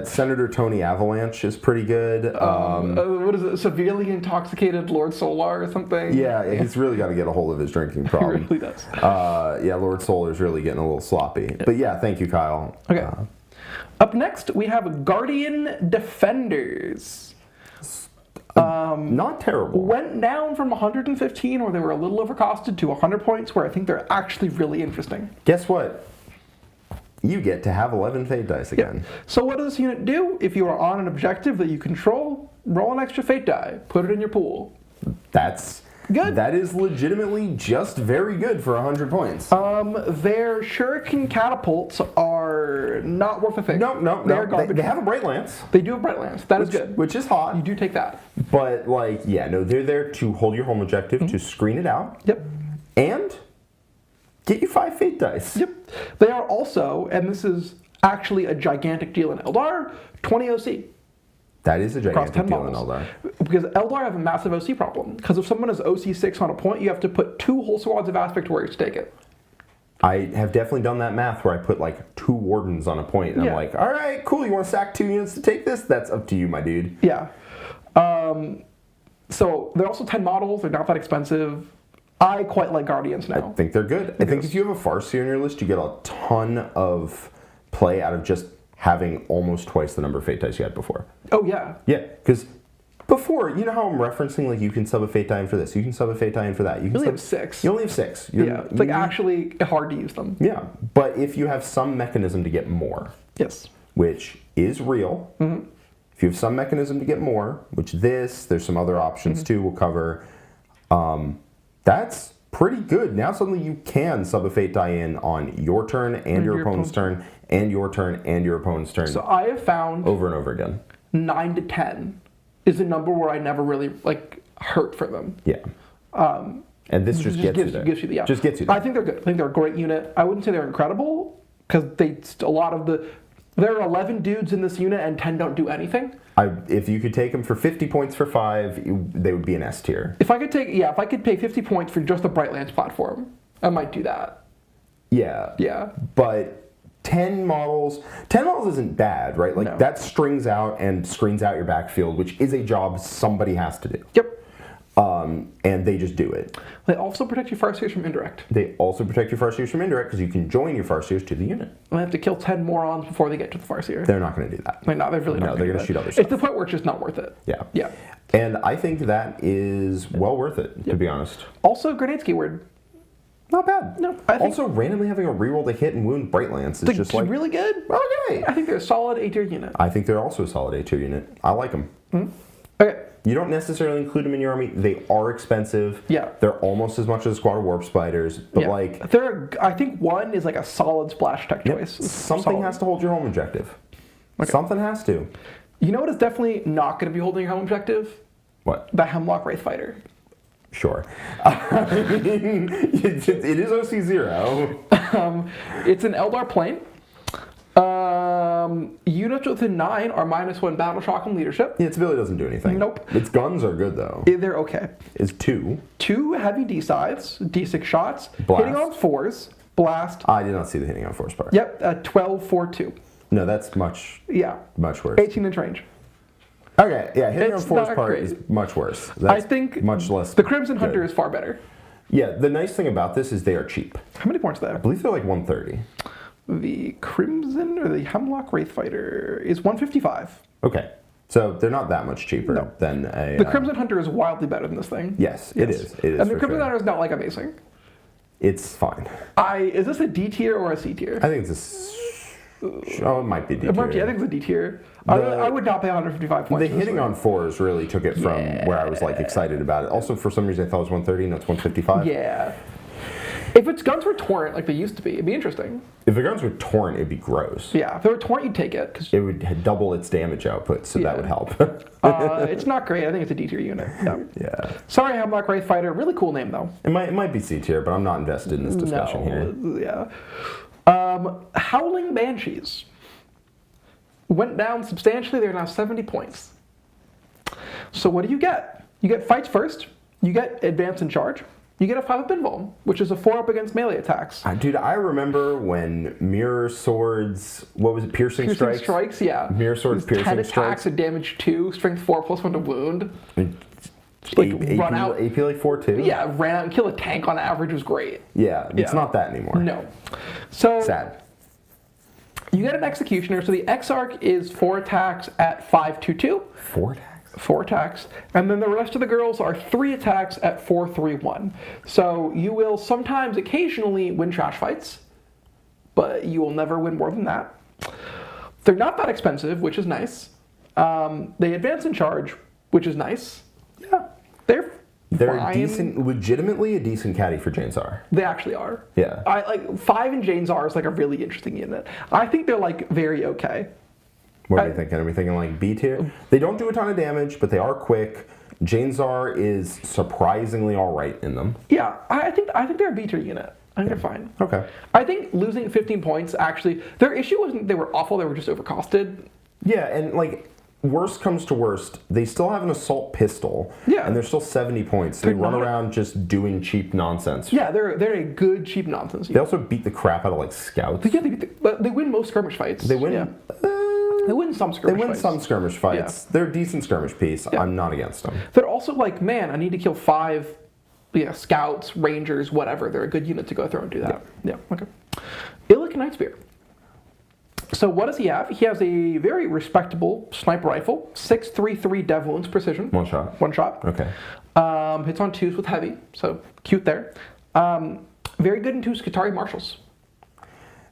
D: Senator Tony Avalanche is pretty good.
C: What is it? Severely intoxicated Lord Solar or something?
D: Yeah, he's really got to get a hold of his drinking problem.
C: He really does.
D: Lord Solar's really getting a little sloppy. But yeah, thank you, Kyle.
C: Okay. Up next, we have Guardian Defenders.
D: Not terrible.
C: Went down from 115, where they were a little overcosted, to 100 points, where I think they're actually really interesting.
D: Guess what? You get to have 11 Fate dice again.
C: So what does this unit do? If you are on an objective that you control, roll an extra Fate die. Put it in your pool.
D: That's
C: good.
D: That is legitimately just very good for 100 points.
C: Their Shuriken catapults are not worth a thing.
D: No.
C: They're garbage.
D: They have a Bright Lance.
C: They do have Bright Lance. That is good.
D: Which is hot.
C: You do take that.
D: But, they're there to hold your home objective, to screen it out.
C: Yep.
D: And get you 5 Fate dice.
C: Yep. They are also, and this is actually a gigantic deal in Eldar, 20 OC.
D: That is a gigantic deal in
C: models.
D: Eldar.
C: Because Eldar have a massive OC problem. Because if someone has OC 6 on a point, you have to put 2 whole squads of Aspect Warriors to take it.
D: I have definitely done that math where I put 2 Wardens on a point, and I'm like, all right, cool, you want to sack 2 units to take this? That's up to you, my dude.
C: Yeah. So they're also 10 models. They're not that expensive. I quite like Guardians now.
D: I think they're good. I think if you have a Farseer in your list, you get a ton of play out of just having almost twice the number of Fate dice you had before.
C: Oh, yeah.
D: Yeah, because before, you know how I'm referencing, you can sub a Fate die in for this, you can sub a Fate die in for that. You
C: only have 6.
D: You only have 6.
C: It's actually hard to use them.
D: Yeah, but if you have some mechanism to get more,
C: yes,
D: which is real, if you have some mechanism to get more, which there's some other options too we'll cover, that's pretty good. Now suddenly you can sub a Fate die in on your turn and your opponent's turn and your turn and your opponent's turn.
C: So I have found
D: over and over again
C: 9 to 10 is a number where I never really hurt for them.
D: Yeah. And this just gets you there. Just gets you there.
C: I think they're good. I think they're a great unit. I wouldn't say they're incredible because there are 11 dudes in this unit and 10 don't do anything.
D: If you could take them for 50 points for 5, they would be an S tier.
C: If I could pay 50 points for just the Bright Lance platform, I might do that.
D: Yeah.
C: Yeah.
D: But 10 models isn't bad, right?
C: No.
D: That strings out and screens out your backfield, which is a job somebody has to do.
C: Yep.
D: And they just do it.
C: They also protect your Farseers from indirect.
D: They also protect your Farseers from indirect because you can join your Farseers to the unit.
C: They have to kill 10 morons before they get to the Farseer.
D: They're not going to do that.
C: They're really not.
D: No, they're going to shoot other stuff.
C: It's the point where it's just not worth it.
D: Yeah.
C: Yeah.
D: And I think that is well worth it, to be honest.
C: Also, Grenade Keyword.
D: Not bad.
C: No. I think
D: also, randomly having a reroll to hit and wound Bright Lance is just
C: really good.
D: Okay.
C: I think they're a solid A-tier unit.
D: I think they're also a solid A-tier unit. I like them.
C: Mm-hmm. Okay.
D: You don't necessarily include them in your army. They are expensive.
C: Yeah.
D: They're almost as much as a squad of Warp Spiders, but
C: I think one is a solid splash tech choice.
D: Something has to hold your home objective. Okay. Something has to.
C: You know what is definitely not going to be holding your home objective?
D: What?
C: The Hemlock Wraithfighter.
D: Sure. It is OC0.
C: It's an Eldar plane. Units within 9 are -1 battle shock and leadership.
D: Yeah, its ability doesn't do anything.
C: Nope.
D: Its guns are good though.
C: They're okay.
D: It's 2.
C: 2 heavy D-sides, D6 shots,
D: Blast.
C: hitting on 4s, blast.
D: I did not see the hitting on 4s part.
C: Yep, 12, 4, 2.
D: No, that's much worse.
C: 18-inch range.
D: Okay, yeah, hitting on 4s part
C: great.
D: is much worse. That's
C: I think
D: much less.
C: The Crimson
D: good.
C: Hunter is far better.
D: Yeah, the nice thing about this is they are cheap.
C: How many points are
D: I
C: there?
D: believe they're 130.
C: The Crimson or the Hemlock Wraithfighter is 155.
D: Okay, so they're not that much cheaper than a...
C: The Crimson Hunter is wildly better than this thing.
D: Yes, it is. It is.
C: And the Crimson Hunter is not amazing.
D: It's fine.
C: Is this a D tier or a C tier?
D: I think it's it might be D tier.
C: I think it's a D tier. I would not pay 155 points.
D: The hitting on 4s really took it from where I was excited about it. Also, for some reason, I thought it was 130, no, it's 155.
C: Yeah. If its guns were torrent like they used to be, it'd be interesting.
D: If the guns were torrent, it'd be gross.
C: Yeah, if they were torrent, you'd take it.
D: It would double its damage output, so that would help.
C: It's not great. I think it's a D tier unit.
D: Yeah.
C: Sorry, Hemlock Wraithfighter. Really cool name, though.
D: It might be C tier, but I'm not invested in this discussion here.
C: Yeah. Howling Banshees went down substantially. They're now 70 points. So what do you get? You get fights first. You get advance and charge. You get a 5-up invuln, which is a 4-up against melee attacks.
D: Dude, I remember when Mirror Swords, what was it, Piercing Strikes?
C: Yeah.
D: Mirror Swords, Piercing
C: 10
D: Strikes.
C: attacks and damage 2, strength 4 plus 1 to wound.
D: Like
C: run out.
D: AP like 4 too?
C: Yeah, ran out and kill a tank on average was great.
D: Yeah, it's not that anymore.
C: No. So
D: Sad.
C: you get an Executioner, so the Exarch is 4 attacks at 5/2/2.
D: 4 attacks?
C: 4 attacks. And then the rest of the girls are 3 attacks at 4/3/1. So you will sometimes, occasionally, win trash fights, but you will never win more than that. They're not that expensive, which is nice. They advance in charge, which is nice. Yeah, they're fine.
D: decent, legitimately a decent caddy for Jain Zar.
C: They actually are.
D: Yeah.
C: I like 5 in Jain Zar is like a really interesting unit. I think they're like very okay.
D: What are you thinking? Are we thinking like B tier? They don't do a ton of damage, but they are quick. Jain Zar is surprisingly all right in them.
C: Yeah, I think they're a B tier unit. I think they're fine.
D: Okay.
C: I think losing 15 points actually, their issue wasn't they were awful, they were just overcosted.
D: Yeah, and like worst comes to worst, they still have an assault pistol.
C: Yeah.
D: And they're still 70 points. They run around just doing cheap nonsense.
C: Yeah, they're a good cheap nonsense.
D: They also beat the crap out of like scouts.
C: Yeah, they win most skirmish fights.
D: They win.
C: Yeah. They win some skirmish fights.
D: They win some skirmish fights.
C: Yeah.
D: They're a decent skirmish piece.
C: Yeah.
D: I'm not against them.
C: They're also like, man, I need to kill 5 scouts, rangers, whatever. They're a good unit to go through and do that. Yeah, okay. Illic Nightspear. So what does he have? He has a very respectable sniper rifle, 6.33 dev wounds precision.
D: One shot.
C: One shot.
D: Okay.
C: Hits on 2s with heavy, so cute there. Very good into Skitarii Marshals.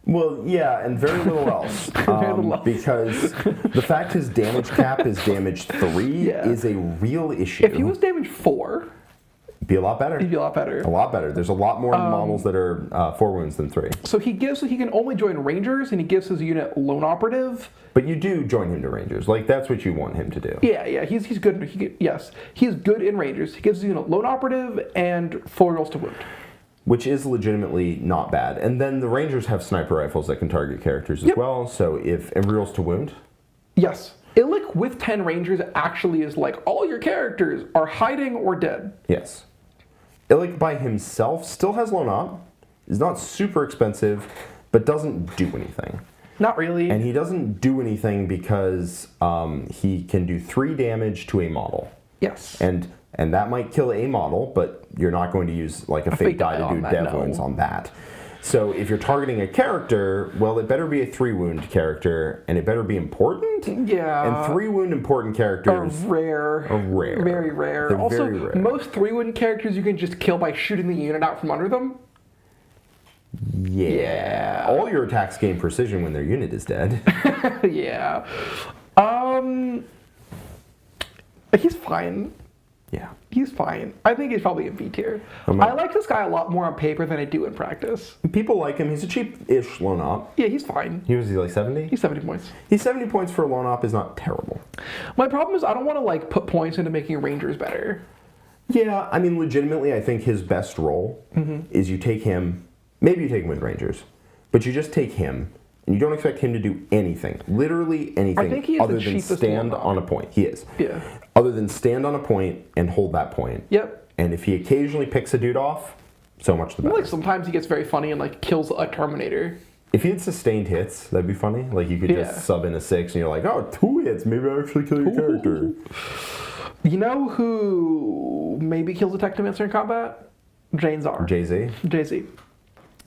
D: Well, yeah, and very little else.
C: Very little else.
D: Because the fact his damage cap is damage 3 is a real issue.
C: If he was damage 4,
D: be a lot better.
C: he'd be a lot better.
D: A lot better. There's a lot more models that are 4 wounds than 3.
C: So he can only join Rangers, and he gives his unit Lone Operative.
D: But you do join him to Rangers. Like, that's what you want him to do.
C: Yeah, he's good. Yes, he's good in Rangers. He gives his unit Lone Operative and 4 rolls to wound.
D: Which is legitimately not bad. And then the Rangers have sniper rifles that can target characters as well. So if and rolls to wound.
C: Yes. Illic with 10 Rangers actually is like, all your characters are hiding or dead.
D: Yes. Illic by himself still has Lone Op. Is not super expensive, but doesn't do anything.
C: Not really.
D: And he doesn't do anything because he can do 3 damage to a model.
C: Yes.
D: And that might kill a model, but you're not going to use like a fake die to do dev wounds on that. So if you're targeting a character, well, it better be a 3 wound character, and it better be important.
C: Yeah.
D: And 3 wound important characters
C: are rare. Very rare.
D: They're
C: Also,
D: very rare.
C: most 3 wound characters you can just kill by shooting the unit out from under them.
D: Yeah. All your attacks gain precision when their unit is dead.
C: Yeah. He's fine.
D: Yeah.
C: He's fine. I think he's probably a B tier. I like this guy a lot more on paper than I do in practice.
D: People like him. He's a cheap-ish Lone Op.
C: Yeah, he's fine.
D: He was like 70?
C: He's 70 points.
D: He's 70 points for a Lone Op is not terrible.
C: My problem is I don't want to like put points into making Rangers better.
D: Yeah, I mean, legitimately, I think his best role is you take him, maybe you take him with Rangers, but you just take him, and you don't expect him to do anything, literally anything,
C: I think he is
D: other
C: the
D: than
C: cheapest
D: stand
C: one.
D: on a point. He is.
C: Yeah.
D: Other than stand on a point and hold that point.
C: Yep.
D: And if he occasionally picks a dude off, so much the better.
C: Like sometimes he gets very funny and like kills a Terminator.
D: If he had sustained hits, that'd be funny. Like you could just sub in a 6 and you're like, oh, 2 hits, maybe I actually kill your character.
C: You know who maybe kills a Technomancer in combat? Jain Zar.
D: Jay-Z.
C: Jay-Z.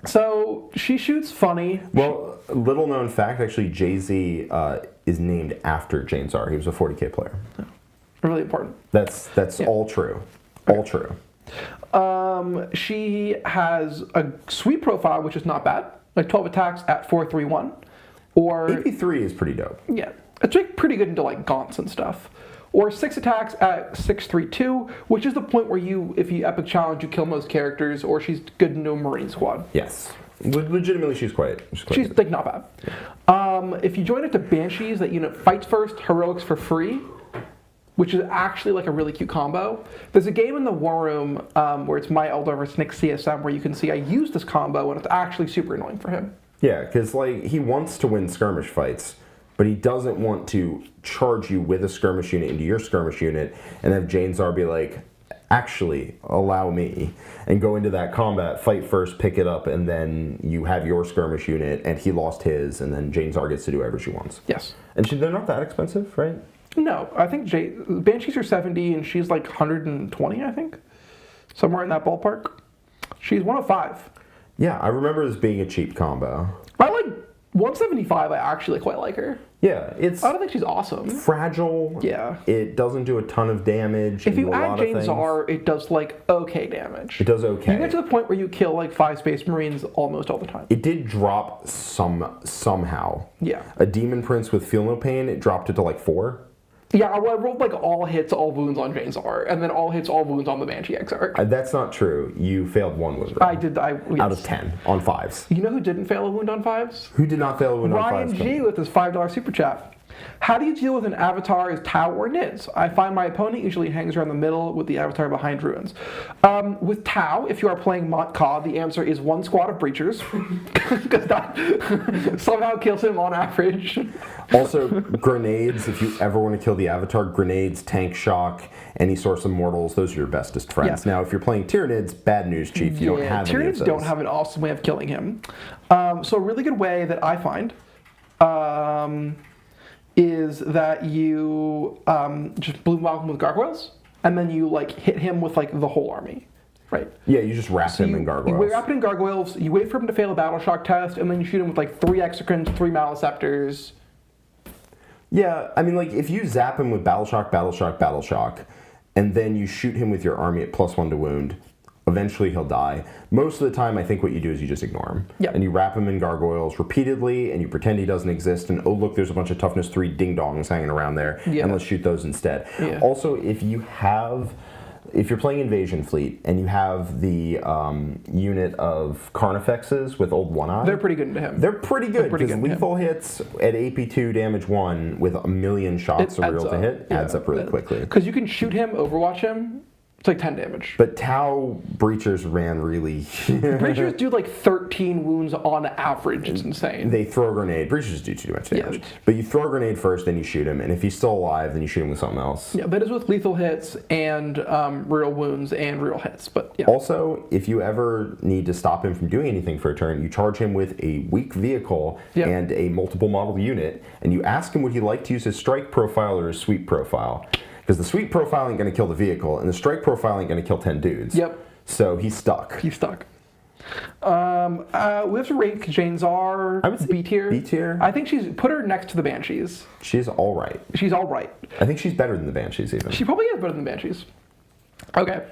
C: So she shoots funny.
D: Well, little known fact, actually, Jay-Z is named after Jain Zar. He was a 40k player.
C: Really important.
D: That's all true. All true.
C: She has a sweep profile, which is not bad. Like 12 attacks at 4/3/1. Or
D: AP3 is pretty dope.
C: yeah, it's like pretty good into like gaunts and stuff. Or 6 attacks at 6/3/2, which is the point where if you epic challenge, you kill most characters, or she's good into a Marine squad.
D: Yes. Legitimately, she's quite good.
C: Like not bad. If you join it to Banshees, that unit fights first, heroics for free, which is actually like a really cute combo. There's a game in the War Room where it's my Eldar versus Nick CSM where you can see I use this combo and it's actually super annoying for him.
D: Yeah, because like he wants to win skirmish fights, but he doesn't want to charge you with a skirmish unit into your skirmish unit and have Jain Zar be like, actually, allow me, and go into that combat, fight first, pick it up, and then you have your skirmish unit, and he lost his, and then Jain Zar gets to do whatever she wants.
C: Yes.
D: And they're not that expensive, right?
C: No, I think Banshees are 70 and she's like 120, I think. Somewhere in that ballpark. She's 105.
D: Yeah, I remember this being a cheap combo.
C: I like 175, I actually quite like her.
D: Yeah, it's
C: I don't think she's awesome.
D: fragile.
C: Yeah.
D: It doesn't do a ton of damage.
C: If you
D: a
C: add
D: lot of
C: Jain
D: things.
C: Zar, it does like okay damage.
D: It does okay.
C: You get to the point where you kill like 5 Space Marines almost all the time.
D: It did drop somehow.
C: Yeah.
D: A Demon Prince with Feel No Pain, it dropped it to like 4.
C: Yeah, I rolled like all hits, all wounds on Jain Zar, and then all hits, all wounds on the Banshee Exarch.
D: That's not true. You failed 1 wound.
C: I did. Yes.
D: Out of 10 on 5s.
C: You know who didn't fail a wound on 5s?
D: Who did not fail a wound on 5s?
C: Ryan G with his $5 super chat. How do you deal with an avatar as Tau or Nids? I find my opponent usually hangs around the middle with the avatar behind ruins. With Tau, if you are playing Mont Ka, the answer is 1 squad of breachers, because that somehow kills him on average.
D: Also, grenades, if you ever want to kill the avatar, grenades, tank shock, any source of mortals, those are your bestest friends.
C: Yeah.
D: Now, if you're playing Tyranids, bad news, Chief, you don't have any of
C: Tyranids
D: those.
C: don't have an awesome way of killing him. So a really good way that I find is that you just bloom welcome with gargoyles, and then you like hit him with like the whole army, right?
D: Yeah, you just wrap him in gargoyles.
C: You wrap it in gargoyles, you wait for him to fail a battle shock test, and then you shoot him with like 3 Execrans, 3 Maleceptors.
D: Yeah, I mean, like, if you zap him with Battle Shock, Battle Shock, Battle Shock, and then you shoot him with your army at +1 to wound, eventually he'll die. Most of the time, I think what you do is you just ignore him.
C: Yep.
D: And you wrap him in gargoyles repeatedly, and you pretend he doesn't exist, and oh look, there's a bunch of toughness 3 ding-dongs hanging around there,
C: Yeah.
D: and let's shoot those instead.
C: Yeah.
D: Also, if you're playing Invasion Fleet, and you have the unit of Carnifexes with Old One-Eye,
C: They're pretty good into him.
D: they're pretty good, because
C: into him.
D: lethal hits at AP2 damage 1 with 1,000,000 shots
C: It
D: of real to hit adds up really quickly.
C: Because you can shoot him, overwatch him, it's like 10 damage.
D: But Tau Breachers ran really...
C: Breachers do like 13 wounds on average. It's insane.
D: They throw a grenade. Breachers do too much damage.
C: Yeah.
D: But you throw a grenade first, then you shoot him, and if he's still alive, then you shoot him with something else.
C: Yeah, that is with lethal hits and real wounds and real hits. But yeah.
D: Also, if you ever need to stop him from doing anything for a turn, you charge him with a weak vehicle and a multiple model unit, and you ask him would he like to use his strike profile or his sweep profile. Because the sweep profile ain't going to kill the vehicle, and the strike profile ain't going to kill 10 dudes.
C: Yep.
D: So he's stuck.
C: He's stuck. We have to rank Jain Zar
D: I would say
C: B tier.
D: B tier.
C: I think put her next to the Banshees.
D: She's all right.
C: She's all right.
D: I think she's better than the Banshees even.
C: She probably is better than the Banshees. Okay.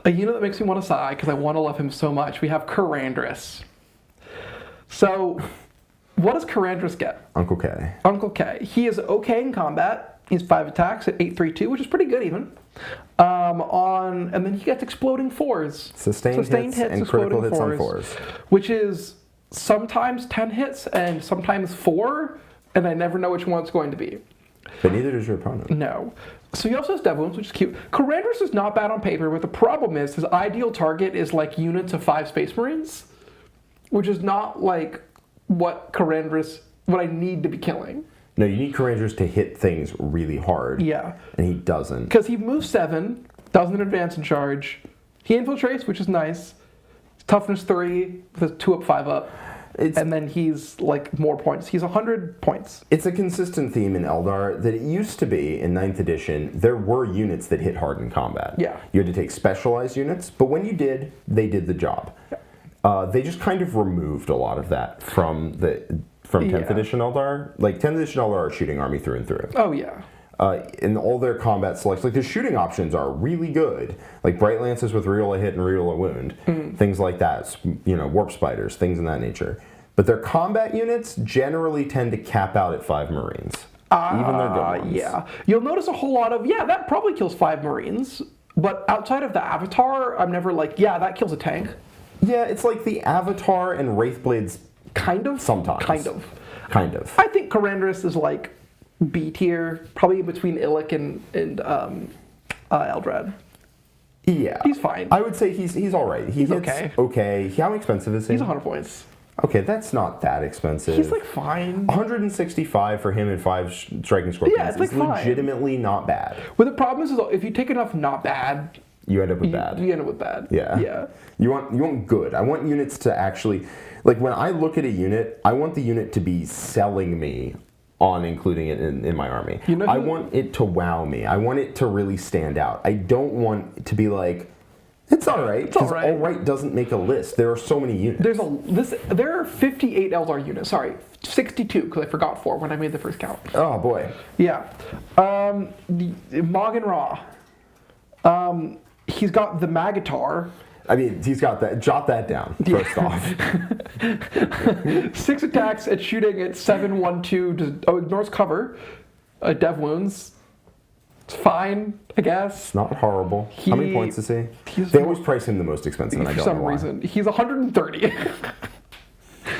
C: A unit that makes me want to sigh because I want to love him so much. We have Karandras. So, what does Karandras get?
D: Uncle K.
C: Uncle K. He is okay in combat. He's 5 attacks at 832, which is pretty good even. And then he gets exploding 4s.
D: Sustained hits and critical hits on 4s.
C: Which is sometimes 10 hits and sometimes 4, and I never know which one it's going to be.
D: But neither does your opponent.
C: No. So he also has Dev Wounds, which is cute. Karandras is not bad on paper, but the problem is his ideal target is like units of 5 Space Marines, which is not like what I need to be killing.
D: No, you need Karandras to hit things really hard.
C: Yeah.
D: And he doesn't.
C: Because he moves 7, doesn't advance in charge. He infiltrates, which is nice. Toughness 3 with a 2-up, 5-up. And then he's like more points. He's 100 points.
D: It's a consistent theme in Eldar that it used to be in 9th edition, there were units that hit hard in combat.
C: Yeah.
D: You had to take specialized units, but when you did, they did the job.
C: Yeah.
D: They just kind of removed a lot of that from 10th edition Eldar. Like 10th edition Eldar are shooting army through and through.
C: Oh yeah.
D: And all their combat selects, like the shooting options are really good. Like Bright Lances with real a hit and real a wound. Things like that. Warp Spiders, things in that nature. But their combat units generally tend to cap out at 5 Marines. Even their good ones.
C: Yeah. You'll notice a whole lot of, that probably kills 5 Marines. But outside of the Avatar, I'm never like, that kills a tank.
D: Yeah, it's like the Avatar and Wraithblades.
C: Kind of?
D: Sometimes. Kind of.
C: I think Karandras is like B tier, probably between Illic and Eldrad.
D: Yeah.
C: He's fine.
D: I would say he's all right. He's
C: okay.
D: Okay. How expensive is he?
C: He's 100 points.
D: Okay, that's not that expensive.
C: He's like fine.
D: 165 for him and 5 striking scorpions
C: Yeah, it's like
D: is legitimately not bad.
C: But the problem is if you take enough not bad,
D: You end up with bad.
C: you end up with bad.
D: Yeah.
C: Yeah.
D: You want good. I want units to actually, like when I look at a unit, I want the unit to be selling me on including it in my army.
C: You know
D: I want it to wow me. I want it to really stand out. I don't want it to be like, it's all right. Because all right doesn't make a list. There are so many units.
C: There are 58 Eldar units. Sorry, 62 because I forgot 4 when I made the first count.
D: Oh boy.
C: Yeah. Maugan Ra. He's got the Magatar.
D: I mean, he's got that. Jot that down first off.
C: 6 attacks at shooting at 7/1/2. Ignores cover. Dev wounds. It's fine, I guess.
D: It's not horrible. How many points is he? They always price him the most expensive, and I don't know why.
C: For some reason. He's 130.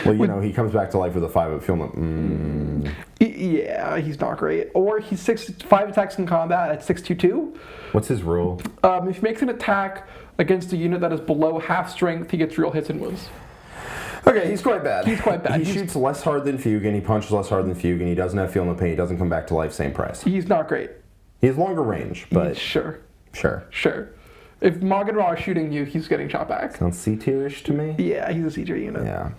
D: Well, he comes back to life with a 5 feeling
C: Yeah, he's not great. Or he's 5 attacks in combat at 6/2/2.
D: What's his rule?
C: If he makes an attack against a unit that is below half strength, he gets real hits and wounds.
D: Okay, he's quite bad. He
C: He's
D: shoots less hard than Fuegon, he punches less hard than Fuegon, he doesn't have Feel No Pain, he doesn't come back to life, same price.
C: He's not great.
D: He has longer range, but...
C: Sure.
D: Sure.
C: If Maugan Ra is shooting you, he's getting shot back.
D: Sounds C-tier-ish to me?
C: Yeah, he's a C-tier unit.
D: Yeah.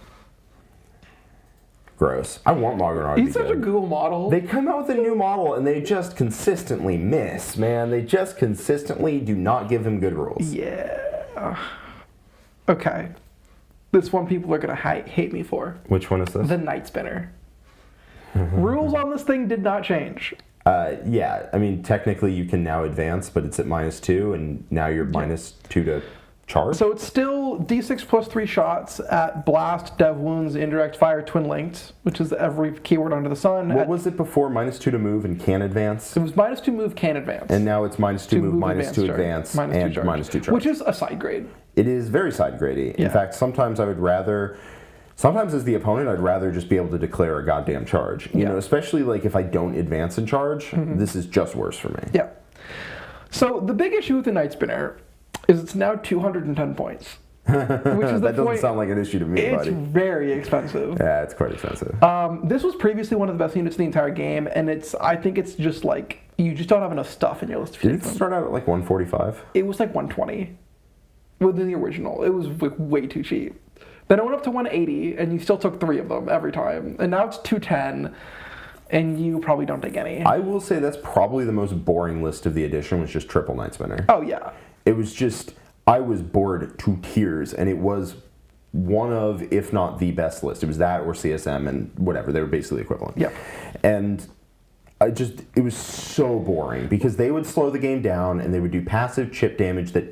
D: Gross. I want Maugan Ra to be
C: He's such a cool model.
D: They come out with a new model and they just consistently miss, man. They just consistently do not give him good rules.
C: Yeah. Okay. This one people are going to hate me for.
D: Which one is this?
C: The Nightspinner. Rules on this thing did not change.
D: Yeah, I mean, technically you can now advance, but it's at -2, and now you're -2 to charge.
C: So it's still D6 plus 3 shots at blast, dev wounds, indirect fire, twin linked, which is every keyword under the sun.
D: What was it before? -2 to move and can advance?
C: It was -2 move, can advance.
D: And now it's -2 move, -2 advance, and -2 charge.
C: Which is a side grade.
D: It is very side grady. In fact, sometimes I would rather... Sometimes as the opponent, I'd rather just be able to declare a goddamn charge. You know, especially like if I don't advance and charge, this is just worse for me.
C: Yeah. So the big issue with the Nightspinner is it's now 210 points. Which is
D: that doesn't sound like an issue to me, buddy.
C: It's very expensive.
D: Yeah, it's quite expensive.
C: This was previously one of the best units in the entire game, and I think it's just like, you just don't have enough stuff in your list.
D: Did it start out at like 145?
C: It was like 120 within the original. It was like way too cheap. Then it went up to 180, and you still took 3 of them every time. And now it's 210, and you probably don't take any.
D: I will say that's probably the most boring list of the edition, was just triple Nightspinner.
C: Oh, yeah.
D: It was just, I was bored to tears, and it was one of, if not the best list. It was that or CSM and whatever. They were basically equivalent.
C: Yeah.
D: And it was so boring, because they would slow the game down, and they would do passive chip damage that...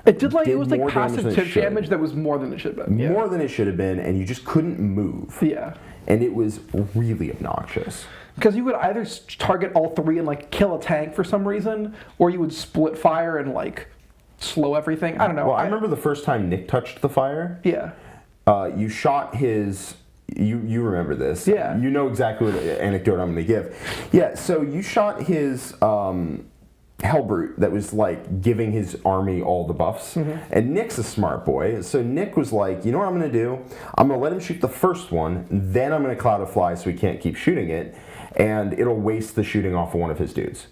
C: It was like passive chip damage that was more than it should have been. Yeah.
D: More than it should have been, and you just couldn't move.
C: Yeah.
D: And it was really obnoxious.
C: Because you would either target all 3 and like kill a tank for some reason, or you would split fire and like slow everything. I don't know.
D: Well, I remember the first time Nick touched the fire.
C: Yeah.
D: You shot his... You remember this.
C: Yeah.
D: You know exactly what anecdote I'm going to give. Yeah, so you shot his... Hellbrute that was like giving his army all the buffs, and Nick's a smart boy, so Nick was like, you know what I'm going to do? I'm going to let him shoot the first one, then I'm going to Cloud of Fly so he can't keep shooting it, and it'll waste the shooting off of one of his dudes.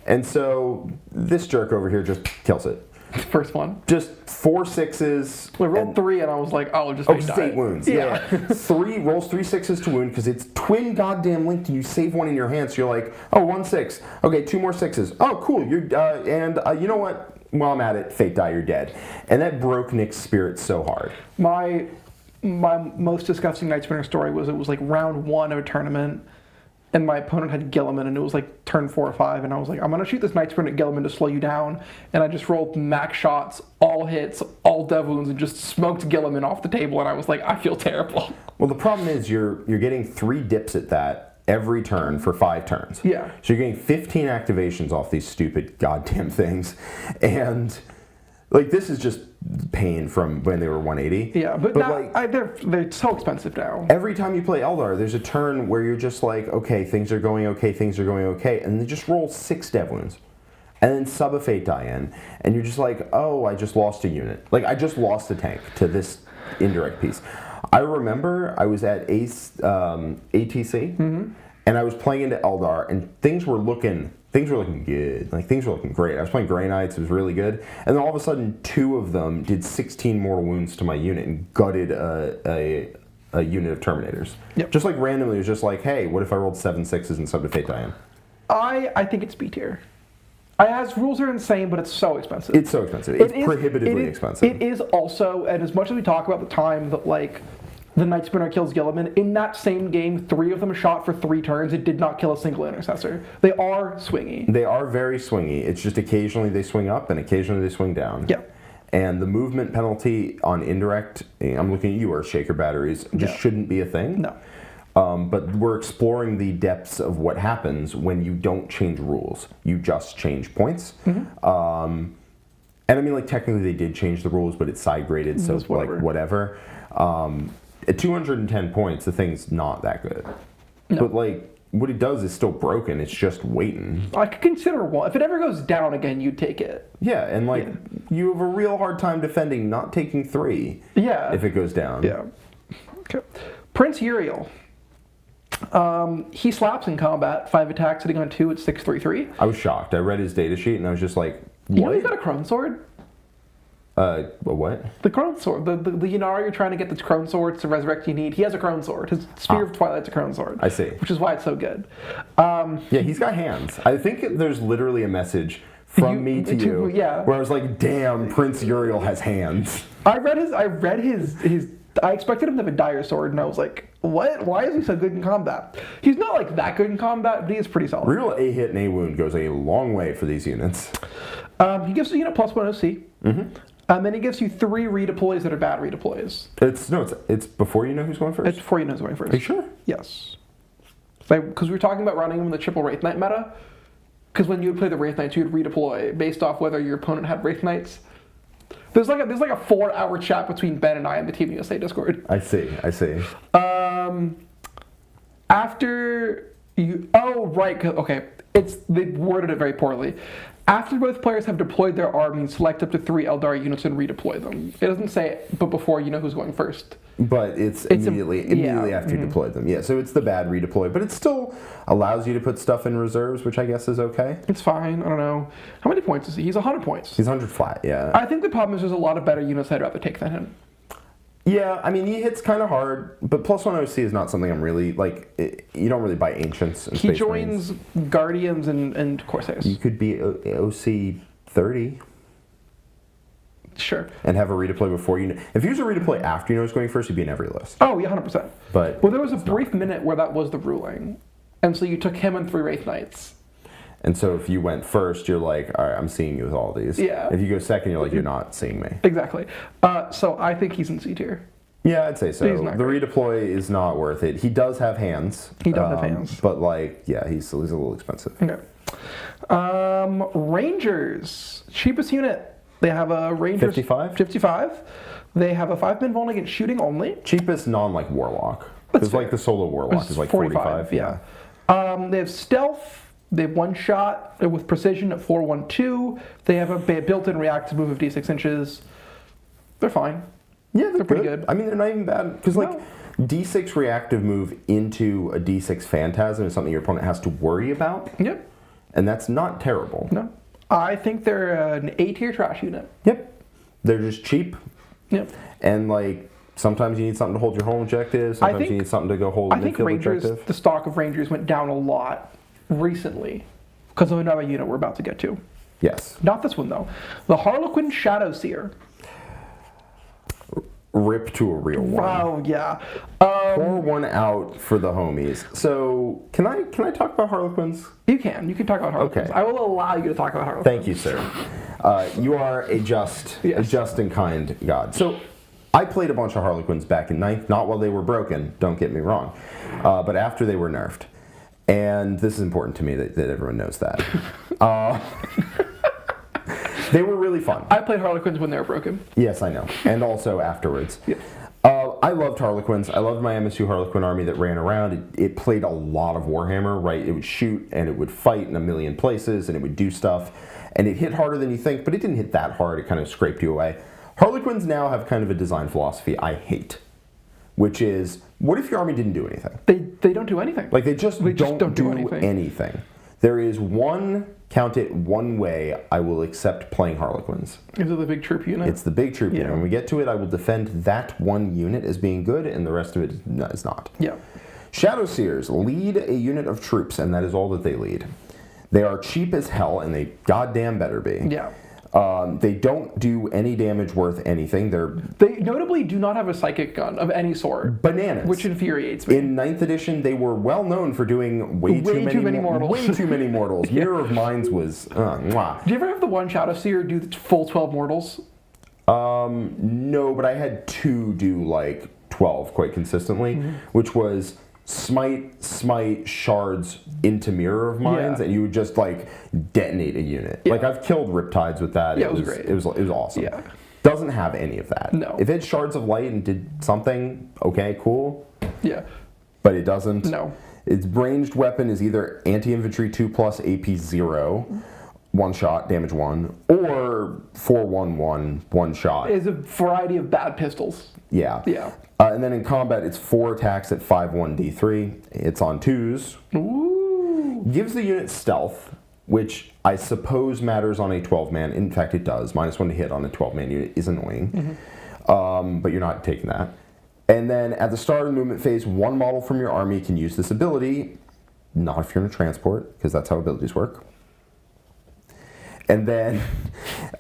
D: And so this jerk over here just kills it.
C: First one.
D: Just 4 6s.
C: We rolled 3, and I was like, oh, just
D: 8 wounds. Yeah. 3 rolls 3 6s to wound, because it's twin goddamn linked, and you save one in your hand, so you're like, oh, 1 6. Okay, 2 more 6s. Oh, cool. You're you know what? While I'm at it, Fate Die, you're dead. And that broke Nick's spirit so hard.
C: My most disgusting Nightspinner story was, it was like round 1 of a tournament, and my opponent had Guilliman, and it was like turn 4 or 5, and I was like, I'm going to shoot this Nightspinner at Guilliman to slow you down, and I just rolled max shots, all hits, all dev wounds, and just smoked Guilliman off the table, and I was like, I feel terrible.
D: Well, the problem is you're getting 3 dips at that every turn for 5 turns.
C: Yeah.
D: So you're getting 15 activations off these stupid goddamn things, and... Like, this is just pain from when they were 180.
C: Yeah, but now, like, they're so expensive now.
D: Every time you play Eldar, there's a turn where you're just like, okay, things are going okay, and they just roll 6 dev wounds. And then sub a Fate Die in, and you're just like, oh, I just lost a unit. Like, I just lost a tank to this indirect piece. I remember I was at ATC, and I was playing into Eldar, and things were looking good. Like, things were looking great. I was playing Grey Knights, it was really good. And then all of a sudden, 2 of them did 16 mortal wounds to my unit and gutted a unit of Terminators.
C: Yep.
D: Just like randomly, it was just like, hey, what if I rolled 7 6s and subbed to Fate Diane?
C: I think it's B tier. As rules are insane, but it's so expensive.
D: It's so expensive. It's prohibitively expensive.
C: It is also, and as much as we talk about the time that, like, the Nightspinner kills Guilliman, in that same game, 3 of them shot for 3 turns. It did not kill a single intercessor. They are swingy.
D: They are very swingy. It's just occasionally they swing up and occasionally they swing down.
C: Yeah.
D: And the movement penalty on indirect, I'm looking at you, Earthshaker batteries, just shouldn't be a thing.
C: No.
D: But we're exploring the depths of what happens when you don't change rules. You just change points. And I mean, like, technically they did change the rules, but it's side graded, so whatever. At 210 points, the thing's not that good. No. But, like, what it does is still broken. It's just waiting.
C: I could consider one. If it ever goes down again, you'd take it.
D: Yeah, and, like, you have a real hard time defending not taking 3 if it goes down.
C: Yeah. Okay. Prince Yriel. He slaps in combat, 5 attacks, sitting on 2 at 6/3/3.
D: I was shocked. I read his data sheet, and I was just like, what?
C: You know he's got a Crone Sword?
D: A what?
C: The Crone Sword. The Yncarne you're trying to get the Crone Swords to resurrect you need. He has a Crone Sword. His Spear of Twilight's a Crone Sword.
D: I see.
C: Which is why it's so good.
D: Yeah, he's got hands. I think there's literally a message from me to you where I was like, damn, Prince Yriel has hands.
C: I read his I expected him to have a Dire Sword, and I was like, what? Why is he so good in combat? He's not, like, that good in combat, but he is pretty solid.
D: Real A hit and A wound goes a long way for these units.
C: He gives the unit +1 OC. And then he gives you 3 redeploys that are bad redeploys.
D: It's before you know who's going first?
C: It's before you know who's going first.
D: Are you sure?
C: Yes. Because we were talking about running him in the triple Wraith Knight meta. Because when you would play the Wraith Knights, you would redeploy based off whether your opponent had Wraith Knights. There's like a 4-hour chat between Ben and I in the Team USA Discord.
D: I see.
C: After you... Oh, right. Okay. They worded it very poorly. After both players have deployed their armies, select up to 3 Eldari units and redeploy them. It doesn't say it, but before you know who's going first.
D: But it's immediately after you deploy them. Yeah, so it's the bad redeploy, but it still allows you to put stuff in reserves, which I guess is okay.
C: It's fine. I don't know. How many points is he? He's 100 points.
D: He's 100 flat, yeah.
C: I think the problem is there's a lot of better units I'd rather take than him.
D: Yeah, I mean, he hits kind of hard, but +1 OC is not something I'm really, like, you don't really buy Ancients and
C: He
D: Space
C: joins
D: Marines.
C: Guardians and Corsairs.
D: You could be OC 30.
C: Sure.
D: And have a redeploy before you know. If you use a redeploy after you know who's going first, you'd be in every list.
C: Oh, yeah, 100%.
D: But
C: well, there was a brief minute where that was the ruling. And so you took him and 3 Wraith Knights.
D: And so if you went first, you're like, all right, I'm seeing you with all these.
C: Yeah.
D: If you go second, you're like, you're not seeing me.
C: Exactly. So I think he's in C tier.
D: Yeah, I'd say so. The
C: great.
D: redeploy is not worth it. He does have hands.
C: He does have hands.
D: But, like, yeah, he's a little expensive.
C: Okay. Rangers. Cheapest unit. They have a Rangers... 55. They have a 5-min vuln against shooting only.
D: Cheapest non-like Warlock. Because, like, the solo Warlock is like 45.
C: Yeah. They have stealth. They have 1 shot with precision at 4/1/2. They have a built-in reactive move of D6 inches. They're fine.
D: Yeah, they're
C: pretty good.
D: I mean, they're not even bad. Because, like, D6 reactive move into a D6 Phantasm is something your opponent has to worry about.
C: Yep.
D: And that's not terrible.
C: No. I think they're an A-tier trash unit.
D: Yep. They're just cheap.
C: Yep.
D: And, like, sometimes you need something to hold your home objective. Sometimes you need something to go hold a midfield objective.
C: The stock of Rangers went down a lot recently because of another unit we're about to get to.
D: Yes.
C: Not this one, though. The Harlequinn Shadowseer.
D: Rip to a real one.
C: Wow, yeah.
D: Pour one out for the homies. So, can I talk about Harlequins?
C: You can talk about Harlequins.
D: Okay.
C: I will allow you to talk about Harlequins.
D: Thank you, sir. You are a just and kind God. So, I played a bunch of Harlequins back in 9th, not while they were broken, don't get me wrong, but after they were nerfed. And this is important to me that everyone knows that. They were really fun.
C: I played Harlequins when they were broken.
D: Yes, I know. And also afterwards.
C: Yeah.
D: I loved Harlequins. I loved my MSU Harlequin army that ran around. It played a lot of Warhammer, right? It would shoot and it would fight in a million places and it would do stuff. And it hit harder than you think, but it didn't hit that hard. It kind of scraped you away. Harlequins now have kind of a design philosophy I hate. which is, what if your army didn't do anything?
C: They don't do anything.
D: Like, they just don't do anything. There is one, count it, one way I will accept playing Harlequins.
C: Is it the big troop unit?
D: It's the big troop unit. When we get to it, I will defend that one unit as being good, and the rest of it is not.
C: Yeah.
D: Shadowseers lead a unit of troops, and that is all that they lead. They are cheap as hell, and they goddamn better be.
C: Yeah.
D: They don't do any damage worth anything.
C: They notably do not have a psychic gun of any sort.
D: Bananas.
C: Which infuriates me.
D: In 9th edition, they were well known for doing way too many mortals. Way too many mortals. Mirror of Minds was mwah.
C: Do you ever have the one Shadowseer do the full 12 mortals?
D: No, but I had 2 do like 12 quite consistently, which was smite, shards into Mirror of Minds, and you would just like detonate a unit. Like, I've killed Riptides with that.
C: Yeah, it was great.
D: It was awesome.
C: Yeah.
D: Doesn't have any of that.
C: No.
D: If it had Shards of Light and did something, okay, cool.
C: Yeah.
D: But it doesn't.
C: No.
D: Its ranged weapon is either anti-infantry 2+ AP 0, 1 shot, damage 1, or 4/1/1, 1 shot.
C: It's a variety of bad pistols.
D: Yeah.
C: Yeah.
D: And then in combat, it's 4 attacks at 5/1d3. It's on 2s.
C: Ooh.
D: Gives the unit stealth, which I suppose matters on a 12-man. In fact, it does. -1 to hit on a 12-man unit is annoying. But you're not taking that. And then at the start of the movement phase, 1 model from your army can use this ability. Not if you're in a transport, because that's how abilities work. And then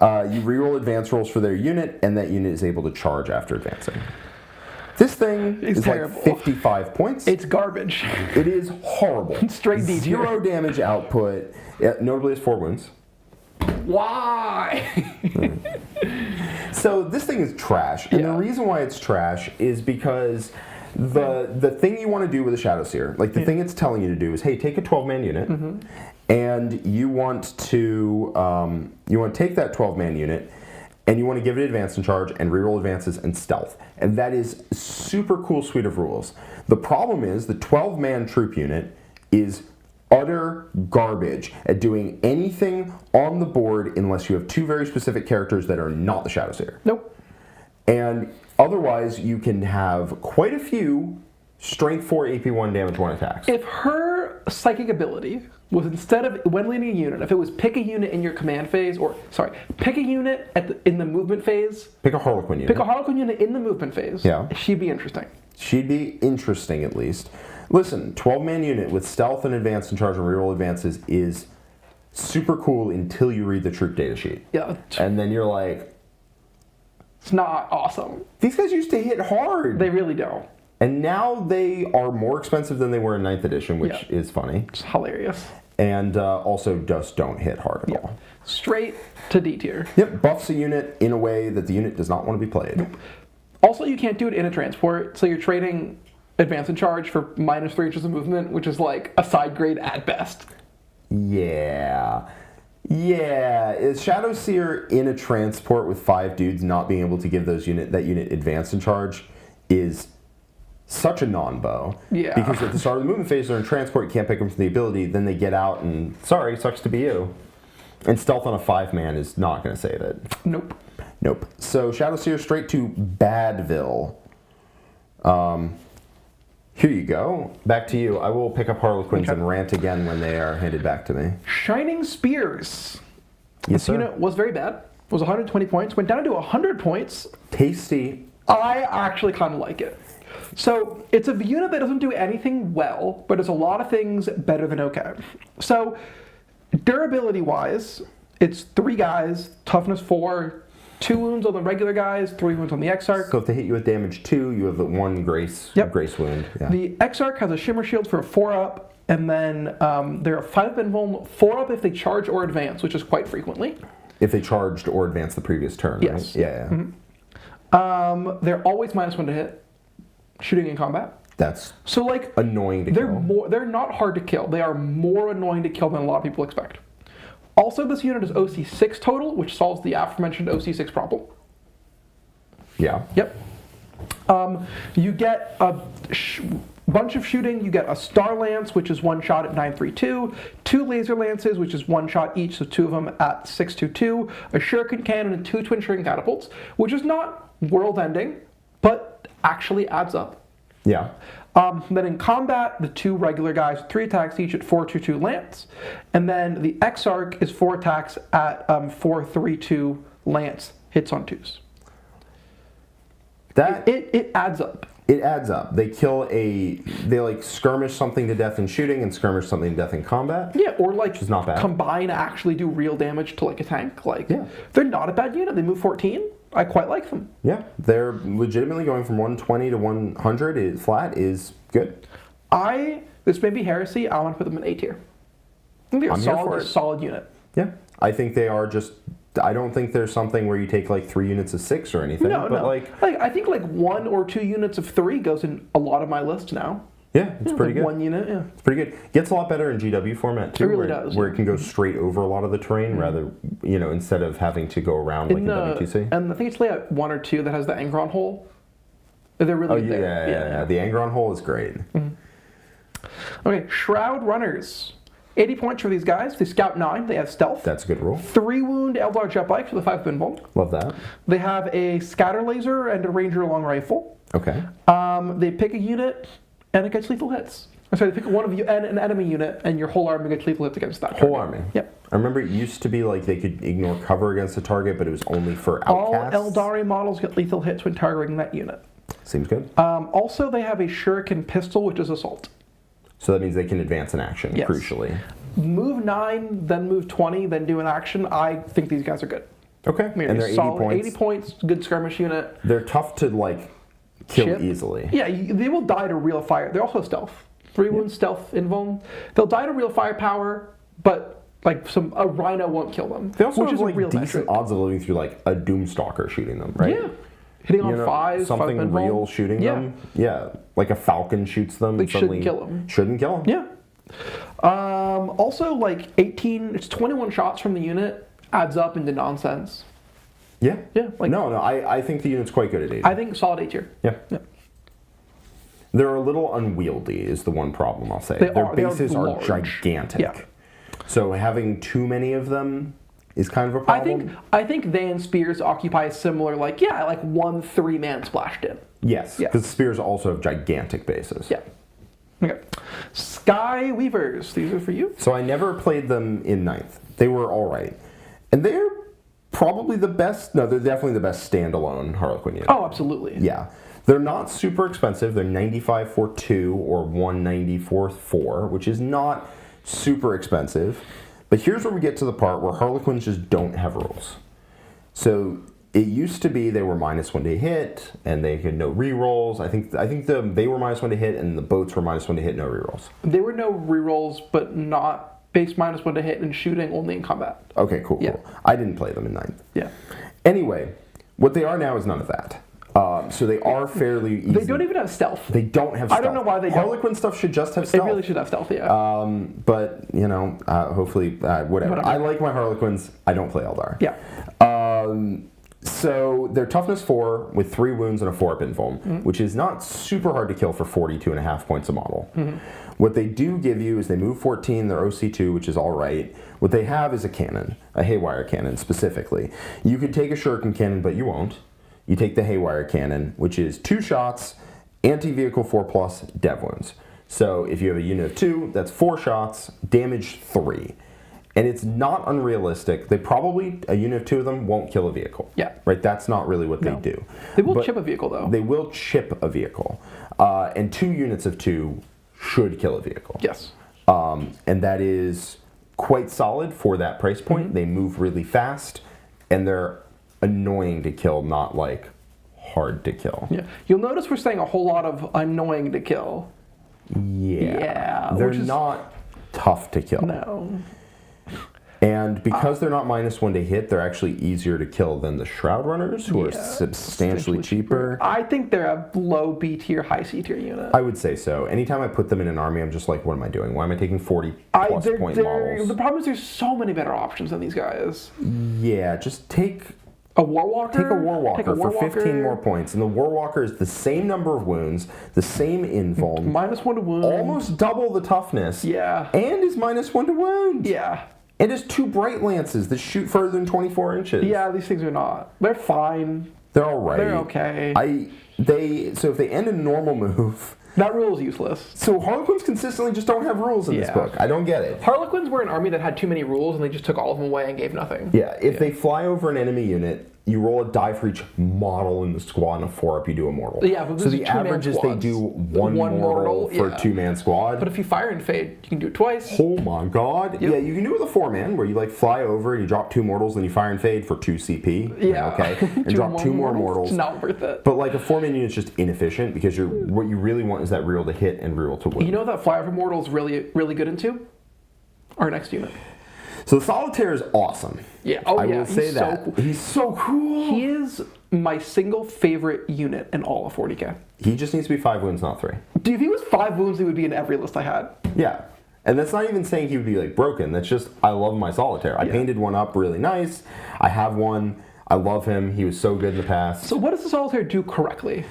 D: you reroll advance rolls for their unit, and that unit is able to charge after advancing. This thing is
C: terrible.
D: like 55 points.
C: It's garbage.
D: It is horrible.
C: Straight D tier.
D: 0 damage output. Notably, it's 4 wounds.
C: Why?
D: So this thing is trash, and the reason why it's trash is because the thing you want to do with a Shadowseer, like the thing it's telling you to do is, hey, take a 12-man unit, and you want to take that 12-man unit, and you want to give it advance and charge, and reroll advances and stealth, and that is a super cool suite of rules. The problem is the 12-man troop unit is utter garbage at doing anything on the board unless you have 2 very specific characters that are not the Shadowseer.
C: Nope.
D: And otherwise, you can have quite a few strength 4 AP 1 damage 1 attacks.
C: If her psychic ability was, instead of when leading a unit, if it was pick a unit in your command phase, or sorry, pick a unit in the movement phase.
D: Pick a Harlequin unit.
C: Pick a Harlequin unit in the movement phase.
D: Yeah.
C: She'd be interesting.
D: She'd be interesting at least. Listen, 12-man unit with stealth and advance and charge and reroll advances is super cool until you read the troop data sheet.
C: Yeah.
D: And then you're like,
C: It's not awesome.
D: these guys used to hit hard.
C: They really don't.
D: And now they are more expensive than they were in 9th edition, which is funny.
C: It's hilarious.
D: And also just don't hit hard at all.
C: Straight to D tier.
D: Yep, buffs a unit in a way that the unit does not want to be played.
C: Nope. Also, you can't do it in a transport, so you're trading advance and charge for -3 inches of movement, which is like a side grade at best.
D: Yeah. Is Shadowseer in a transport with 5 dudes not being able to give that unit advance and charge is such a non-bow.
C: Yeah.
D: Because at the start of the movement phase, they're in transport, you can't pick them from the ability, then they get out and, sorry, sucks to be you. And stealth on a 5-man is not going to save it.
C: Nope.
D: So Shadowseer straight to Badville. Here you go. Back to you. I will pick up Harlequins and rant again when they are handed back to me.
C: Shining Spears.
D: Yes,
C: This
D: sir.
C: unit was very bad. It was 120 points. Went down to 100 points.
D: Tasty.
C: I actually kind of like it. So it's a unit that doesn't do anything well, but does a lot of things better than okay. So durability-wise, it's 3 guys, toughness 4, 2 wounds on the regular guys, 3 wounds on the Exarch.
D: So if they hit you with damage 2, you have the 1 grace wound. Yeah.
C: The Exarch has a Shimmer Shield for a 4-up, and then they're a 5-up and 4-up if they charge or advance, which is quite frequently.
D: If they charged or advanced the previous turn,
C: Yes.
D: right? Yeah.
C: They're always -1 to hit, shooting in combat.
D: That's
C: So like
D: annoying to kill.
C: they're not hard to kill. They are more annoying to kill than a lot of people expect. Also, this unit is OC 6 total, which solves the aforementioned OC 6 problem.
D: Yeah.
C: Yep. You get a bunch of shooting. You get a Star Lance, which is 1 shot at 932, 2 Laser Lances, which is 1 shot each, so 2 of them at 622, a Shuriken Cannon, and 2 Twin String Catapults, which is not world-ending, but actually adds up.
D: Yeah.
C: Then in combat, the 2 regular guys, 3 attacks each at 4/2/2 lance. And then the Exarch is 4 attacks at 4/3/2 lance, hits on 2s.
D: That
C: It adds up.
D: It adds up. They like skirmish something to death in shooting and skirmish something to death in combat.
C: Yeah, or like
D: which is not bad.
C: Combine actually do real damage to like a tank. Like,
D: yeah.
C: They're not a bad unit. They move 14. I quite like them.
D: Yeah, they're legitimately going from 120 to 100 flat is good.
C: This may be heresy. I want to put them in A tier. I think they're a solid unit.
D: Yeah, I think they are just. I don't think there's something where you take like 3 units of 6 or anything.
C: No. Like I think like 1 or 2 units of 3 goes in a lot of my lists now.
D: Yeah, it's pretty good.
C: 1 unit, yeah.
D: It's pretty good. Gets a lot better in GW format too.
C: It really does.
D: Where it can go straight over a lot of the terrain rather, instead of having to go around like in W2C.
C: And I think it's layout 1 or 2 that has the Yncarne hole. They're really good there.
D: Yeah. The Yncarne hole is great.
C: Okay, Shroud Runners. 80 points for these guys. They scout 9. They have stealth.
D: That's a good roll.
C: 3 wound Eldar jet bike for the 5 pinball.
D: Love that.
C: They have a scatter laser and a ranger long rifle.
D: Okay.
C: They pick a unit and it gets lethal hits. Sorry, they pick one of you and an enemy unit, and your whole army gets lethal hits against that.
D: Whole army.
C: Yep.
D: I remember it used to be like they could ignore cover against a target, but it was only for outcasts.
C: All Eldari models get lethal hits when targeting that unit.
D: Seems good.
C: Also, they have a shuriken pistol, which is assault.
D: So that means they can advance an action,
C: Yes.
D: crucially.
C: Move 9, then move 20, then do an action. I think these guys are good.
D: Okay. And they're 80
C: solid,
D: points.
C: 80 points, good skirmish unit.
D: They're tough to like kill
C: Chip.
D: easily.
C: Yeah, they will die to real fire. They're also stealth. 3 wounds, stealth, invuln. They'll die to real firepower, but like a rhino won't kill them.
D: They also
C: which
D: have
C: is
D: like
C: a real
D: decent
C: metric.
D: odds of living through like a Doomstalker shooting them, right?
C: Yeah. Hitting on 5,
D: something
C: 5
D: real shooting them. Yeah, like a Falcon shoots them.
C: They shouldn't kill them.
D: Shouldn't kill them.
C: Yeah. Also, like 18, it's 21 shots from the unit adds up into nonsense.
D: Yeah.
C: Yeah. Like,
D: No, I think the unit's quite good at 80.
C: I think solid A tier.
D: Yeah.
C: Yeah.
D: They're a little unwieldy is the one problem I'll say.
C: Their
D: bases are
C: large.
D: gigantic.
C: Yeah.
D: So having too many of them is kind of a problem.
C: I think they and Spears occupy a similar, like 1 3-man splashed in.
D: Yes, because Spears also have gigantic bases.
C: Yeah. Okay. Skyweavers. These are for you.
D: So I never played them in 9th. They were all right. And they're probably the best, no, they're definitely the best standalone Harlequin unit.
C: Oh, absolutely.
D: Yeah. They're not super expensive. They're 95 for 2 or 190 for 4, which is not super expensive. But here's where we get to the part where Harlequins just don't have rules. So it used to be they were -1 to hit, and they had no rerolls. I think they were -1 to hit, and the boats were -1 to hit, no rerolls.
C: There were no rerolls, but not base -1 to hit and shooting, only in combat.
D: Okay, cool. I didn't play them in 9th.
C: Yeah.
D: Anyway, what they are now is none of that. So they are fairly easy.
C: They don't even have stealth.
D: They don't have stealth.
C: I don't know why they don't.
D: Harlequin stuff should just have stealth.
C: They really should have stealth, yeah.
D: But, hopefully, whatever. I like my Harlequins. I don't play Eldar.
C: Yeah.
D: So they're toughness 4 with 3 wounds and a 4-up invuln, which is not super hard to kill for 42.5 points a model. What they do give you is they move 14, they're OC2, which is all right. What they have is a cannon, a Haywire cannon specifically. You could take a Shuriken cannon, but you won't. You take the Haywire cannon, which is 2 shots, anti-vehicle 4+, dev wounds. So if you have a unit of 2, that's 4 shots, damage 3. And it's not unrealistic. A unit of 2 of them won't kill a vehicle.
C: Yeah.
D: Right? That's not really what they do.
C: They will chip a vehicle, though.
D: They will chip a vehicle. And 2 units of 2 should kill a vehicle.
C: Yes.
D: And that is quite solid for that price point. They move really fast, and they're annoying to kill, not like hard to kill.
C: Yeah. You'll notice we're saying a whole lot of annoying to kill.
D: Yeah. They're not tough to kill.
C: No.
D: And because they're not -1 to hit, they're actually easier to kill than the Shroud Runners, who are substantially cheaper.
C: I think they're a low B tier, high C tier unit.
D: I would say so. Anytime I put them in an army, I'm just like, what am I doing? Why am I taking 40+ point models?
C: The problem is there's so many better options than these guys.
D: Yeah, just take
C: a Warwalker.
D: Take a Warwalker for 15 more points. And the Warwalker is the same number of wounds, the same invuln.
C: -1 to wound.
D: Almost double the toughness.
C: Yeah.
D: And is -1 to wound.
C: Yeah.
D: It has 2 bright lances that shoot further than 24 inches.
C: Yeah, these things are not. They're fine.
D: They're all right.
C: They're okay.
D: So if they end a normal move...
C: That rule is useless.
D: So Harlequins consistently just don't have rules in this book. I don't get it.
C: Harlequins were an army that had too many rules, and they just took all of them away and gave nothing.
D: Yeah, if they fly over an enemy unit, you roll a die for each model in the squad, and a 4-up, you do a mortal.
C: Yeah, but
D: so the average is they do one mortal for a 2-man squad.
C: But if you fire and fade, you can do it twice.
D: Oh my god.
C: Yep.
D: Yeah, you can do it with a 4-man, where you like fly over and you drop 2 mortals, then you fire and fade for 2 CP.
C: Yeah.
D: Okay. And drop 2 more mortals.
C: It's not worth it.
D: But like a 4-man unit's just inefficient because what you really want is that reroll to hit and reroll to win.
C: You know that flyover mortal is really, really good into? Our next unit.
D: So the Solitaire is awesome.
C: Yeah.
D: I will say that.
C: So cool.
D: He's so cool.
C: He is my single favorite unit in all of 40k.
D: He just needs to be 5 wounds, not 3.
C: Dude, if he was 5 wounds, he would be in every list I had.
D: Yeah. And that's not even saying he would be like broken. That's just, I love my Solitaire. I painted one up really nice. I have one. I love him. He was so good in the past.
C: So what does the Solitaire do correctly?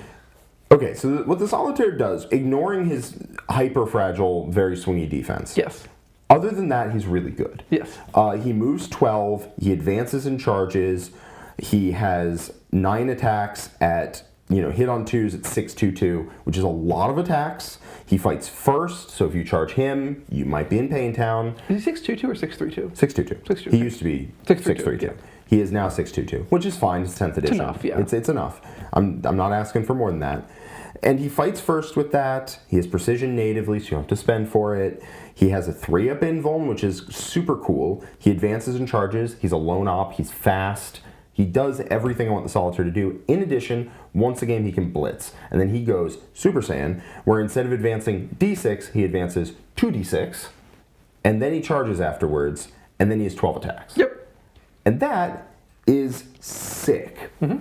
D: Okay, so what the Solitaire does, ignoring his hyper-fragile, very swingy defense.
C: Yes.
D: Other than that, he's really good.
C: Yes.
D: He moves 12. He advances and charges. He has 9 attacks at, hit on 2s at 6/2/2, which is a lot of attacks. He fights first, so if you charge him, you might be in Pain Town.
C: Is he 6/2/2 or 6/3/2?
D: 6/2/2.
C: 6/2/2.
D: He used to be 6/3/2. He is now 6/2/2, which is fine. It's 10th edition.
C: It's enough, yeah.
D: It's enough. I'm not asking for more than that. And he fights first with that. He has precision natively, so you don't have to spend for it. He has a 3-up invuln, which is super cool. He advances and charges. He's a lone op. He's fast. He does everything I want the Solitaire to do. In addition, once a game he can blitz. And then he goes Super Saiyan, where instead of advancing D6, he advances 2d6. And then he charges afterwards. And then he has 12 attacks.
C: Yep.
D: And that is sick. Mm-hmm.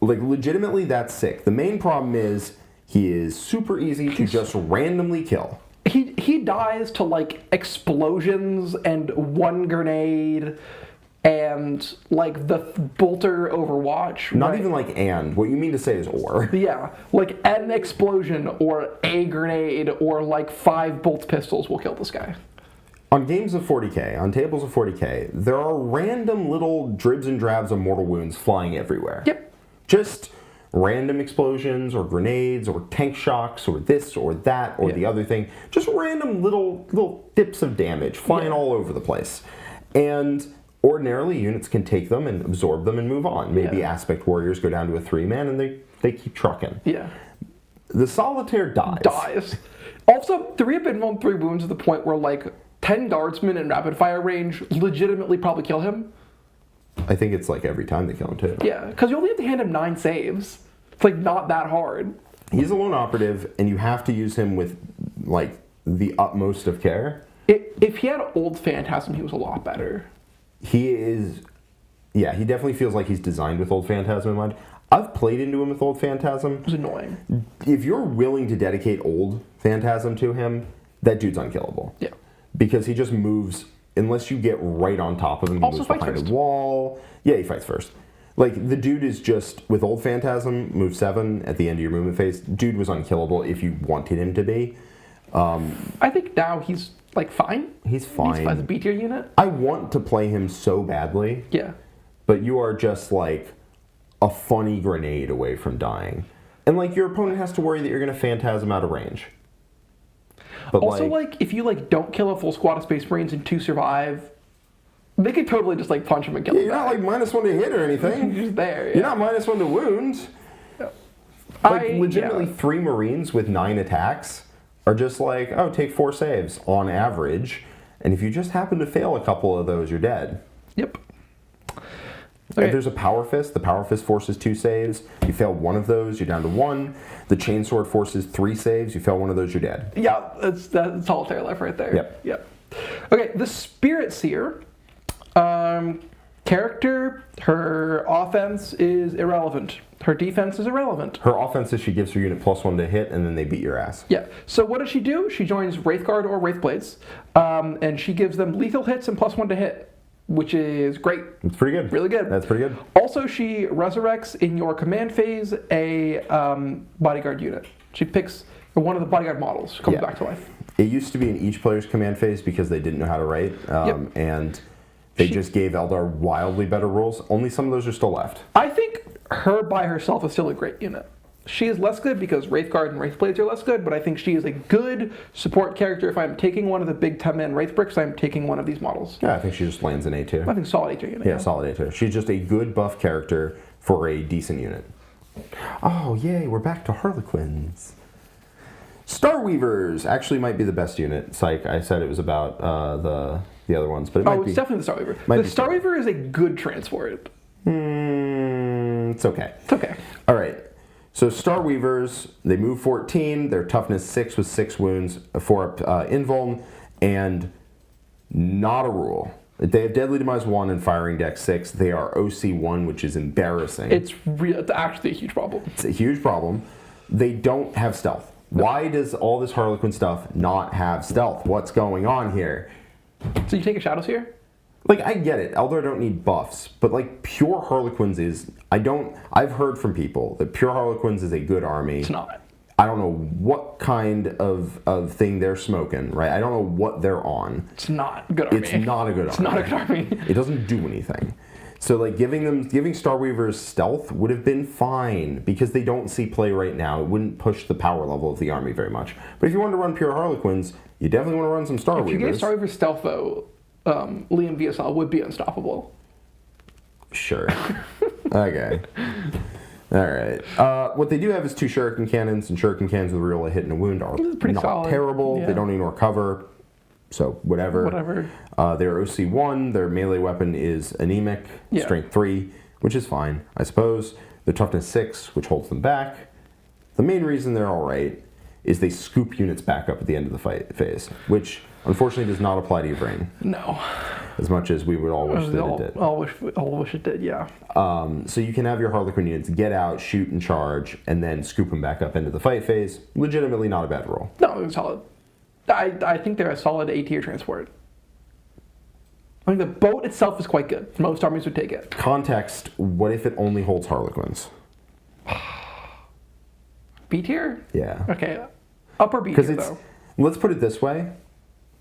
D: Like, legitimately, that's sick. The main problem is he is super easy to just randomly kill.
C: He dies to, like, explosions and 1 grenade and, like, the bolter Overwatch.
D: Not
C: right?
D: even like and. What you mean to say is or.
C: Yeah. Like, an explosion or a grenade or, like, 5 bolt pistols will kill this guy.
D: On games of 40k, on tables of 40k, there are random little dribs and drabs of mortal wounds flying everywhere.
C: Yep.
D: Just random explosions or grenades or tank shocks or this or that or the other thing. Just random little dips of damage flying all over the place. And ordinarily, units can take them and absorb them and move on. Maybe Aspect Warriors go down to a 3-man and they keep trucking.
C: Yeah.
D: The Solitaire dies.
C: Also, 3-up invuln, 3 wounds to the point where, like, 10 guardsmen in rapid fire range legitimately probably kill him.
D: I think it's like every time they kill him too.
C: Yeah, because you only have to hand him 9 saves. It's like not that hard.
D: He's a lone operative, and you have to use him with like the utmost of care.
C: If he had Old Phantasm, he was a lot better.
D: He is, yeah, he definitely feels like he's designed with Old Phantasm in mind. I've played into him with Old Phantasm.
C: It was annoying.
D: If you're willing to dedicate Old Phantasm to him, that dude's unkillable.
C: Yeah.
D: Because he just moves, unless you get right on top of him, he
C: Also
D: moves
C: fights
D: behind
C: first.
D: a wall. Yeah, he fights first. Like, the dude is just, with Old Phantasm, move 7 at the end of your movement phase, dude was unkillable if you wanted him to be.
C: I think now he's, like, fine.
D: He's fine.
C: He's fine as a B tier unit.
D: I want to play him so badly.
C: Yeah.
D: But you are just, like, a funny grenade away from dying. And, like, your opponent has to worry that you're going to Phantasm out of range. But
C: also, like, if you, like, don't kill a full squad of Space Marines and 2 survive, they could totally just, like, punch him and kill him.
D: You're not, like, -1 to hit or anything.
C: You're just there, yeah.
D: You're not -1 to wound. Like, legitimately, 3 Marines with 9 attacks are just like, oh, take 4 saves on average. And if you just happen to fail a couple of those, you're dead.
C: Yep.
D: If there's a Power Fist, the Power Fist forces 2 saves. You fail one of those, you're down to 1. The Chainsword forces 3 saves. You fail one of those, you're dead.
C: Yeah, that's Solitaire life right there.
D: Yep.
C: Okay, the Spiritseer. Character, her offense is irrelevant. Her defense is irrelevant.
D: Her offense is she gives her unit +1 to hit, and then they beat your ass.
C: Yeah. So what does she do? She joins Wraithguard or Wraithblades, and she gives them lethal hits and +1 to hit, which is great.
D: It's pretty good.
C: Really good.
D: That's pretty good.
C: Also, she resurrects in your command phase a bodyguard unit. She picks one of the bodyguard models, comes back to life.
D: It used to be in each player's command phase because they didn't know how to write, and they just gave Eldar wildly better rules. Only some of those are still left.
C: I think her by herself is still a great unit. She is less good because Wraithguard and Wraithblades are less good, but I think she is a good support character. If I'm taking one of the big 10-man Wraith bricks, I'm taking one of these models.
D: Yeah, I think she just lands in A2.
C: I think solid A2 unit.
D: Yeah, solid A2. She's just a good buff character for a decent unit. Oh, yay, we're back to Harlequins. Starweavers actually might be the best unit. Psych, I said it was about the other ones, but it might be.
C: It's definitely the Starweaver. The Starweaver is a good transport.
D: It's okay.
C: It's okay.
D: All right. So Starweavers, they move 14. Their toughness 6 with 6 wounds, 4 invuln, and not a rule. They have Deadly Demise 1 and Firing Dex 6. They are OC 1, which is embarrassing.
C: It's actually a huge problem.
D: It's a huge problem. They don't have stealth. Why does all this Harlequin stuff not have stealth? What's going on here?
C: So you take a Shadowseer?
D: Like, I get it. Eldar don't need buffs, but like pure Harlequins is... I've heard from people that pure Harlequins is a good army.
C: It's not.
D: I don't know what kind of thing they're smoking, right? I don't know what they're on.
C: It's not a good army.
D: It's not a good army.
C: It's not a good army.
D: It doesn't do anything. So like giving Starweavers stealth would have been fine because they don't see play right now. It wouldn't push the power level of the army very much. But if you want to run pure Harlequins, you definitely want to run some Starweavers.
C: If you get Starweaver stealth though, Liam VSL would be unstoppable.
D: Sure. Okay. All right. What they do have is 2 Shuriken Cannons, and Shuriken Cannons with real hit and a wound are
C: pretty
D: not
C: solid.
D: terrible.
C: Yeah.
D: They don't ignore cover, so whatever. Their OC 1, their melee weapon is anemic, strength 3, which is fine, I suppose. Their toughness 6, which holds them back. The main reason they're all right is they scoop units back up at the end of the fight phase, which unfortunately does not apply to your brain.
C: No.
D: As much as we would all wish that it did.
C: All wish it did, yeah.
D: So you can have your Harlequin units get out, shoot, and charge, and then scoop them back up into the fight phase. Legitimately not a bad roll.
C: No, they're solid. I think they're a solid A-tier transport. I think the boat itself is quite good. Most armies would take it.
D: Context, what if it only holds Harlequins?
C: B-tier?
D: Yeah.
C: Okay. Upper B-tier, though.
D: Let's put it this way.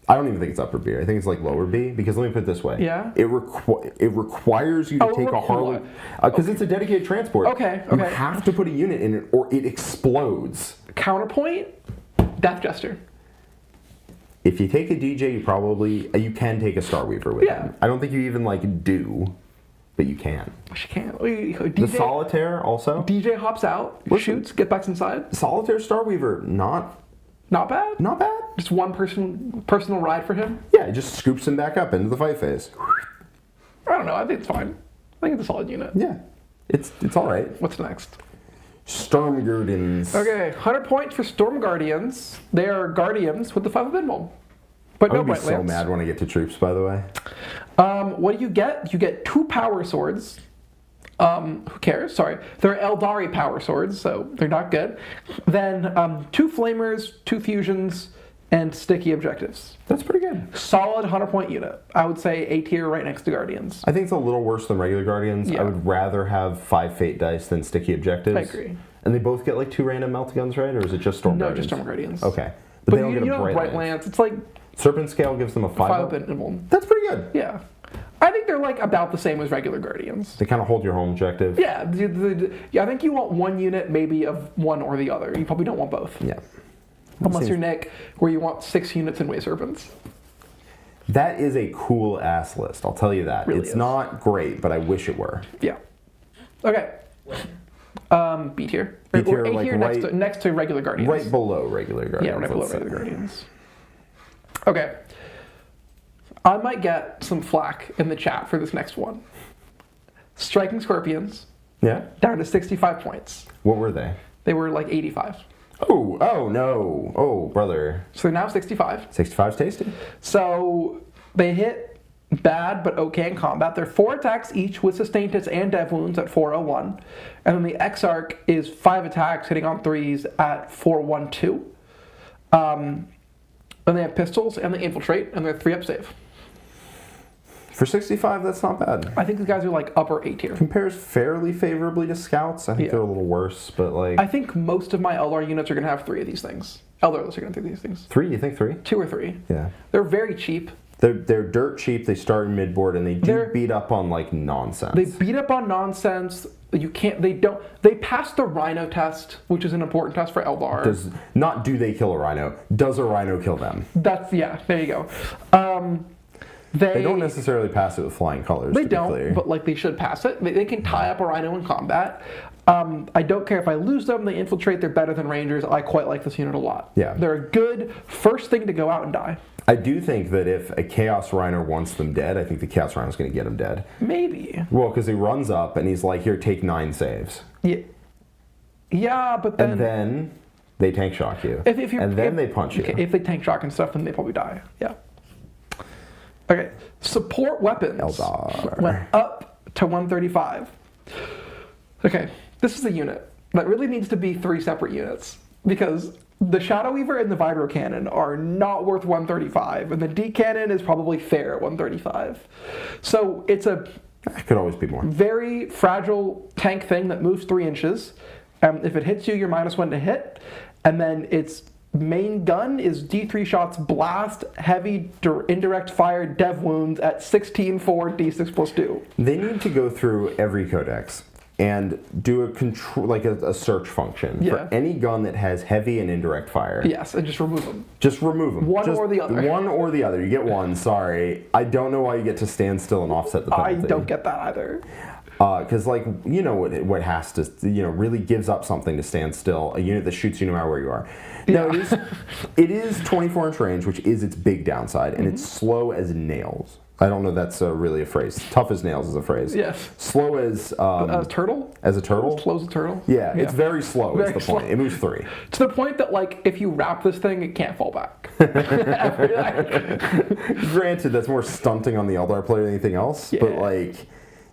D: I don't even think it's upper B. I think it's like lower B, because let me put it this way.
C: Yeah?
D: It requires you to take a Harlequin... Because it's a dedicated transport.
C: Okay.
D: You have to put a unit in it, or it explodes.
C: Counterpoint? Death Jester.
D: If you take a DJ, you can take a Starweaver with him. I don't think you even do, but you can.
C: She can.
D: The Solitaire also.
C: DJ hops out, shoots, gets back inside.
D: Solitaire Starweaver, not
C: bad.
D: Not bad.
C: Just one personal ride for him.
D: Yeah, it just scoops him back up into the fight phase.
C: I don't know. I think it's fine. I think it's a solid unit.
D: Yeah, it's all right.
C: What's next?
D: Storm Guardians.
C: Okay, 100 points for Storm Guardians. They are Guardians with the 5 of Invuln. But
D: I'm
C: no
D: gonna be so mad when I get to troops, by the way.
C: What do you get? You get 2 power swords. Who cares? Sorry. They're Aeldari power swords, so they're not good. Then 2 flamers, 2 fusions, and sticky objectives.
D: That's pretty good.
C: Solid 100-point unit. I would say A tier right next to Guardians.
D: I think it's a little worse than regular Guardians.
C: Yeah.
D: I would rather have 5 fate dice than sticky objectives.
C: I agree.
D: And they both get 2 random melt guns, right? Or is it just Storm Guardians?
C: No, just Storm Guardians.
D: Okay.
C: But
D: they don't get a
C: Bright Lance. It's like...
D: Serpent Scale gives them a 5
C: Invuln.
D: That's pretty good.
C: Yeah. I think they're about the same as regular Guardians.
D: They kind of hold your home objective.
C: Yeah, I think you want one unit maybe of one or the other. You probably don't want both.
D: Yeah.
C: Unless you're Nick, where you want 6 units in Way Serpents.
D: That is a cool ass list, I'll tell you that.
C: Really
D: it's
C: is.
D: not great, but I wish it were.
C: Yeah. Okay. B tier.
D: B tier,
C: or A tier next to regular Guardians.
D: Right below regular Guardians.
C: Yeah, right below regular Guardians. Okay. I might get some flack in the chat for this next one. Striking Scorpions.
D: Yeah.
C: Down to 65 points.
D: What were they?
C: They were 85.
D: Oh no. Oh, brother.
C: So they're now 65.
D: 65's tasty.
C: So they hit bad but okay in combat. They're 4 attacks each with sustained hits and dev wounds at 401. And then the Exarch is 5 attacks hitting on 3s at 412. And they have pistols and they infiltrate and they're 3-up save.
D: For 65, that's not bad.
C: I think these guys are upper A tier.
D: Compares fairly favorably to Scouts. I think they're a little worse, but
C: I think most of my Eldar units are going to have 3 of these things. Eldar lists are going to have 3 of these things.
D: 3? You think 3?
C: 2 or 3.
D: Yeah.
C: They're very cheap.
D: They're dirt cheap. They start in midboard, and they do beat up on like nonsense.
C: They beat up on nonsense. You can't. They don't. They pass the Rhino test, which is an important test for Eldar.
D: Do they kill a Rhino? Does a Rhino kill them?
C: Yeah. There you go. They
D: don't necessarily pass it with flying colors.
C: They don't, but like they should pass it. They can tie up a Rhino in combat. I don't care if I lose them. They infiltrate. They're better than Rangers. I quite like this unit a lot.
D: Yeah.
C: They're a good first thing to go out and die.
D: I do think that if a Chaos Rhino wants them dead, I think the Chaos Rhino's going to get them dead.
C: Maybe.
D: Well, because he runs up and he's like, here, take 9 saves.
C: Yeah. Yeah, but then...
D: And then they tank shock you.
C: If
D: they punch you.
C: If they tank shock and stuff, then they probably die. Yeah. Okay. Support weapons.
D: Eldar.
C: Went up to 135. Okay. This is a unit that really needs to be 3 separate units. Because the Shadowweaver and the Vibro Cannon are not worth 135, and the D Cannon is probably fair at 135. So it's a
D: it could always be more.
C: Very fragile tank thing that moves 3 inches. If it hits you, you're -1 to hit, and then its main gun is D3 shots, blast, heavy, indirect fire, dev wounds at 16/4 D6+2.
D: They need to go through every codex and do a control, like a search function for any gun that has heavy and indirect fire.
C: Yes, and just remove them.
D: Just remove them.
C: One or the other.
D: One or the other. You get one. Sorry, I don't know why you get to stand still and offset the penalty.
C: I don't get that either.
D: Because like you know what has to really gives up something to stand still. A unit that shoots you no matter where you are.
C: Yeah.
D: Now it is 24-inch range, which is its big downside, and it's slow as nails. I don't know that's really a phrase. Tough as nails is a phrase.
C: Yes.
D: Slow as
C: a turtle.
D: As a turtle.
C: Slow as a turtle.
D: Yeah, it's very slow.
C: Very
D: is the point. It moves 3.
C: To the point that like if you wrap this thing, it can't fall back.
D: Granted, that's more stunting on the Eldar player than anything else. But like,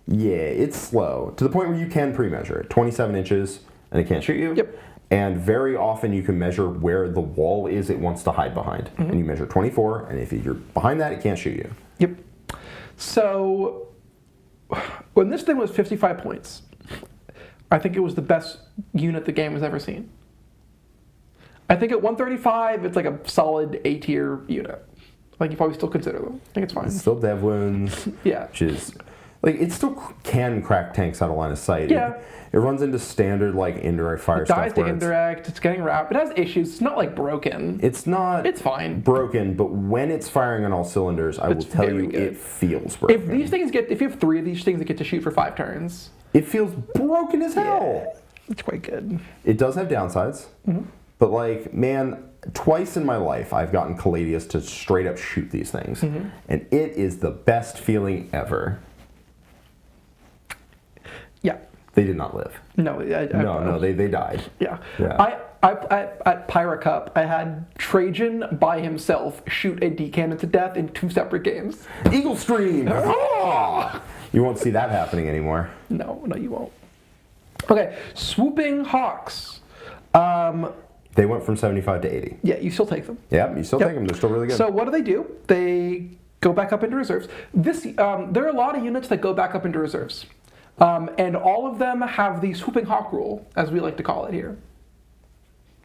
D: yeah, it's slow to the point where you can pre-measure it. 27 inches, and it can't shoot you.
C: Yep.
D: And very often you can measure where the wall is it wants to hide behind. And you measure 24, and if you're behind that, it can't shoot you.
C: Yep. So, when this thing was 55 points, I think it was the best unit the game has ever seen. I think at 135, it's like a solid A tier unit. Like, you probably still consider them. I think it's fine.
D: It's still dev wounds.
C: Yeah.
D: Which is, like, it still can crack tanks out of line of sight.
C: Yeah.
D: It runs into standard, like, indirect fire stuff.
C: It dies to indirect, it's getting wrapped. It has issues. It's not, like, broken.
D: It's not
C: It's fine.
D: broken, but when it's firing on all cylinders, I will tell you, it feels broken.
C: If these things if you have 3 of these things that get to shoot for 5 turns.
D: It feels broken as hell.
C: Yeah, it's quite good.
D: It does have downsides, but, like, man, twice in my life I've gotten Caladius to straight up shoot these things, and it is the best feeling ever.
C: Yeah.
D: They did not live.
C: No,
D: they died.
C: Yeah.
D: Yeah.
C: At Pyra Cup, I had Trajan by himself shoot a D-cannon to death in 2 separate games.
D: Eagle Stream! You won't see that happening anymore.
C: No, you won't. Okay, Swooping Hawks.
D: They went from 75 to 80.
C: Yeah, you still take them.
D: Yeah, you still take them. They're still really good.
C: So what do? They go back up into reserves. There are a lot of units that go back up into reserves. And all of them have the Swooping Hawk rule, as we like to call it here.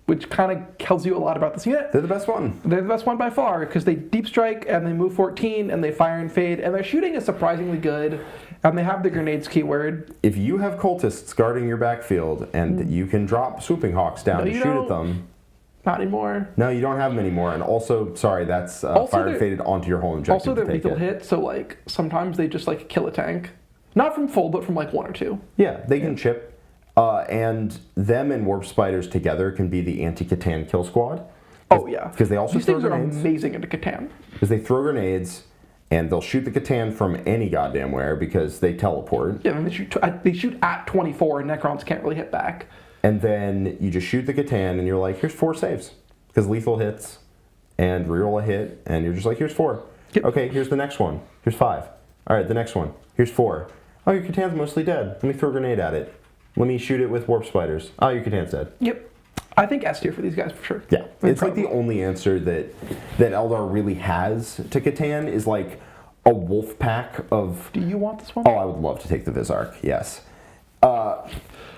C: Which kind of tells you a lot about this unit.
D: They're the best one.
C: They're the best one by far, because they deep strike, and they move 14, and they fire and fade, and their shooting is surprisingly good, and they have the grenades keyword.
D: If you have cultists guarding your backfield, and you can drop Swooping Hawks down to shoot at them...
C: Not anymore.
D: No, you don't have them anymore, and also, sorry, that's fire and faded onto your whole objective.
C: Also, they're lethal hit, so like sometimes they just like kill a tank. Not from full, but from like 1 or 2.
D: Yeah, they can chip. And them and Warp Spiders together can be the anti-Catan kill squad.
C: Oh, yeah.
D: Because they also throw grenades.
C: These things are amazing into Catan.
D: Because they throw grenades, and they'll shoot the Catan from any goddamn where because they teleport.
C: Yeah, and they shoot at 24, and Necrons can't really hit back.
D: And then you just shoot the Catan, and you're like, here's 4 saves. Because lethal hits, and reroll a hit, and you're just like, here's 4. Yep. Okay, here's the next one. Here's 5. All right, the next one. Here's 4. Oh, your Catan's mostly dead. Let me throw a grenade at it. Let me shoot it with Warp Spiders. Oh, your Catan's dead.
C: Yep. I think S tier for these guys for sure.
D: Yeah. It's like the only answer that Eldar really has to Catan is like a wolf pack of...
C: Do you want this one?
D: Oh, I would love to take the Visarch, yes.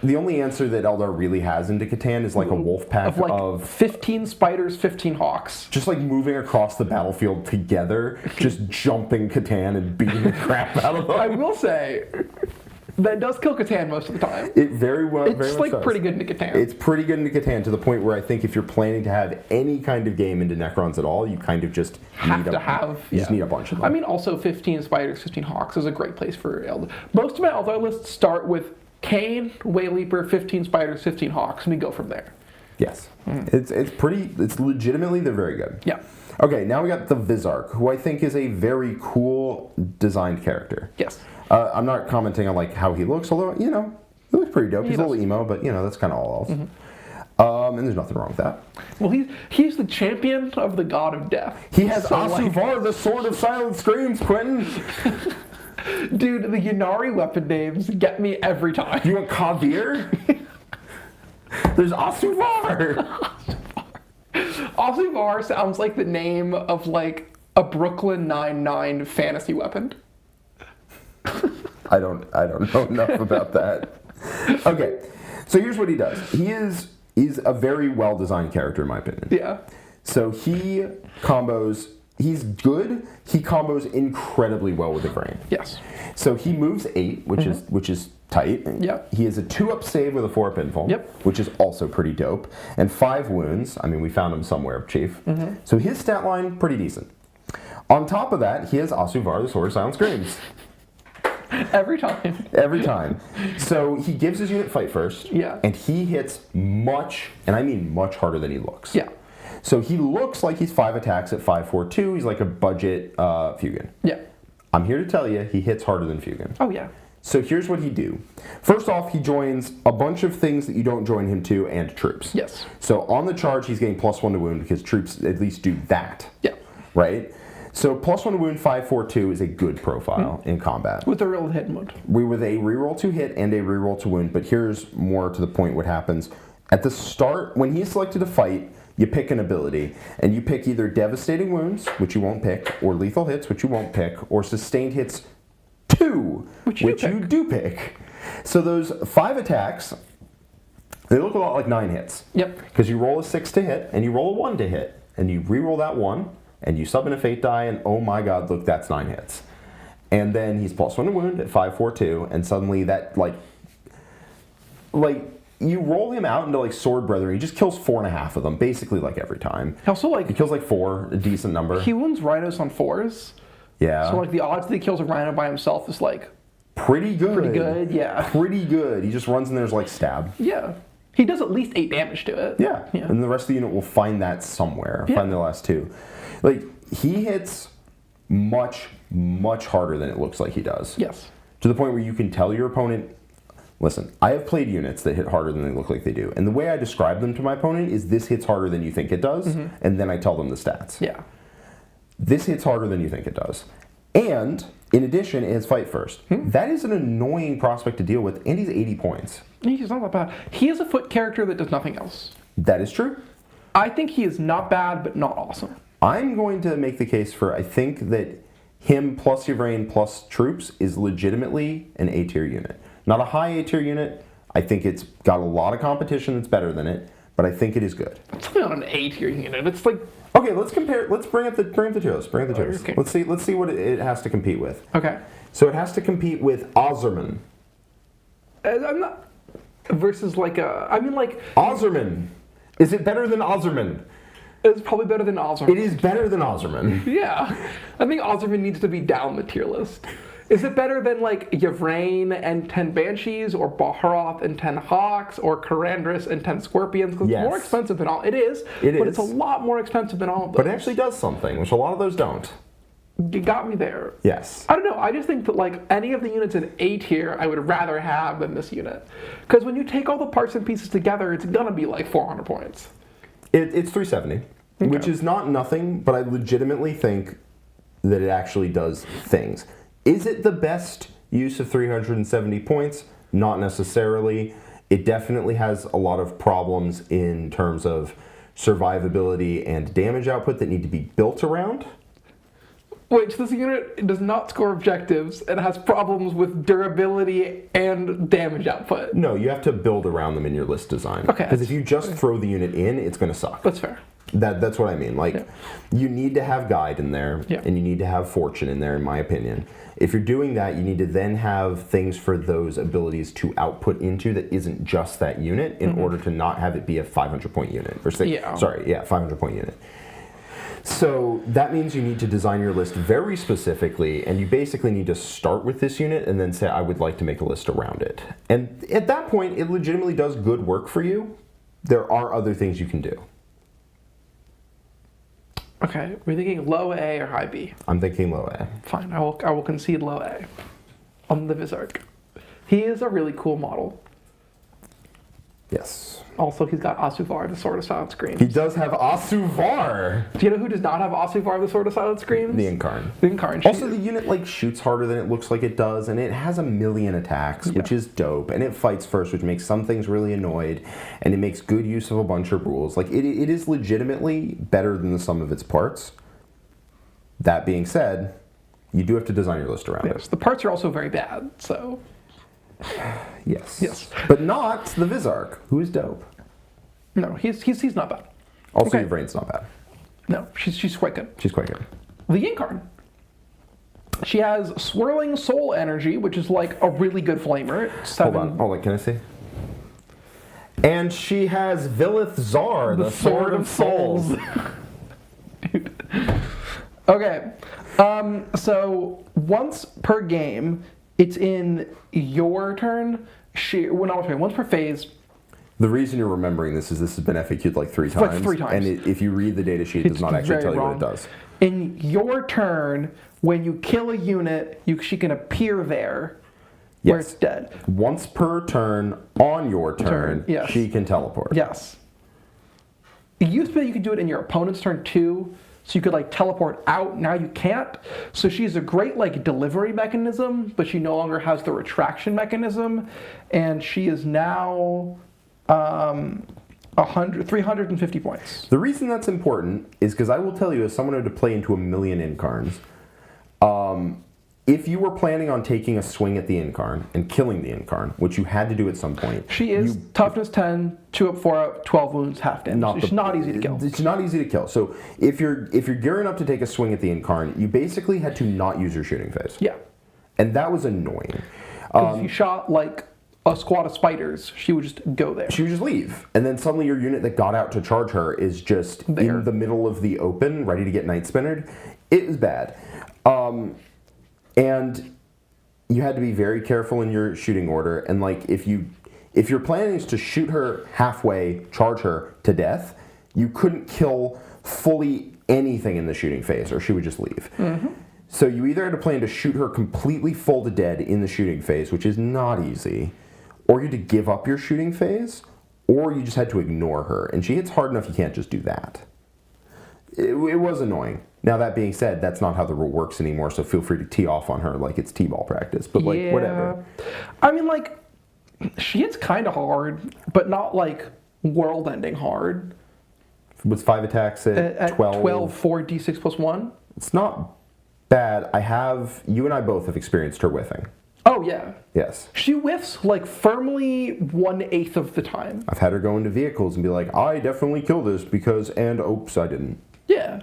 D: the only answer that Eldar really has into Catan is like a wolf pack
C: Of like 15 spiders, 15 hawks.
D: just like moving across the battlefield together, just jumping Catan and beating the crap out of them.
C: I will say, that does kill Catan most of the time.
D: It very well, very
C: It's
D: much
C: like
D: does.
C: pretty good into Catan.
D: It's pretty good into Catan to the point where I think if you're planning to have any kind of game into Necrons at all, you kind of just
C: have
D: need
C: to have.
D: You just need a bunch of them.
C: I mean, also 15 spiders, 15 hawks is a great place for Eldar. Most of my Eldar lists start with Khaine, Wayleaper, 15 spiders, 15 hawks, and we go from there.
D: yes, it's legitimately they're very good.
C: Yeah.
D: Okay, now we got the Visarch, who I think is a very cool designed character.
C: Yes.
D: I'm not commenting on like how he looks, although he looks pretty dope. He's a little emo, but that's kind of all else. And there's nothing wrong with that.
C: Well, he's the champion of the god of death.
D: He has
C: So, like-
D: Asuvar, the Sword of Silent Screams, Quentin.
C: Dude, the Ynnari weapon names get me every time.
D: You want Kavir? There's Asuvar.
C: Asuvar sounds like the name of like a Brooklyn Nine-Nine fantasy weapon.
D: I don't know enough about that. Okay, so here's what he does. He's a very well-designed character, in my opinion.
C: Yeah.
D: So he combos. He's good. He combos incredibly well with the grain.
C: Yes.
D: So he moves 8, which is tight.
C: Yep.
D: He has a 2-up save with a 4-up info.
C: Yep.
D: Which is also pretty dope. And 5 wounds. I mean, we found him somewhere, Chief. So his stat line, pretty decent. On top of that, he has Asuvar, the Sword of Silent Screams.
C: Every time.
D: Every time. So he gives his unit fight first.
C: Yeah.
D: And he hits much, and I mean much harder than he looks.
C: Yeah.
D: So he looks like he's 5 attacks at 5/4/2. He's like a budget Fuegon.
C: Yeah.
D: I'm here to tell you, he hits harder than Fuegon.
C: Oh, yeah.
D: So here's what he do. First off, he joins a bunch of things that you don't join him to and troops.
C: Yes.
D: So on the charge, he's getting +1 to wound because troops at least do that.
C: Yeah.
D: Right? So +1 to wound 5/4/2 is a good profile in combat.
C: With the real hit mode.
D: With a reroll to hit and a reroll to wound, but here's more to the point what happens. At the start, when he's selected to fight, you pick an ability, and you pick either Devastating Wounds, which you won't pick, or Lethal Hits, which you won't pick, or Sustained Hits 2, which you do pick. So those 5 attacks, they look a lot like 9 hits.
C: Yep.
D: Because you roll a 6 to hit, and you roll a 1 to hit, and you reroll that 1, and you sub in a Fate die, and oh my god, look, that's 9 hits. And then he's +1 to wound at 5/4/2, and suddenly that, like, you roll him out into, like, Sword Brethren, he just kills 4.5 of them, basically, like, every time.
C: He also,
D: He kills, like, 4, a decent number.
C: he wounds rhinos on 4s.
D: Yeah.
C: So, like, the odds that he kills a rhino by himself is, like,
D: Pretty good.
C: pretty good, yeah.
D: Pretty good. He just runs in there's like, stab.
C: Yeah. He does at least 8 damage to it.
D: Yeah. And the rest of the unit will find that somewhere.
C: Yeah.
D: Find the last 2. Like, he hits much, much harder than it looks like he does.
C: Yes.
D: To the point where you can tell your opponent, listen, I have played units that hit harder than they look like they do. And the way I describe them to my opponent is this hits harder than you think it does. And then I tell them the stats.
C: Yeah.
D: This hits harder than you think it does. And, in addition, it has fight first. That is an annoying prospect to deal with, and he's 80 points.
C: He's not that bad. He is a foot character that does nothing else.
D: That is true.
C: I think he is not bad, but not awesome.
D: I'm going to make the case for, I think that him plus Yvrain plus troops is legitimately an A-tier unit. Not a high A-tier unit. I think it's got a lot of competition that's better than it, but I think it is good.
C: It's not an A-tier unit. It's like...
D: Okay, let's compare. Let's bring up the toes. Bring up the toes.
C: Okay.
D: Let's see what it has to compete with.
C: Okay.
D: So it has to compete with Asureman.
C: I'm not... Versus like a... I mean like...
D: Asureman. Is it better than Asureman?
C: It's probably better than Asureman.
D: It is better than Asureman.
C: Yeah. I think Asureman needs to be down the tier list. Is it better than like Yvrain and 10 Banshees, or Baharroth and 10 Hawks, or Karandras and 10 Scorpions? Because
D: Yes.
C: it's more expensive than all. It is.
D: It
C: but
D: is.
C: it's a lot more expensive than all of those.
D: But it actually does something, which a lot of those don't.
C: You got me there.
D: Yes.
C: I don't know. I just think that like any of the units in A tier, I would rather have than this unit. Because when you take all the parts and pieces together, it's gonna be like 400 points.
D: It's 370, which is not nothing, but I legitimately think that it actually does things. Is it the best use of 370 points? Not necessarily. It definitely has a lot of problems in terms of survivability and damage output that need to be built around.
C: Wait, so this unit does not score objectives and has problems with durability and damage output.
D: No, you have to build around them in your list design.
C: Okay.
D: Because if you just throw the unit in, it's going to suck.
C: That's fair.
D: That's what I mean. Like, you need to have guide in there,
C: Yeah.
D: and you need to have fortune in there, in my opinion. If you're doing that, you need to then have things for those abilities to output into that isn't just that unit in order to not have it be a 500-point unit. Or 500-point unit. So that means you need to design your list very specifically, and you basically need to start with this unit and then say, I would like to make a list around it. And at that point, it legitimately does good work for you. There are other things you can do.
C: Okay, we're thinking low A or high B.
D: I'm thinking low A.
C: Fine, I will concede low A on the Visarch. He is a really cool model.
D: Yes.
C: Also, he's got Asuvar, the Sword of Silent Screams.
D: He does have Asuvar.
C: Do you know who does not have Asuvar, the Sword of Silent Screams?
D: The Yncarne.
C: The Yncarne.
D: Also, the unit like shoots harder than it looks like it does, and it has 1,000,000 attacks, which is dope. And it fights first, which makes some things really annoyed, and it makes good use of a bunch of rules. Like it is legitimately better than the sum of its parts. That being said, you do have to design your list around it.
C: Yes, the parts are also very bad, so...
D: Yes. But not the Visarch, who is dope.
C: No, he's not bad.
D: Also,
C: Okay.
D: your brain's not bad.
C: No, she's quite good.
D: She's quite good.
C: The Yncarne. She has Swirling Soul Energy, which is like a really good flamer.
D: Hold on, can I see? And she has Vilith Zar, the Sword of Souls.
C: Dude. Okay, so once per game, it's in your turn. Once per phase.
D: The reason you're remembering this is this has been FAQ'd like 3 times.
C: Like 3 times.
D: And if you read the data sheet, it does not actually tell you what it does.
C: In your turn, when you kill a unit, she can appear there where it's dead.
D: Once per turn on your turn,
C: yes.
D: she can teleport.
C: Yes. It used to be that you could do it in your opponent's turn too, so you could like teleport out. Now you can't. So she's a great like delivery mechanism, but she no longer has the retraction mechanism, and she is now 350 points.
D: The reason that's important is because I will tell you, as someone who had to play into 1,000,000 Yncarnes, if you were planning on taking a swing at the Yncarne and killing the Yncarne, which you had to do at some point.
C: She is toughness 10, 2 up, 4 up, 12 wounds, half damage. It's not easy to kill.
D: It's not easy to kill. So if you're gearing up to take a swing at the Yncarne, you basically had to not use your shooting phase.
C: Yeah.
D: And that was annoying.
C: If you shot like a squad of spiders, she would just go there.
D: She would just leave. And then suddenly your unit that got out to charge her is just in the middle of the open, ready to get Nightspinnered. It was bad. And you had to be very careful in your shooting order. And like if your plan is to shoot her halfway, charge her to death, you couldn't kill fully anything in the shooting phase, or she would just leave. Mm-hmm. So you either had to plan to shoot her completely full to dead in the shooting phase, which is not easy, or you had to give up your shooting phase, or you just had to ignore her. And she hits hard enough you can't just do that. It was annoying. Now, that being said, that's not how the rule works anymore, so feel free to tee off on her like it's t-ball practice, but like, whatever.
C: I mean, like, she hits kind of hard, but not like world-ending hard.
D: What's 5 attacks at 12?
C: 12, 4, d6 plus 1.
D: It's not bad. You and I both have experienced her whiffing.
C: Oh, yeah.
D: Yes.
C: She whiffs like firmly 1/8 of the time.
D: I've had her go into vehicles and be like, I definitely killed this because, and oops, I didn't.
C: Yeah.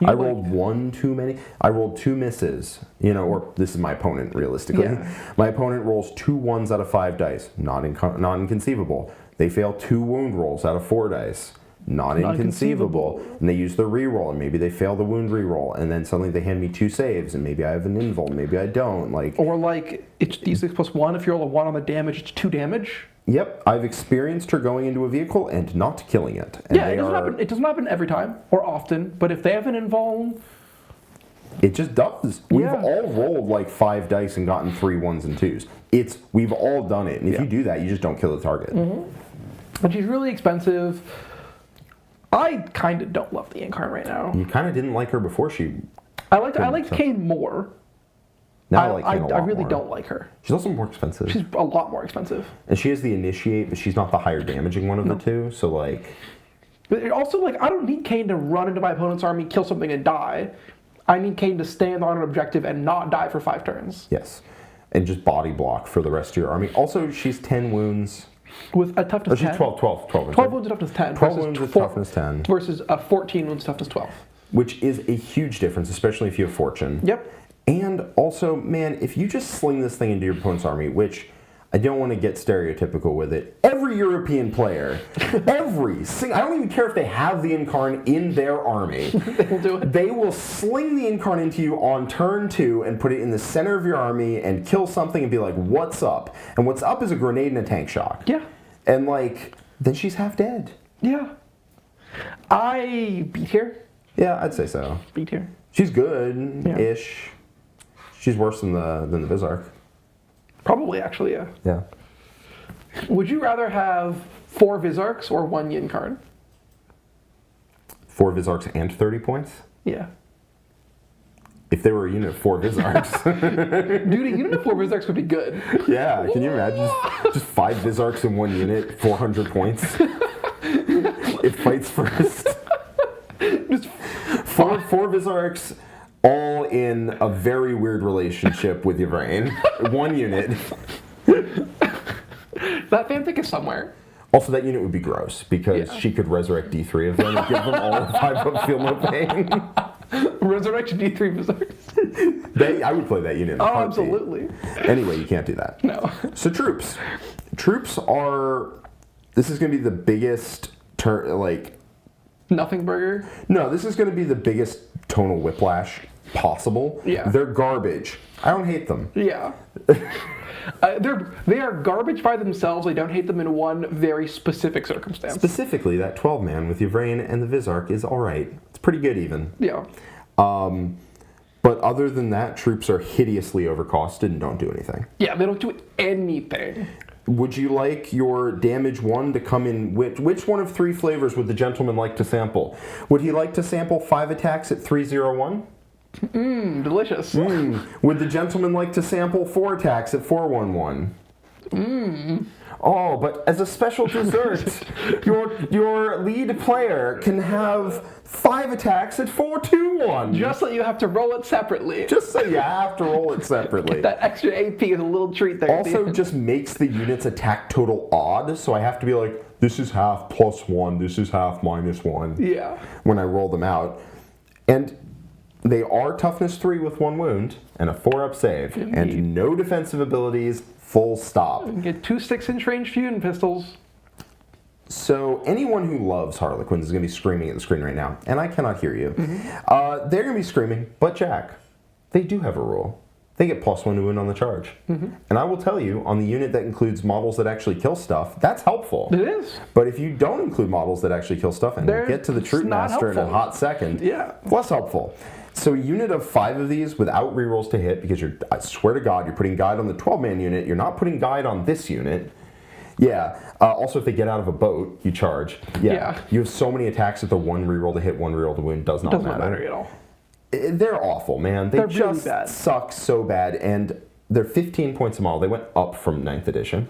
D: I rolled one too many. I rolled 2 misses, or this is my opponent, realistically.
C: Yeah.
D: My opponent rolls 2 1s out of 5 dice. Not inconceivable. They fail 2 wound rolls out of 4 dice. Not inconceivable. And they use the reroll, and maybe they fail the wound reroll, and then suddenly they hand me 2 saves, and maybe I have an invul, maybe I don't.
C: Or like, it's d6 plus 1. If you roll a 1 on the damage, it's 2 damage.
D: Yep, I've experienced her going into a vehicle and not killing it. And
C: yeah, it doesn't happen every time or often, but if they have an invul,
D: it just does. We've all rolled like 5 dice and gotten 3 1s and 2s. We've all done it, and if you do that, you just don't kill the target.
C: Mm-hmm. But she's really expensive. I kind of don't love the Yncarne right now.
D: You kind of didn't like her before she.
C: I liked Khaine more.
D: Now I
C: really don't like her.
D: She's also more expensive.
C: She's a lot more expensive.
D: And she has the initiate, but she's not the higher damaging one of the two. So like.
C: But also, like, I don't need Khaine to run into my opponent's army, kill something, and die. I need Khaine to stand on an objective and not die for 5 turns.
D: Yes. And just body block for the rest of your army. Also, she's 10 wounds.
C: With a toughness 10.
D: She's 12
C: wounds of toughness 10.
D: 12 wounds with toughness 10.
C: Versus a 14 wounds toughness 12.
D: Which is a huge difference, especially if you have Fortune.
C: Yep.
D: And also, man, if you just sling this thing into your opponent's army, which I don't want to get stereotypical with it, every European player, I don't even care if they have the Yncarne in their army.
C: They will do it.
D: They will sling the Yncarne into you on turn 2 and put it in the center of your army and kill something and be like, what's up? And what's up is a grenade and a tank shock.
C: Yeah.
D: And like, then she's half dead.
C: Yeah. I beat here.
D: Yeah, I'd say so.
C: Beat here.
D: She's good-ish. She's worse than the Visarch.
C: Probably, actually, yeah.
D: Yeah.
C: Would you rather have 4 Visarchs or 1 Yncarne?
D: 4 Visarchs and 30 points?
C: Yeah.
D: If they were a unit of 4 Visarchs.
C: Dude, a unit of 4 Visarchs would be good.
D: Yeah, can you imagine just 5 Visarchs in 1 unit, 400 points? It fights first.
C: Just
D: 4 Visarchs, all in a very weird relationship with Yvraine. 1 unit.
C: That fanfic is somewhere.
D: Also, that unit would be gross, because she could resurrect D3 of them and give them all 5 up Feel No Pain.
C: Resurrection D3 Visarchs.
D: I would play that unit in a heartbeat.
C: Absolutely.
D: Anyway, you can't do that.
C: No.
D: So troops. Troops are... This is going to be the biggest...
C: Nothing burger?
D: No, this is going to be the biggest tonal whiplash possible.
C: Yeah.
D: They're garbage. I don't hate them.
C: Yeah. They are garbage by themselves. I don't hate them in one very specific circumstance.
D: Specifically, that 12-man with Yvraine and the Visarch is alright. It's pretty good even.
C: Yeah.
D: But other than that, troops are hideously overcosted and don't do anything.
C: Yeah, they don't do anything.
D: Would you like your damage 1 to come in? Which one of 3 flavors would the gentleman like to sample? Would he like to sample 5 attacks at 301?
C: Delicious.
D: Would the gentleman like to sample 4 attacks at 411? Oh, but as a special dessert, your lead player can have 5 attacks at 421.
C: Just so you have to roll it separately.
D: Just so you have to roll it separately.
C: That extra AP is a little treat there.
D: Also just makes the unit's attack total odd, so I have to be like, this is half +1, this is half -1.
C: Yeah.
D: When I roll them out. And they are toughness 3 with 1 wound and a 4-up save. And no defensive abilities, full stop.
C: You get 2 6-inch range fusion pistols.
D: So anyone who loves Harlequins is going to be screaming at the screen right now, and I cannot hear you. They're going to be screaming, but Jack, they do have a rule. They get +1 to wound on the charge. And I will tell you, on the unit that includes models that actually kill stuff, that's helpful.
C: It is.
D: But if you don't include models that actually kill stuff, and we'll get to the Troop Master in a hot second, less helpful. So a unit of 5 of these without rerolls to hit, because I swear to God, you're putting guide on the 12-man unit, you're not putting guide on this unit. Yeah. Also, if they get out of a boat, you charge. Yeah. You have so many attacks that the 1 reroll to hit, 1 reroll to wound does not matter
C: at all.
D: They're awful, man. They're just
C: really bad.
D: Suck so bad. And they're 15 points a model. They went up from 9th edition.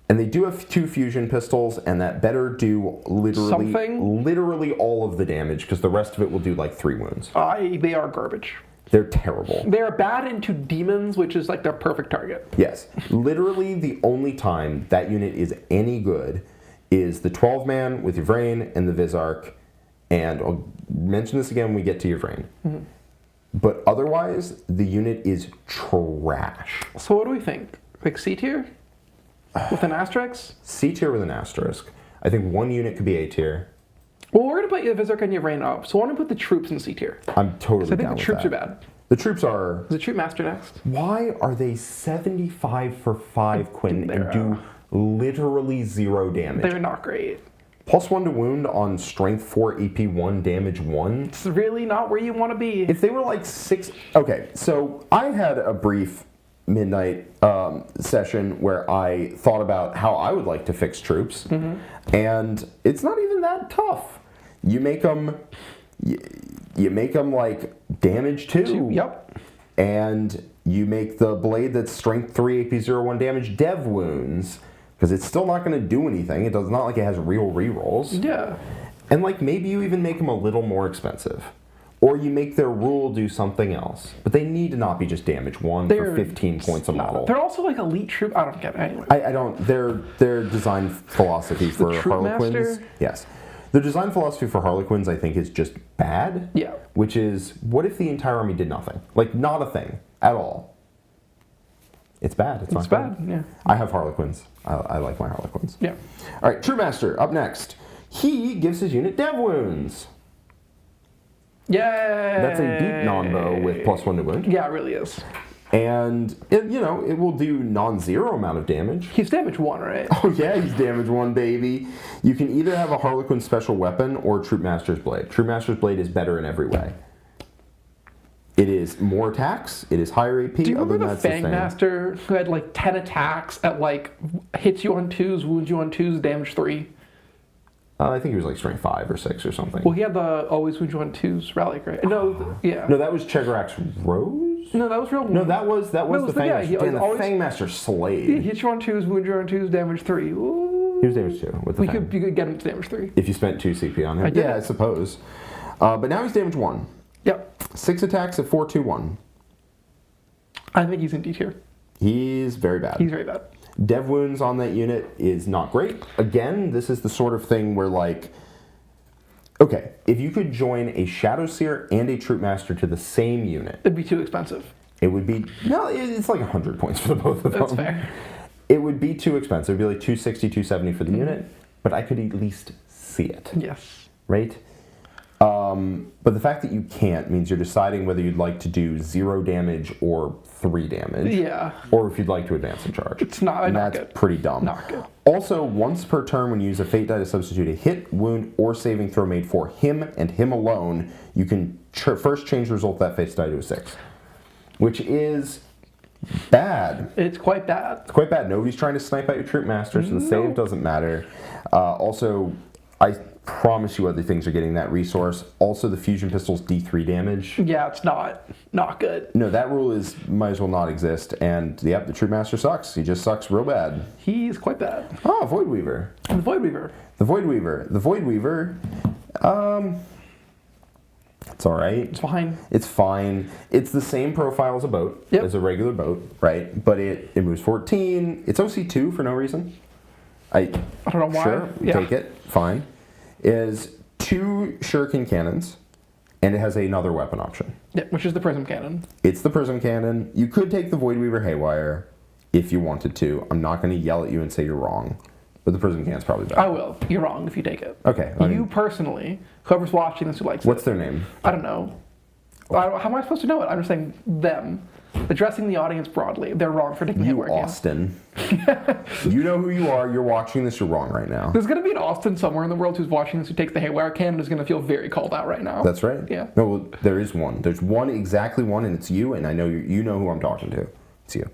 D: And they do have 2 fusion pistols, and that better do literally all of the damage, because the rest of it will do like 3 wounds.
C: They are garbage.
D: They're terrible.
C: They're bad into demons, which is like their perfect target.
D: Yes. Literally the only time that unit is any good is the 12-man with Yvraine and the Visarch, and I'll mention this again when we get to Yvraine. But otherwise, the unit is trash.
C: So what do we think? Like C tier? With an asterisk?
D: C tier with an asterisk. I think 1 unit could be A tier.
C: Well, we're going to put the Visarch and Yvraine up, so I want to put the troops in C tier.
D: I'm totally down with that.
C: I think the troops are bad.
D: The troops are...
C: Is the Troop Master next?
D: Why are they 75 for 5, Quinn, and do literally 0 damage?
C: They're not great.
D: +1 to wound on strength 4, AP 1, damage 1.
C: It's really not where you want to be.
D: If they were like 6... Okay, so I had a brief midnight session where I thought about how I would like to fix troops, and it's not even that tough. You make them like damage 2.
C: Yep.
D: And you make the blade that's strength 3, AP 0, 1 damage dev wounds, because it's still not going to do anything. It does not like it has real rerolls.
C: Yeah.
D: And like maybe you even make them a little more expensive. Or you make their rule do something else. But they need to not be just damage 1 for 15 points a model.
C: They're also like elite troop. I don't get it anyway.
D: I don't. Their design philosophy for Harlequins.
C: Master?
D: Yes. The design philosophy for Harlequins, I think, is just bad.
C: Yeah.
D: Which is, what if the entire army did nothing? Like, not a thing at all. It's bad. It's not
C: bad.
D: good.
C: Yeah.
D: I have Harlequins. I like my Harlequins.
C: Yeah.
D: All right, True Master, up next. He gives his unit dev wounds.
C: Yay!
D: That's a deep non-bow with +1 to wound.
C: Yeah, it really is.
D: And, it will do non-zero amount of damage.
C: He's damage 1, right?
D: Oh yeah, he's damage 1, baby. You can either have a Harlequin special weapon or Troop Master's Blade. Troop Master's Blade is better in every way. It is more attacks, it is higher AP.
C: Do you remember the Fang Master who had like 10 attacks at like hits you on 2s, wounds you on 2s, damage 3?
D: I think he was like strength 5 or 6 or something.
C: Well, he had the always wounds you on 2s rally, right? No, yeah.
D: No, that was Chegarak's Rose?
C: No, that was real.
D: No, that was the Fang Master. Damn, the Fang Master
C: He
D: slayed.
C: hits you on 2s, wounds you on 2s, damage 3. Ooh.
D: He was damage 2 with the Fang.
C: You could get him to damage 3.
D: If you spent 2 CP on him. Yeah, I suppose. But now he's damage 1.
C: Yep.
D: 6 attacks at 4/2/1.
C: I think he's in D tier.
D: He's very bad.
C: He's very bad.
D: Dev wounds on that unit is not great. Again, this is the sort of thing where, like, okay, if you could join a Shadowseer and a Troop Master to the same unit,
C: It'd be too expensive.
D: it would be, no, it's like 100 points for the both of them.
C: That's fair.
D: It would be too expensive. It'd be like 260, 270 for the unit, but I could at least see it,
C: Yes.
D: right? But the fact that you can't means you're deciding whether you'd like to do 0 damage or 3 damage.
C: Yeah.
D: Or if you'd like to advance and charge.
C: It's not
D: And
C: not
D: that's
C: good.
D: pretty dumb.
C: Not good.
D: Also, once per turn when you use a fate die to substitute a hit, wound, or saving throw made for him and him alone, you can first change the result of that fate die to a 6. Which is bad.
C: It's quite bad.
D: It's quite bad. Nobody's trying to snipe out your Troop Master, so the save doesn't matter. Also, I promise you other things are getting that resource. Also, the fusion pistol's D3 damage.
C: Yeah, it's not good.
D: No, that rule might as well not exist. And yep, the Troop Master sucks. He just sucks real bad.
C: He's quite bad.
D: Oh, Voidweaver.
C: And the Voidweaver.
D: The Voidweaver, it's all right.
C: It's fine.
D: It's fine. It's the same profile as a boat,
C: Yep.
D: as a regular boat, right? But it moves 14. It's OC2 for no reason. I
C: don't know why.
D: Sure,
C: Yeah.
D: take it. Fine. Is 2 shuriken cannons, and it has another weapon option.
C: Yeah, which is the Prism Cannon.
D: It's the Prism Cannon. You could take the Voidweaver Haywire if you wanted to. I'm not going to yell at you and say you're wrong, but the Prism Cannon's probably better.
C: I will. You're wrong if you take it.
D: Okay.
C: You personally, whoever's watching this who likes
D: What's
C: it.
D: their name?
C: I don't know. How am I supposed to know it? I'm just saying them. Addressing the audience broadly. They're wrong for taking
D: You,
C: Haywire Cannon.
D: Austin. You know who you are. You're watching this. You're wrong right now.
C: There's going to be an Austin somewhere in the world who's watching this who takes the Haywire Cannon and is going to feel very called out right now.
D: That's right.
C: Yeah.
D: No, well, there is one. There's one, exactly one, and it's you, and I know you know who I'm talking to. It's you.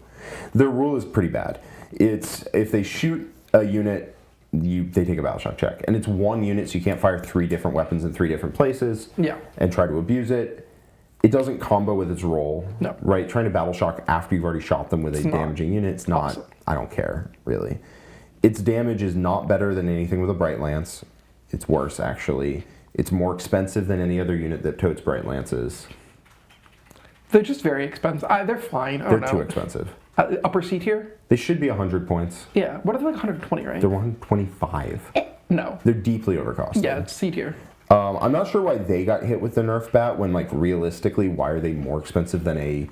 D: Their rule is pretty bad. It's if they shoot a unit, they take a battle shock check. And it's 1 unit, so you can't fire 3 different weapons in 3 different places
C: Yeah.
D: and try to abuse it. It doesn't combo with its roll.
C: No.
D: Right? Trying to battle shock after you've already shot them with a
C: not
D: damaging unit, it's not.
C: awesome.
D: I don't care, really. Its damage is not better than anything with a Bright Lance. It's worse, actually. It's more expensive than any other unit that totes Bright Lances.
C: They're just very expensive. They're fine. I don't
D: They're
C: know.
D: too expensive.
C: Upper C tier?
D: They should be 100 points.
C: Yeah. What are they like 120, right?
D: They're 125.
C: No.
D: They're deeply overcosted.
C: Yeah, it's C tier.
D: I'm not sure why they got hit with the nerf bat when, like, realistically, why are they more expensive than a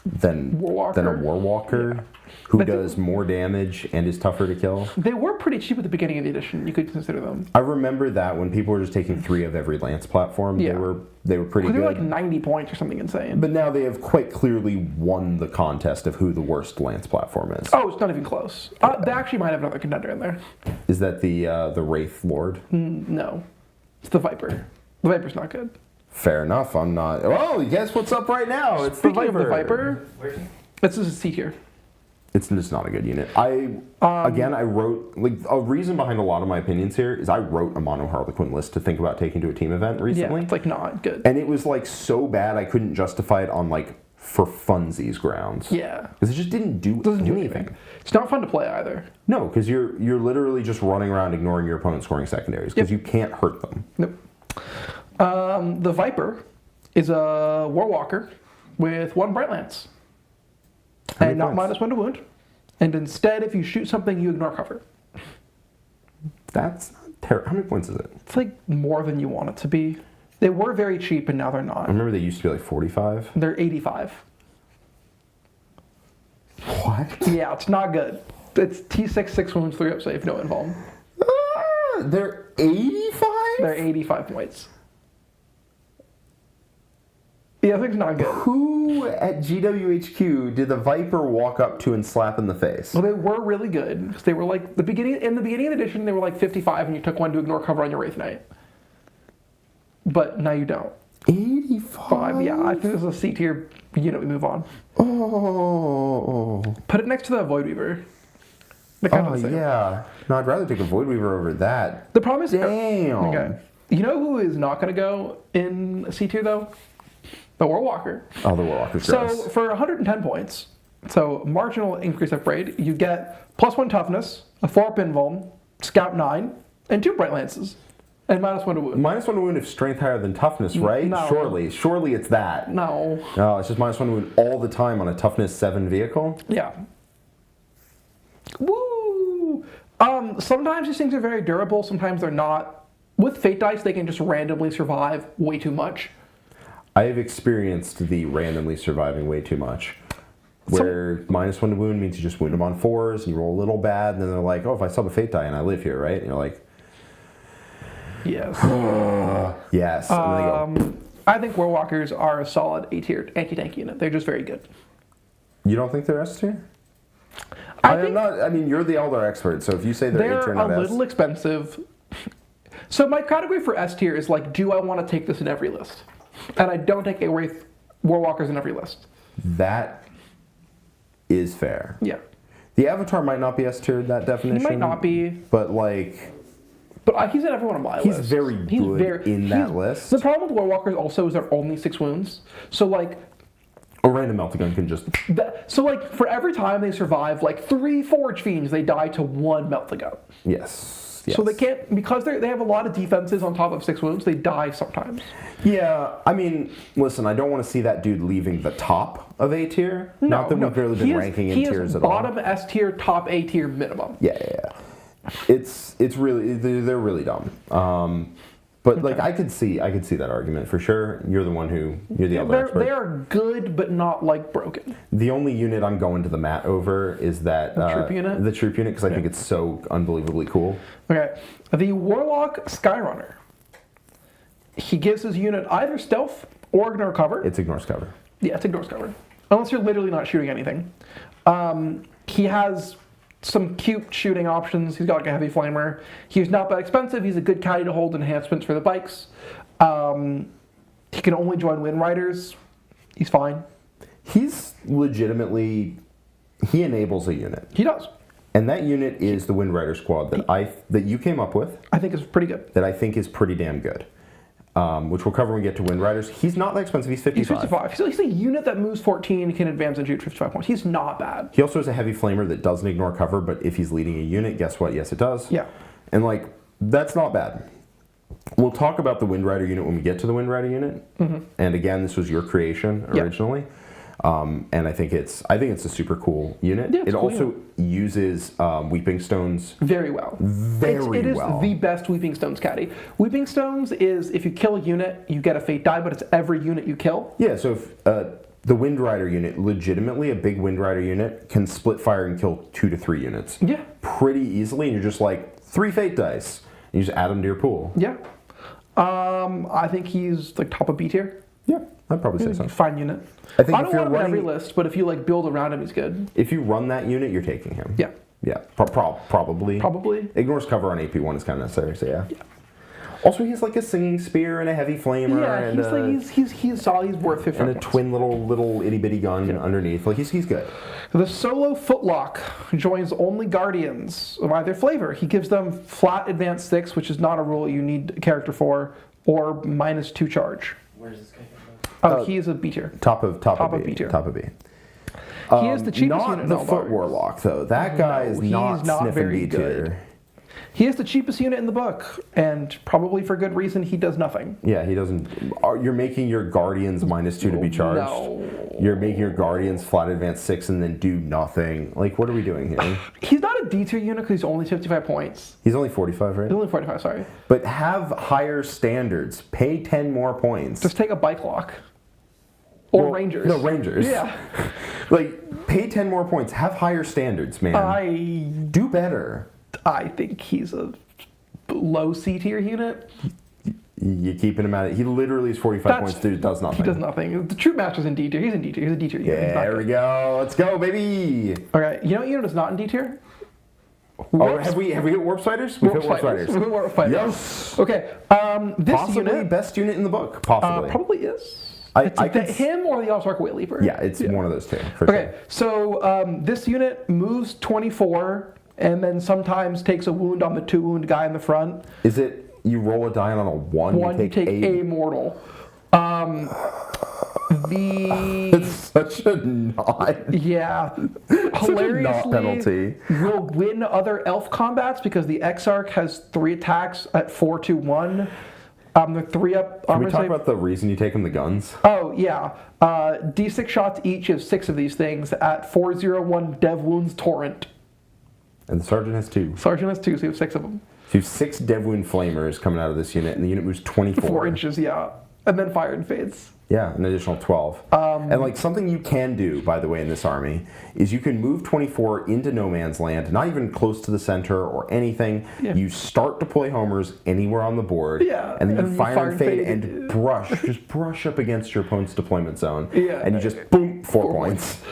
D: Warwalker who does more damage and is tougher to kill?
C: They were pretty cheap at the beginning of the edition. You could consider them.
D: I remember that when people were just taking 3 of every Lance platform,
C: Yeah.
D: they were pretty
C: They
D: good.
C: were like 90 points or something insane.
D: But now they have quite clearly won the contest of who the worst Lance platform is.
C: Oh, it's not even close. They actually might have another contender in there.
D: Is that the Wraith Lord?
C: No. It's the Viper. The Viper's not good.
D: Fair enough. I'm not. Oh, guess what's up right now? It's the
C: Speaking
D: Viper.
C: of the Viper, this is a C tier.
D: It's just not a good unit. I wrote, like, a reason behind a lot of my opinions here is I wrote a mono Harlequin list to think about taking to a team event recently.
C: Yeah, it's like not good.
D: And it was like so bad I couldn't justify it on like for funsies grounds.
C: Yeah.
D: Because it just didn't do
C: Doesn't do
D: anything.
C: It's not fun to play either.
D: No, because you're literally just running around ignoring your opponent scoring secondaries because you can't hurt them.
C: Nope. The Viper is a Warwalker with 1 Bright Lance.
D: How
C: And
D: many
C: not
D: points?
C: -1 to wound. And instead, if you shoot something, you ignore cover.
D: That's not terrible. How many points is it?
C: It's like more than you want it to be. They were very cheap, and now they're
D: I
C: not.
D: remember they used to be like 45.
C: They're 85.
D: What?
C: Yeah, it's not good. It's T6, 6 wounds, 3 up save, no invuln.
D: They're 85?
C: They're 85 points. Yeah, I think it's not good.
D: Who at GWHQ did the Viper walk up to and slap in the face?
C: Well, they were really good. They were like, in the beginning of the edition, they were like 55, and you took 1 to ignore cover on your Wraith Knight. But now you don't.
D: 85?
C: Yeah, I think this is a C tier unit we move on.
D: Oh.
C: Put it next to the Voidweaver. They're kind of the same.
D: Yeah. No, I'd rather take a Voidweaver over that.
C: The problem is...
D: Damn.
C: Okay. You know who is not going to go in C tier, though? The Warwalker.
D: Oh, the Warwalker's
C: So,
D: gross.
C: for 110 points, so marginal increase upgrade, you get +1 toughness, a 4-up invuln, scout 9, and 2 Bright Lances. And -1 to wound.
D: -1 to wound if strength higher than toughness, right?
C: No.
D: Surely it's that.
C: No.
D: No, it's just -1 to wound all the time on a toughness 7 vehicle.
C: Yeah. Woo! Sometimes these things are very durable, sometimes they're not. With Fate Dice, they can just randomly survive way too much.
D: I have experienced the randomly surviving way too much. Where -1 to wound means you just wound them on 4s, and you roll a little bad, and then they're like, oh, if I sub a Fate Die and I live here, right? And you're like,
C: Yes.
D: yes. And then they go,
C: I think Warwalkers are a solid A-tier anti-tank unit. They're just very good.
D: you don't think they're S tier?
C: I
D: am
C: think
D: not. I mean, you're the Eldar expert, so if you say they're A
C: they're
D: tier,
C: a
D: not S.
C: little expensive. So my category for S tier is like, do I want to take this in every list? And I don't take a Wraith Warwalkers in every list.
D: That is fair.
C: Yeah.
D: The Avatar might not be S tier in that definition.
C: He might not be.
D: But like,
C: But he's in every one of my
D: he's
C: lists.
D: very good in that list.
C: The problem with Warwalkers also is they're only 6 wounds. So like,
D: A random Meltagun can just.
C: so like for every time they survive like 3 Forge Fiends, they die to 1 Melt the Goat.
D: Yes.
C: So they can't, because they have a lot of defenses on top of 6 wounds, they die sometimes.
D: Yeah, I mean, listen, I don't want to see that dude leaving the top of A tier. Not that we've barely been ranking in tiers at all.
C: Bottom S tier, top A tier minimum.
D: Yeah. It's really, they're really dumb. But like I could see that argument for sure. You're the Eldar expert.
C: They are good, but not like broken.
D: The only unit I'm going to the mat over is that
C: troop unit?
D: The troop unit, because I think it's so unbelievably cool.
C: Okay, the Warlock Skyrunner. He gives his unit either stealth or ignore cover.
D: It's ignores cover.
C: Yeah, it's ignores cover. Unless you're literally not shooting anything. He has some cute shooting options. He's got like a heavy flamer. He's not that expensive. He's a good caddy to hold enhancements for the bikes. He can only join Wind Riders. He's fine.
D: He's legitimately, he enables a unit.
C: He does.
D: And that unit is the Wind Rider squad that you came up with.
C: I think it's pretty good.
D: That I think is pretty damn good. Which we'll cover when we get to Wind Riders. He's not that expensive. He's 55.
C: He's 55. So he's a unit that moves 14, can advance and shoot 55 points. He's not bad.
D: He also has a heavy flamer that doesn't ignore cover, but if he's leading a unit, guess what? Yes, it does.
C: Yeah.
D: And like, that's not bad. We'll talk about the Wind Rider unit when we get to the Wind Rider unit. Mm-hmm. And again, this was your creation originally. And I think it's a super cool unit.
C: Yeah, it's
D: it
C: cool
D: also uses Weeping Stones
C: very well. It is the best Weeping Stones caddy. Weeping Stones is if you kill a unit, you get a fate die, but it's every unit you kill.
D: Yeah, so if the Wind Rider unit, legitimately a big Wind Rider unit, can split fire and kill 2 to 3 units.
C: Yeah.
D: Pretty easily, and you're just like, 3 fate dice. And you just add them to your pool.
C: Yeah. I think he's like top of B tier.
D: Yeah, I'd probably say so.
C: Fine unit.
D: I think
C: I don't want him on every list, but if you like build around him, he's good.
D: If you run that unit, you're taking him.
C: Yeah.
D: Yeah, probably.
C: Probably.
D: Ignores cover on AP1 is kind of necessary, so yeah. Also, he's like a singing spear and a heavy flamer.
C: Yeah,
D: and
C: he's solid. He's worth 50
D: and a
C: points.
D: twin little itty bitty gun underneath. Like he's good.
C: The solo Footlock joins only Guardians of either flavor. He gives them flat advance 6, which is not a rule you need a character for, or -2 charge.
B: Where's this guy
C: Oh, he is a B tier.
D: Top of B
C: tier.
D: Top of B.
C: He is the cheapest
D: not
C: unit in
D: the
C: Eldar.
D: Foot Warlock though. That guy is
C: he's
D: not
C: not
D: sniffing
C: very
D: B tier.
C: good. He is the cheapest unit in the book, and probably for good reason. He does nothing.
D: Yeah, he doesn't. You're making your Guardians -2 to be charged.
C: No.
D: You're making your Guardians flat advance 6 and then do nothing. Like, what are we doing here?
C: He's not a D tier unit because he's only 55 points.
D: He's only 45, right?
C: He's only 45, sorry.
D: But have higher standards. Pay 10 more points.
C: Just take a bike lock. Or Rangers.
D: No, Rangers.
C: Yeah.
D: Like, pay 10 more points. Have higher standards, man. Do better.
C: I think he's a low C tier unit.
D: You keeping him at it. He literally is 45 points, dude. Does nothing.
C: He does nothing. The Troop Master's in D tier. He's in D tier. He's a D tier unit.
D: Yeah, there we go. Let's go, baby.
C: Okay, you know what unit is not in D tier?
D: Oh, have we hit Warp Spiders? We've hit Warp Spiders.
C: We've hit Warp Spiders.
D: Yes.
C: Okay, this
D: Possibly
C: unit
D: best unit in the book. Possibly.
C: probably is.
D: I
C: It's him or the Autarch Weight Leaper.
D: Yeah, it's one of those two. For
C: Okay, so this unit moves 24 and then sometimes takes a wound on the 2-wound guy in the front.
D: Is it you roll a die on a 1,
C: you take a mortal.
D: It's such a not.
C: Yeah.
D: Such a not
C: Hilariously,
D: penalty.
C: will win other elf combats because the Exarch has 3 attacks at 4-1. The 3-up.
D: Can we talk about the reason you take him the guns?
C: Oh, yeah. D6 shots each of 6 of these things at 401 Dev Wounds Torrent.
D: And the Sergeant has 2.
C: Sergeant has 2, so you have 6 of them.
D: So you have 6 Dev Wound Flamers coming out of this unit, and the unit moves 24.
C: 4 inches, yeah. And then fire and fades.
D: Yeah, an additional 12. And like something you can do, by the way, in this army, is you can move 24 into no man's land, not even close to the center or anything.
C: Yeah.
D: You start deploy homers anywhere on the board,
C: Yeah,
D: and then
C: and
D: you
C: you
D: fire and fade and just brush up against your opponent's deployment zone.
C: Yeah.
D: And you just boom, 4 points.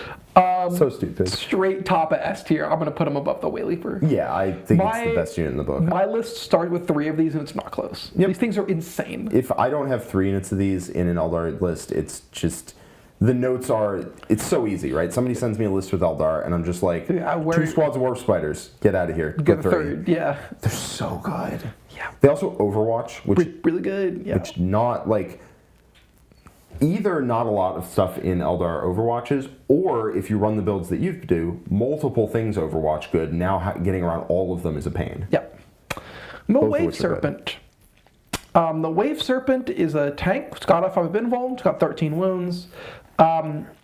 D: So stupid.
C: Straight top of S tier. I'm going to put him above the Weight Leaper.
D: Yeah, I think it's the best unit in the book.
C: My list started with 3 of these, and it's not close.
D: Yep.
C: These things are insane.
D: If I don't have 3 units of these in an Eldar list, it's just the notes are. It's so easy, right? Somebody sends me a list with Eldar, and I'm just like, 2 squads of Warp Spiders, get out of here.
C: Get
D: Go
C: a
D: 3.
C: third, yeah.
D: They're so good.
C: Yeah.
D: They also Overwatch, which
C: Really good, yeah.
D: which not like. Either not a lot of stuff in Eldar Overwatches, or if you run the builds that you do, multiple things Overwatch good. Now getting around all of them is a pain.
C: Yep. The Wave Serpent. The Wave Serpent is a tank. It's got a 5 invuln. It's got 13 wounds.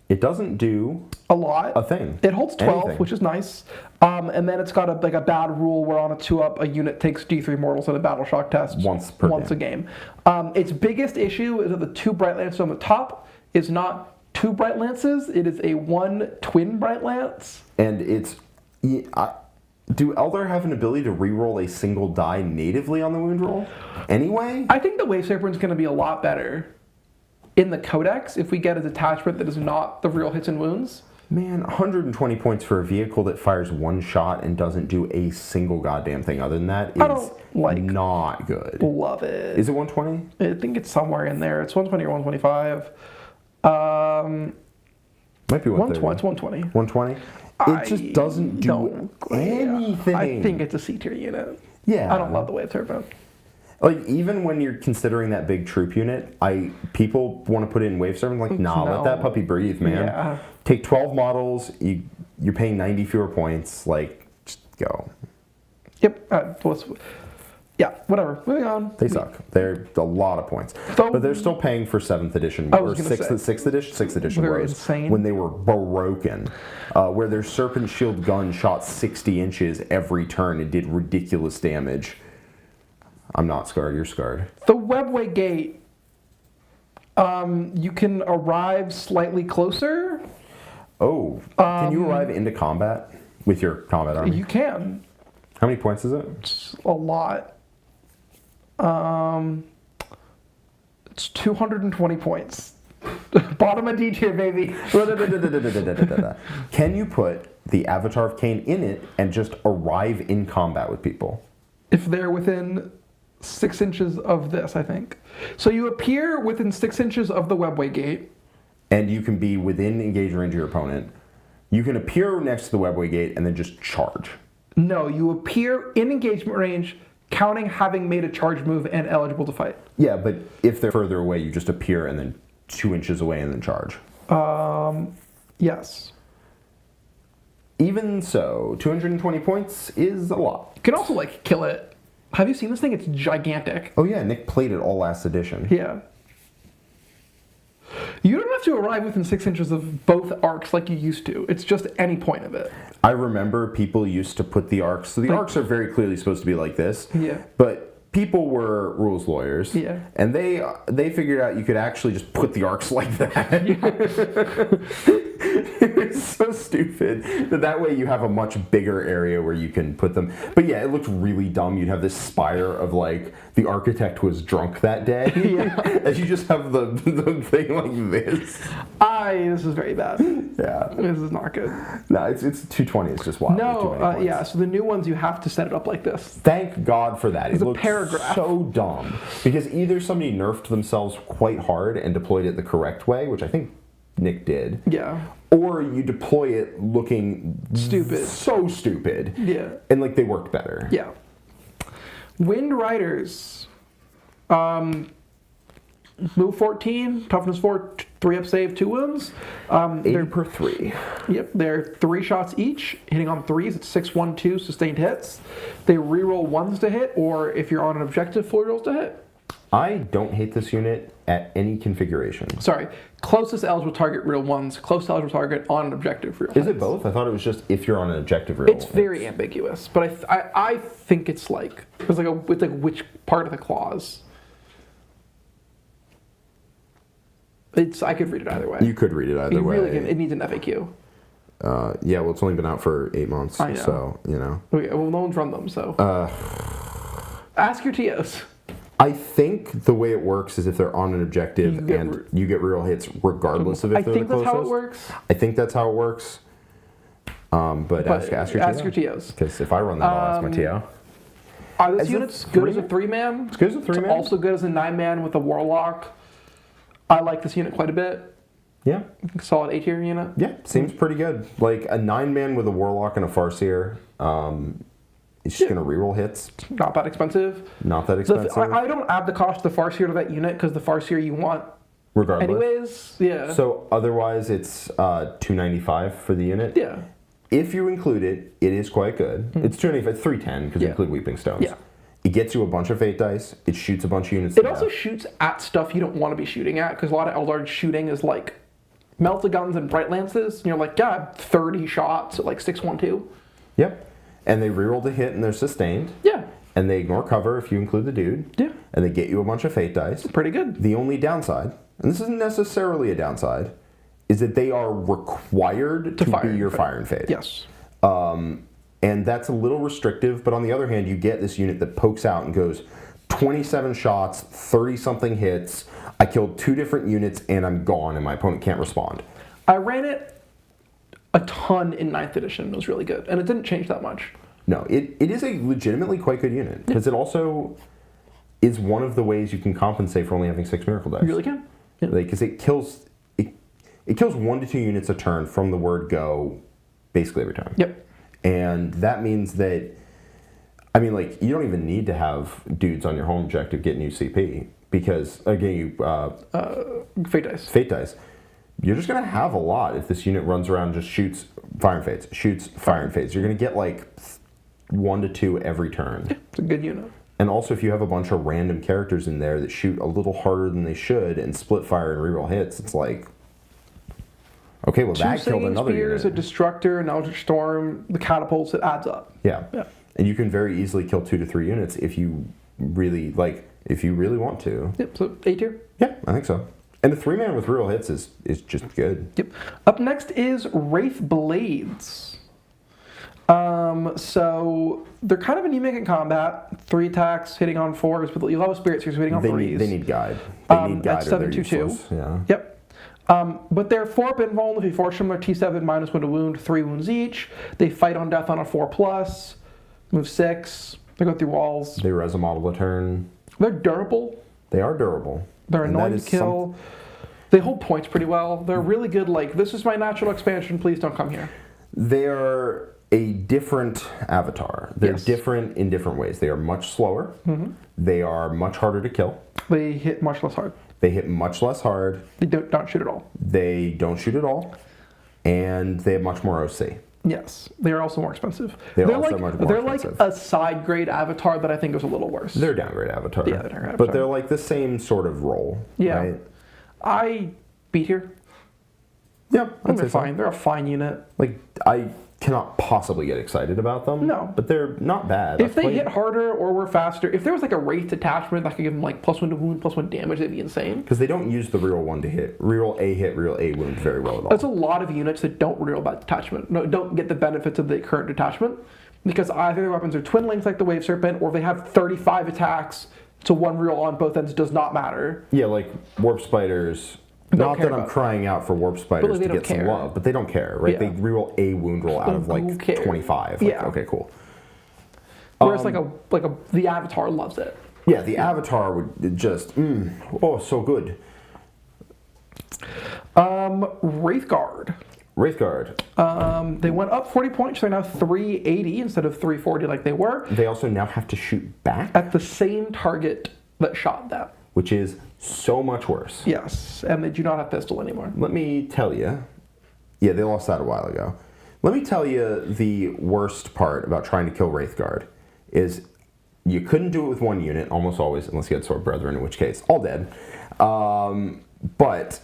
D: It doesn't do
C: a lot.
D: A thing.
C: It holds 12,
D: Anything.
C: which is nice. And then it's got a bad rule where on a 2-up, a unit takes D3 mortals at a battle shock test
D: once
C: a game. Its biggest issue is that the 2 Bright Lances on the top is not 2 Bright Lances. It is a 1 twin Bright Lance.
D: And it's... do Eldar have an ability to reroll a single die natively on the wound roll? Anyway?
C: I think the Wave Serpent's going to be a lot better in the Codex if we get a detachment that is not the real hits and wounds.
D: Man, 120 points for a vehicle that fires 1 shot and doesn't do a single goddamn thing other than that is not good.
C: Love it.
D: Is it 120?
C: I think it's somewhere in there. It's 120 or 125.
D: Might be 130.
C: It's 120.
D: 120? It just doesn't do anything.
C: I think it's a C tier unit.
D: Yeah.
C: I don't love the Wave Serpent.
D: Like, even when you're considering that big troop unit, people want to put in Wave Serpent. Like, nah, let that puppy breathe, man.
C: Yeah.
D: Take 12 models. You're paying 90 fewer points. Like, just go.
C: Yep. Whatever. Moving on.
D: They suck. They're a lot of points.
C: So,
D: but they're still paying for 7th edition,
C: or
D: 6th edition
C: they're
D: Rose,
C: insane.
D: when they were broken, where their Serpent Shield gun shot 60 inches every turn and did ridiculous damage. I'm not scarred, you're scarred.
C: The Webway Gate, you can arrive slightly closer.
D: Oh, can you arrive into combat with your combat army?
C: You can.
D: How many points is it?
C: It's a lot. It's 220 points. Bottom of D tier, baby.
D: Can you put the Avatar of Khaine in it and just arrive in combat with people?
C: If they're within 6 inches of this, I think. So you appear within 6 inches of the Webway Gate.
D: And you can be within engagement range of your opponent. You can appear next to the Webway Gate and then just charge.
C: No, you appear in engagement range, counting having made a charge move and eligible to fight.
D: Yeah, but if they're further away, you just appear and then 2 inches away and then charge.
C: Yes.
D: Even so, 220 points is a lot.
C: You can also, like, kill it. Have you seen this thing? It's gigantic.
D: Oh yeah, Nick played it all last edition.
C: Yeah. You don't have to arrive within 6 inches of both arcs like you used to. It's just any point of it.
D: I remember people used to put the arcs, so the arcs are very clearly supposed to be like this.
C: Yeah.
D: But people were rules lawyers.
C: Yeah.
D: And they figured out you could actually just put the arcs like that. It was so stupid. That way you have a much bigger area where you can put them. But yeah, it looked really dumb. You'd have this spire of like, the architect was drunk that day.
C: Yeah.
D: As you just have the thing like this.
C: This is very bad.
D: Yeah.
C: This is not good.
D: No, it's 220. It's just wild.
C: No, yeah, so the new ones, you have to set it up like this.
D: Thank God for that. It
C: a
D: looked
C: paragraph.
D: so dumb. Because either somebody nerfed themselves quite hard and deployed it the correct way, which I think Nick did.
C: Yeah.
D: Or you deploy it looking
C: stupid.
D: So stupid.
C: Yeah.
D: And like they worked better.
C: Yeah. Wind Riders. Move 14, toughness 4, 3-up save, 2 wounds.
D: 8 per 3.
C: Yep, they're 3 shots each. Hitting on 3s, it's 6-1-2 sustained hits. They reroll 1s to hit, or if you're on an objective, 4 rolls to hit.
D: I don't hate this unit at any configuration.
C: Sorry, closest eligible target reroll 1s, close eligible target on an objective reroll.
D: Is it both? I thought it was just if you're on an objective reroll.
C: It's very ambiguous, but I think it's like it's like which part of the clause. I could read it either way.
D: You could read it either way.
C: It needs an FAQ.
D: Yeah, well, it's only been out for 8 months.
C: I know.
D: So, you know.
C: Okay, well, no one's run them, so. Ask your TOs.
D: I think the way it works is if they're on an objective you get real hits regardless of if they're the closest.
C: I think that's how it works.
D: I think that's how it works. But ask your
C: TOs.
D: Because if I run that, I'll ask my TO.
C: Are these units good as a 3-man?
D: It's good as a 3-man.
C: It's also good as a 9-man with a Warlock. I like this unit quite a bit.
D: Yeah.
C: Solid A-tier unit.
D: Yeah, seems pretty good. Like a 9-man with a Warlock and a Farseer. It's just going to reroll hits.
C: Not that expensive.
D: Not that expensive.
C: I don't add the cost of the Farseer to that unit because the Farseer you want
D: regardless.
C: Anyways, yeah.
D: So otherwise it's $295 for the unit.
C: Yeah.
D: If you include it, it is quite good. It's $295, it's $310 because you include Weeping Stones.
C: Yeah.
D: It gets you a bunch of fate dice. It shoots a bunch of units.
C: It also shoots at stuff you don't want to be shooting at because a lot of Eldar shooting is like melta guns and bright lances. And you're like, God, 30 shots at like 6-1-2.
D: Yep. And they reroll the hit and they're sustained.
C: Yeah.
D: And they ignore cover if you include the dude.
C: Yeah.
D: And they get you a bunch of fate dice.
C: Pretty good.
D: The only downside, and this isn't necessarily a downside, is that they are required to be your fire and fade.
C: Yes.
D: And that's a little restrictive, but on the other hand, you get this unit that pokes out and goes 27 shots, 30-something hits, I killed 2 different units, and I'm gone, and my opponent can't respond.
C: I ran it a ton in 9th edition. It was really good, and it didn't change that much.
D: No, it is a legitimately quite good unit, because it also is one of the ways you can compensate for only having 6 miracle dice.
C: You really can. Yeah.
D: Because it kills 1 to 2 units a turn from the word go basically every time.
C: Yep.
D: And that means that, I mean, like, you don't even need to have dudes on your home objective getting you CP, because, again, you...
C: Fate dice.
D: Fate dice. You're just going to have a lot if this unit runs around and just shoots fire and fates, shoots fire and fates. You're going to get, like, 1 to 2 every turn.
C: Yeah, it's a good unit.
D: And also, if you have a bunch of random characters in there that shoot a little harder than they should and split fire and reroll hits, it's like... Okay, well, that killed another
C: spears,
D: unit.
C: A Destructor, an Eldritch Storm, the catapults, it adds up.
D: Yeah.
C: Yeah.
D: And you can very easily kill 2 to 3 units if you really, want to.
C: Yep, so A-tier.
D: Yeah, I think so. And the 3-man with real hits is just good.
C: Yep. Up next is Wraith Blades. So they're kind of anemic in combat. 3 attacks, hitting on 4s, but you love a Spiritseer, hitting on 3s.
D: They need guide. They need guide
C: at
D: or they're
C: 7-2-2.
D: useless. Yeah.
C: Yep. But they're 4-up invulnerable if you force them. They're T7, -1 to wound, 3 wounds each. They fight on death on a 4+. Move 6. They go through walls.
D: They res a model a turn.
C: They're durable.
D: They are durable.
C: They're annoying to kill. They hold points pretty well. They're really good, like, this is my natural expansion, please don't come here.
D: They are a different avatar. They're different in different ways. They are much slower. Mm-hmm. They are much harder to kill.
C: They hit much less hard.
D: They hit much less hard.
C: They don't shoot at all.
D: They don't shoot at all. And they have much more OC.
C: Yes, they are also more expensive.
D: They're also
C: like,
D: much more
C: they're
D: expensive.
C: like a side grade avatar that I think is a little worse.
D: They're downgrade avatar.
C: Yeah, they're downgrade
D: But
C: avatar.
D: they're like the same sort of role.
C: Yeah.
D: Right?
C: I beat here.
D: Yeah, I'd
C: They're
D: say so.
C: fine. They're a fine unit.
D: Like, I cannot possibly get excited about them.
C: No.
D: But they're not bad.
C: If they hit harder or were faster, if there was like a Wraith detachment that could give them like +1 to wound, +1 damage, that'd be insane.
D: Because they don't use the reroll 1 to hit. Reroll A hit, reroll A wound very well at all.
C: There's a lot of units that don't reroll that detachment. No, don't get the benefits of the current detachment because either their weapons are twin links like the Wave Serpent or they have 35 attacks, so 1 reroll on both ends does not matter.
D: Yeah, like Warp Spiders. Not that I'm crying out for Warp Spiders to get some love, but they don't care, right?
C: Yeah.
D: They reroll a wound roll out of like 25. Like,
C: Yeah.
D: okay, cool.
C: Whereas the Avatar loves it.
D: Yeah, the Avatar would just, oh, so good.
C: Wraithguard.
D: Wraithguard.
C: They went up 40 points, so they're now 380 instead of 340 like they were.
D: They also now have to shoot back,
C: At the same target that shot them.
D: which is so much worse.
C: Yes, and they do not have pistol anymore.
D: Let me tell you. Yeah, they lost that a while ago. Let me tell you the worst part about trying to kill Wraithguard is you couldn't do it with 1 unit, almost always, unless you had Sword Brethren, in which case, all dead. But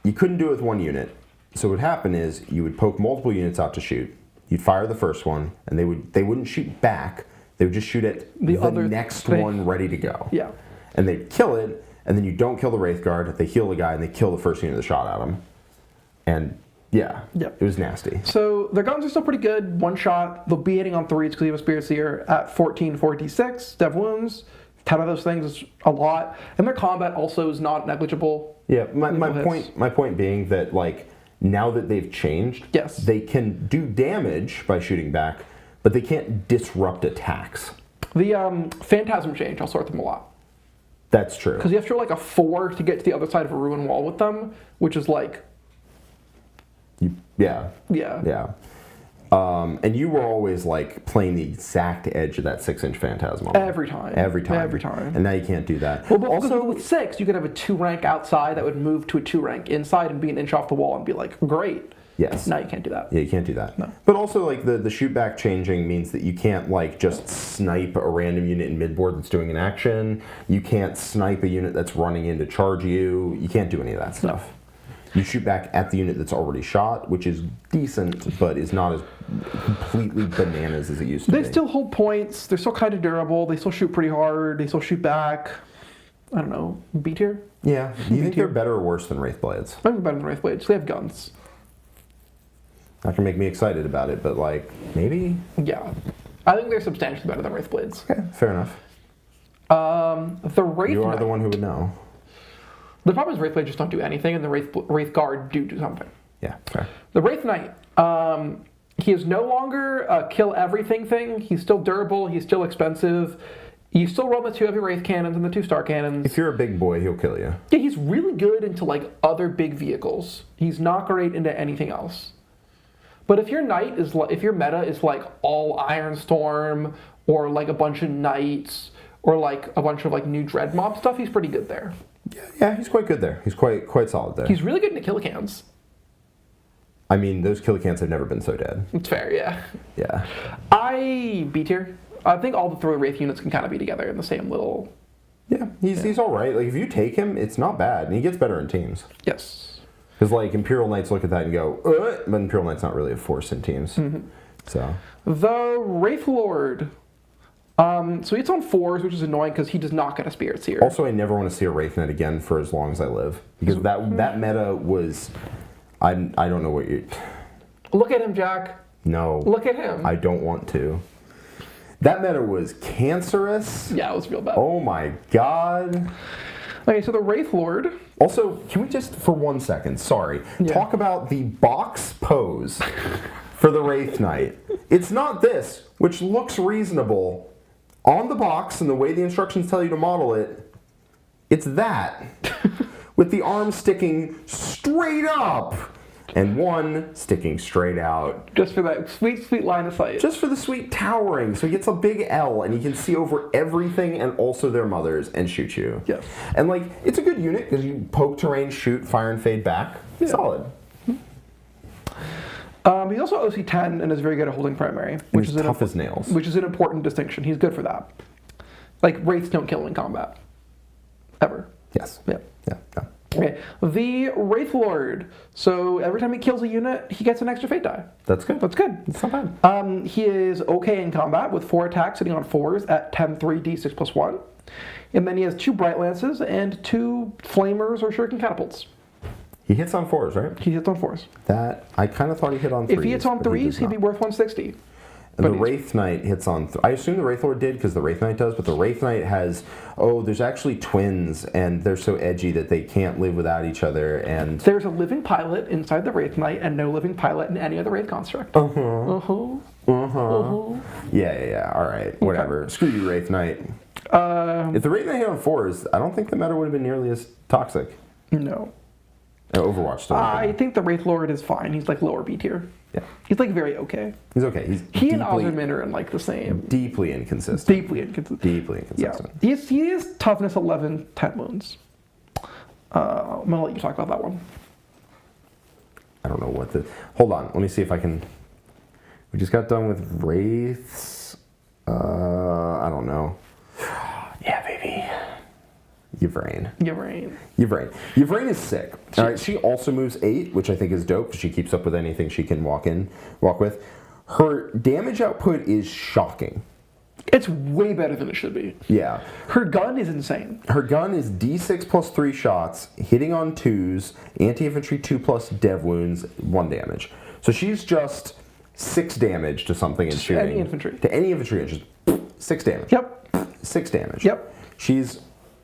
D: you couldn't do it with 1 unit. So what would happen is you would poke multiple units out to shoot. You'd fire the first one, and they wouldn't shoot back. They would just shoot at the next one ready to go.
C: Yeah.
D: And they'd kill it, and then you don't kill the Wraithguard. They heal the guy, and they kill the first unit that shot at him. And yeah,
C: Yep.
D: it was nasty.
C: So their guns are still pretty good. 1 shot. They'll be hitting on 3s because you have a Spiritseer at 1446 dev wounds. 10 of those things is a lot. And their combat also is not negligible.
D: Yeah, my point being that like now that they've changed,
C: Yes.
D: they can do damage by shooting back, but they can't disrupt attacks.
C: The Phantasm change, I'll sort them a lot.
D: That's true.
C: Because you have to roll like a 4 to get to the other side of a ruin wall with them, which is like,
D: Yeah.
C: yeah.
D: And you were always like playing the exact edge of that 6-inch Phantasm.
C: Every time.
D: Every time.
C: Every time.
D: And now you can't do that.
C: Well, but also with 6, you could have a 2 rank outside that would move to a 2 rank inside and be an inch off the wall and be like, great.
D: Yes.
C: Now you can't do that.
D: Yeah, you can't do that.
C: No.
D: But also, like, the shoot back changing means that you can't, like, just snipe a random unit in midboard that's doing an action. You can't snipe a unit that's running in to charge you. You can't do any of that stuff. You shoot back at the unit that's already shot, which is decent, but is not as completely bananas as it used to be.
C: They still hold points. They're still kind of durable. They still shoot pretty hard. They still shoot back. I don't know. B tier?
D: Yeah. Do you think they're better or worse than Wraithblades?
C: Maybe better than Wraithblades. They have guns.
D: Not gonna make me excited about it, but, like, maybe?
C: Yeah. I think they're substantially better than Wraithblades.
D: Okay, fair enough.
C: The Wraith
D: You are
C: Knight-
D: the one who would know.
C: The problem is Wraithblades just don't do anything, and the Wraithguard do something.
D: Yeah, fair.
C: The Wraith Knight, he is no longer a kill everything thing. He's still durable. He's still expensive. You still run the 2 heavy Wraith cannons and the 2 Star cannons.
D: If you're a big boy, he'll kill you.
C: Yeah, he's really good into like other big vehicles. He's not great into anything else. But if your knight is if your meta is like all Ironstorm or like a bunch of knights or like a bunch of like new dread mob stuff, he's pretty good there.
D: Yeah, he's quite good there. He's quite solid there.
C: He's really good into killicans.
D: I mean, those killicans have never been so dead.
C: It's fair, yeah.
D: Yeah.
C: I B tier. I think all the 3 Wraith units can kind of be together in the same little.
D: Yeah, he's all right. Like, if you take him, it's not bad. And he gets better in teams.
C: Yes.
D: Because, like, Imperial Knights look at that and go, but Imperial Knight's not really a force in teams.
C: Mm-hmm.
D: So.
C: The Wraith Lord. So it's on 4s, which is annoying because he does not get a Spiritseer.
D: Also, I never want to see a Wraith Knight again for as long as I live. Because that meta was... I don't know what you...
C: Look at him, Jack.
D: No.
C: Look at him.
D: I don't want to. That meta was cancerous.
C: Yeah, it was real bad.
D: Oh my god.
C: Okay, so the Wraith Lord.
D: Also, can we just, for 1 second, sorry, talk about the box pose for the Wraith Knight? It's not this, which looks reasonable on the box and the way the instructions tell you to model it. It's that, with the arms sticking straight up and one sticking straight out.
C: Just for that sweet, sweet line of sight.
D: Just for the sweet towering, so he gets a big L and he can see over everything and also their mothers and shoot you.
C: Yes.
D: And like, it's a good unit because you poke to range, shoot, fire and fade back.
C: Yeah.
D: Solid.
C: He's also OC10 and is very good at holding primary, which is
D: tough as nails.
C: Which is an important distinction. He's good for that. Like, Wraiths don't kill in combat. Ever.
D: Yes.
C: Yeah.
D: Yeah.
C: Okay. The Wraith Lord. So every time he kills a unit, he gets an extra fate die.
D: That's good.
C: That's good.
D: It's not bad.
C: He is okay in combat with 4 attacks sitting on 4s at 10, 3, d6 plus 1. And then he has 2 Bright Lances and 2 Flamers or Shuriken Catapults.
D: He hits on 4s, right?
C: He hits on 4s.
D: That, I kind of thought he hit on 3s.
C: If he hits on 3s, he'd be worth 160.
D: And the Wraith Knight hits on... I assume the Wraith Lord did because the Wraith Knight does, but the Wraith Knight has... Oh, there's actually twins, and they're so edgy that they can't live without each other, and...
C: There's a living pilot inside the Wraith Knight and no living pilot in any other Wraith construct.
D: Yeah. All right. Whatever. Okay. Screw you, Wraith Knight. If the Wraith Knight hit on 4s, I don't think the meta would have been nearly as toxic.
C: No.
D: Overwatch still.
C: I think the Wraith Lord is fine. He's like lower B tier.
D: Yeah.
C: He's like very okay.
D: He's okay.
C: He and Asureman are in like the same.
D: Deeply inconsistent.
C: Deeply inconsistent.
D: Yeah.
C: He is toughness 11, 10 wounds. I'm gonna let you talk about that one.
D: I don't know what the... Hold on. Let me see if I can... We just got done with Wraiths. I don't know. Yeah, baby. Yvraine. Yvraine is sick. All right, she also moves 8, which I think is dope because she keeps up with anything she can walk with. Her damage output is shocking.
C: It's way better than it should be.
D: Yeah.
C: Her gun is insane.
D: Her gun is D6 plus 3 shots, hitting on 2s, anti-infantry 2 plus dev wounds, 1 damage. So she's just 6 damage to something in shooting.
C: Any infantry.
D: To any infantry, and just 6 damage.
C: Yep.
D: 6 damage.
C: Yep.
D: She's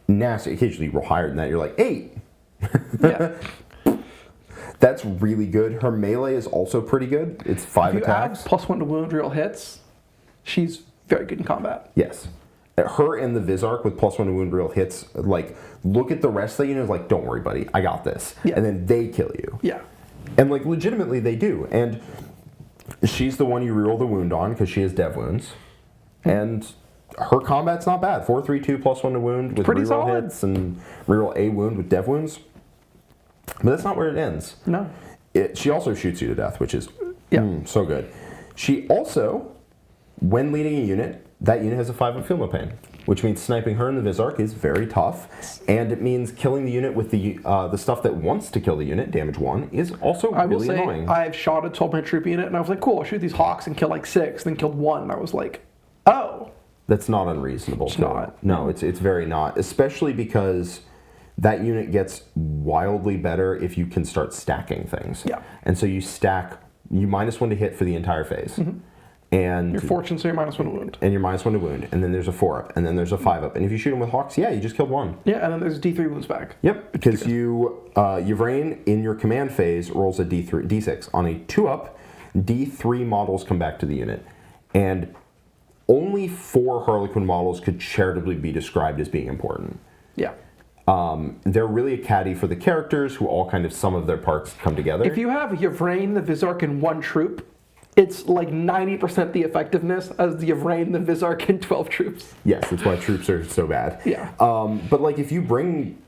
D: nasty. Occasionally you roll higher than that, you're like, 8.
C: Yeah.
D: That's really good. Her melee is also pretty good. It's 5 attacks.
C: Add +1 to wound real hits. She's very good in combat.
D: Yes. Her and the Visarch with +1 to wound real hits, like, look at the rest of the unit, like, don't worry, buddy, I got this.
C: Yeah.
D: And then they kill you.
C: Yeah.
D: And, like, legitimately they do. And she's the one you reroll the wound on because she has dev wounds. And her combat's not bad. 4-3-2 +1 to wound with
C: pretty
D: reroll
C: solid.
D: hits and reroll a wound with dev wounds. But that's not where it ends.
C: No.
D: She also shoots you to death, which is so good. She also, when leading a unit, that unit has a 5 of Feel No Pain, which means sniping her and the Visarch is very tough, and it means killing the unit with the stuff that wants to kill the unit, damage 1, is also really annoying.
C: I've shot a 12-man troop unit, and I was like, cool, I'll shoot these hawks and kill like 6, then killed 1, and I was like, oh.
D: That's not unreasonable.
C: It's not.
D: No, it's very not, especially because that unit gets wildly better if you can start stacking things.
C: Yeah.
D: And so you stack, you -1 to hit for the entire phase.
C: Mm-hmm.
D: And
C: your fortune, so you're -1 to wound.
D: And you're -1 to wound. And then there's a 4-up. And then there's a 5-up. And if you shoot them with hawks, yeah, you just killed 1.
C: Yeah, and then there's D3 wounds back.
D: Yep, because Yvraine in your command phase rolls a D6. On a 2-up, D3 models come back to the unit. And only 4 Harlequin models could charitably be described as being important.
C: Yeah.
D: They're really a caddy for the characters who all kind of some of their parts come together.
C: If you have Yvraine, the Visarch, and 1 troop, it's like 90% the effectiveness as the Yvraine, the Visarch, and 12 troops.
D: Yes, that's why troops are so bad.
C: Yeah.
D: But like if you bring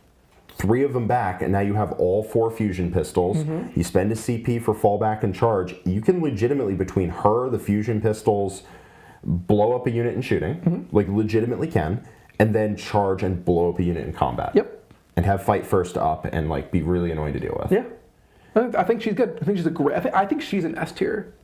D: 3 of them back and now you have all 4 fusion pistols, you spend a CP for fallback and charge, you can legitimately, between her, the fusion pistols, blow up a unit in shooting, like legitimately can, and then charge and blow up a unit in combat.
C: Yep.
D: And have fight first up and like be really annoying to deal with.
C: Yeah. I think she's good. I think she's a great. I think she's an S tier.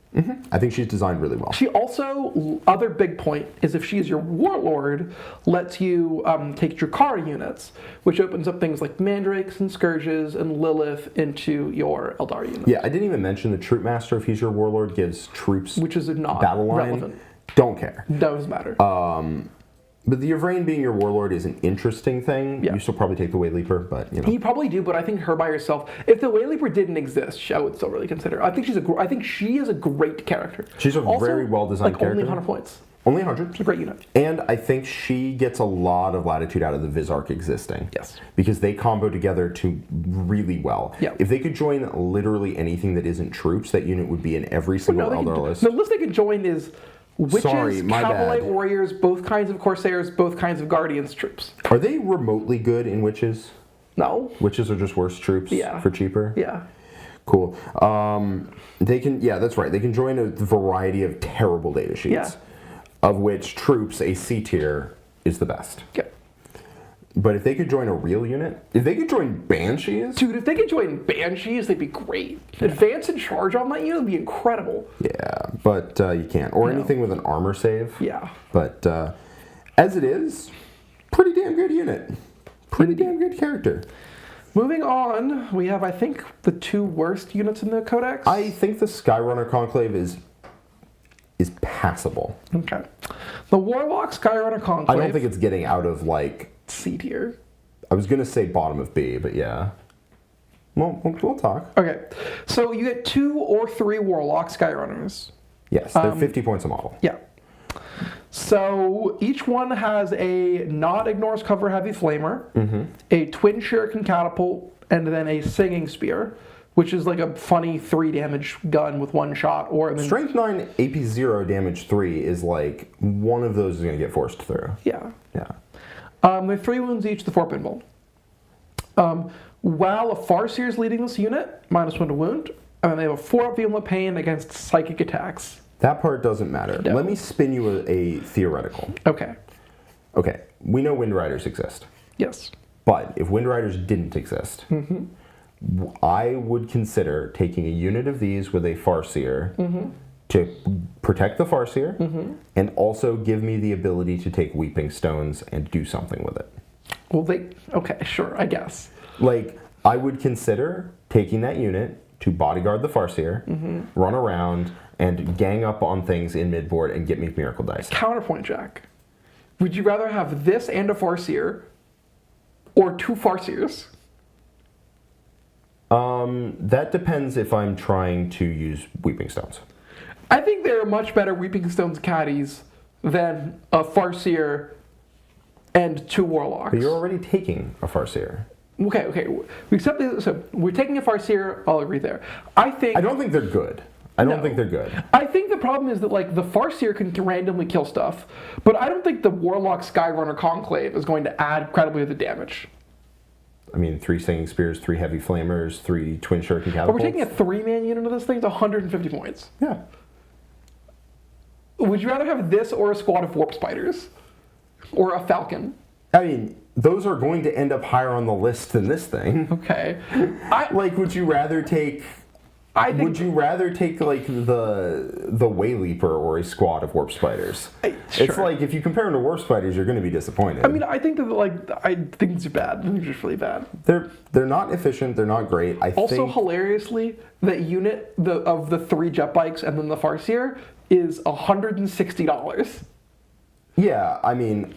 D: I think she's designed really well.
C: She also, other big point is if she is your warlord, lets you take Drakari units, which opens up things like mandrakes and scourges and Lilith into your Eldari units.
D: Yeah, I didn't even mention the troop master. If he's your warlord, gives troops,
C: which is not
D: battle line.
C: relevant.
D: Don't care.
C: Doesn't matter.
D: But the Yvraine being your warlord is an interesting thing.
C: Yeah.
D: You still probably take the Way Leaper, but you know.
C: You probably do, but I think her by herself. If the Way Leaper didn't exist, I would still really consider. I think I think she is a great character.
D: She's a
C: also,
D: very well designed character.
C: Only 100 points.
D: Only 100.
C: It's a great unit.
D: And I think she gets a lot of latitude out of the Visarch existing.
C: Yes.
D: Because they combo together to really well.
C: Yeah.
D: If they could join literally anything that isn't troops, that unit would be in every single Eldar list.
C: The list they could join is witches,
D: my
C: Cavalite
D: bad.
C: warriors, both kinds of Corsairs, both kinds of Guardians troops.
D: Are they remotely good in witches?
C: No.
D: Witches are just worse troops for cheaper?
C: Yeah.
D: Cool. They can, yeah, that's right. They can join a variety of terrible data sheets,
C: Yeah.
D: of which troops, a C tier, is the best.
C: Yeah.
D: But if they could join a real unit, if they could join Banshees,
C: Dude, if they could join Banshees, they'd be great. Advance and charge on that unit would be incredible.
D: yeah, but you can't. Or anything with an armor save.
C: Yeah.
D: But as it is, pretty damn good unit. Pretty damn good character.
C: Moving on, we have, I think, the 2 worst units in the Codex.
D: I think the Skyrunner Conclave is passable.
C: Okay. The Warlock Skyrunner Conclave.
D: I don't think it's getting out of, like...
C: C tier.
D: I was going to say bottom of B, but yeah. Well, we'll talk.
C: Okay. So you get 2 or 3 Warlock Skyrunners.
D: Yes, they're 50 points a model.
C: Yeah. So each one has a not ignores cover heavy flamer, a twin shuriken catapult, and then a singing spear, which is like a funny 3 damage gun with 1 shot. Or
D: Strength 9, AP 0, damage 3 is like one of those is going to get forced through.
C: Yeah.
D: Yeah.
C: They have 3 wounds each, the 4 pinball. While a Farseer is leading this unit, -1 to wound, and then they have a 4-up Vehement Pain against psychic attacks.
D: That part doesn't matter.
C: No.
D: Let me spin you a theoretical.
C: Okay.
D: Okay, we know Wind Riders exist.
C: Yes.
D: But if Wind Riders didn't exist, I would consider taking a unit of these with a Farseer to protect the Farseer and also give me the ability to take Weeping Stones and do something with it.
C: Well, okay, sure, I guess.
D: Like, I would consider taking that unit to bodyguard the Farseer, run around, and gang up on things in midboard and get me Miracle Dice.
C: Counterpoint, Jack. Would you rather have this and a Farseer, or 2 Farseers?
D: That depends if I'm trying to use Weeping Stones.
C: I think there are much better Weeping Stones caddies than a Farseer and 2 Warlocks.
D: But you're already taking a Farseer.
C: Okay. So we're taking a Farseer, I'll agree there. I
D: don't think they're good. I don't think they're good.
C: I think the problem is that, like, the Farseer can randomly kill stuff, but I don't think the Warlock Skyrunner Conclave is going to add credibly to the damage.
D: I mean, 3 Singing Spears, 3 Heavy Flamers, 3 Twin Shuriken Catapults.
C: But we're taking a 3-man unit of this thing, it's 150 points.
D: Yeah.
C: Would you rather have this or a squad of Warp Spiders? Or a Falcon?
D: I mean, those are going to end up higher on the list than this thing.
C: Okay.
D: Would you rather take... would you rather take, like, the Wayleaper or a squad of Warp Spiders?
C: Sure.
D: It's like, if you compare them to Warp Spiders, you're going to be disappointed.
C: I mean, I think that, like, I think it's bad. I think it's just really bad.
D: They're not efficient. They're not great.
C: Also, hilariously, that unit of the 3 jet bikes and then the Farseer is $160.
D: Yeah, I mean,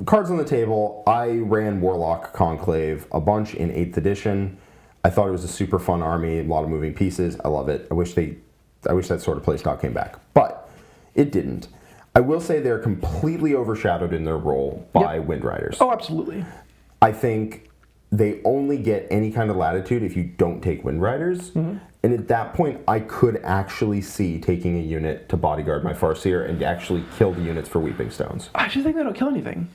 D: cards on the table, I ran Warlock Conclave a bunch in 8th edition. I thought it was a super fun army, a lot of moving pieces. I love it. I wish that sort of playstyle came back, but it didn't. I will say they're completely overshadowed in their role by Wind Riders.
C: Oh, absolutely.
D: I think they only get any kind of latitude if you don't take Wind Riders. And at that point, I could actually see taking a unit to bodyguard my Farseer and actually kill the units for Weeping Stones.
C: I just think they don't kill anything.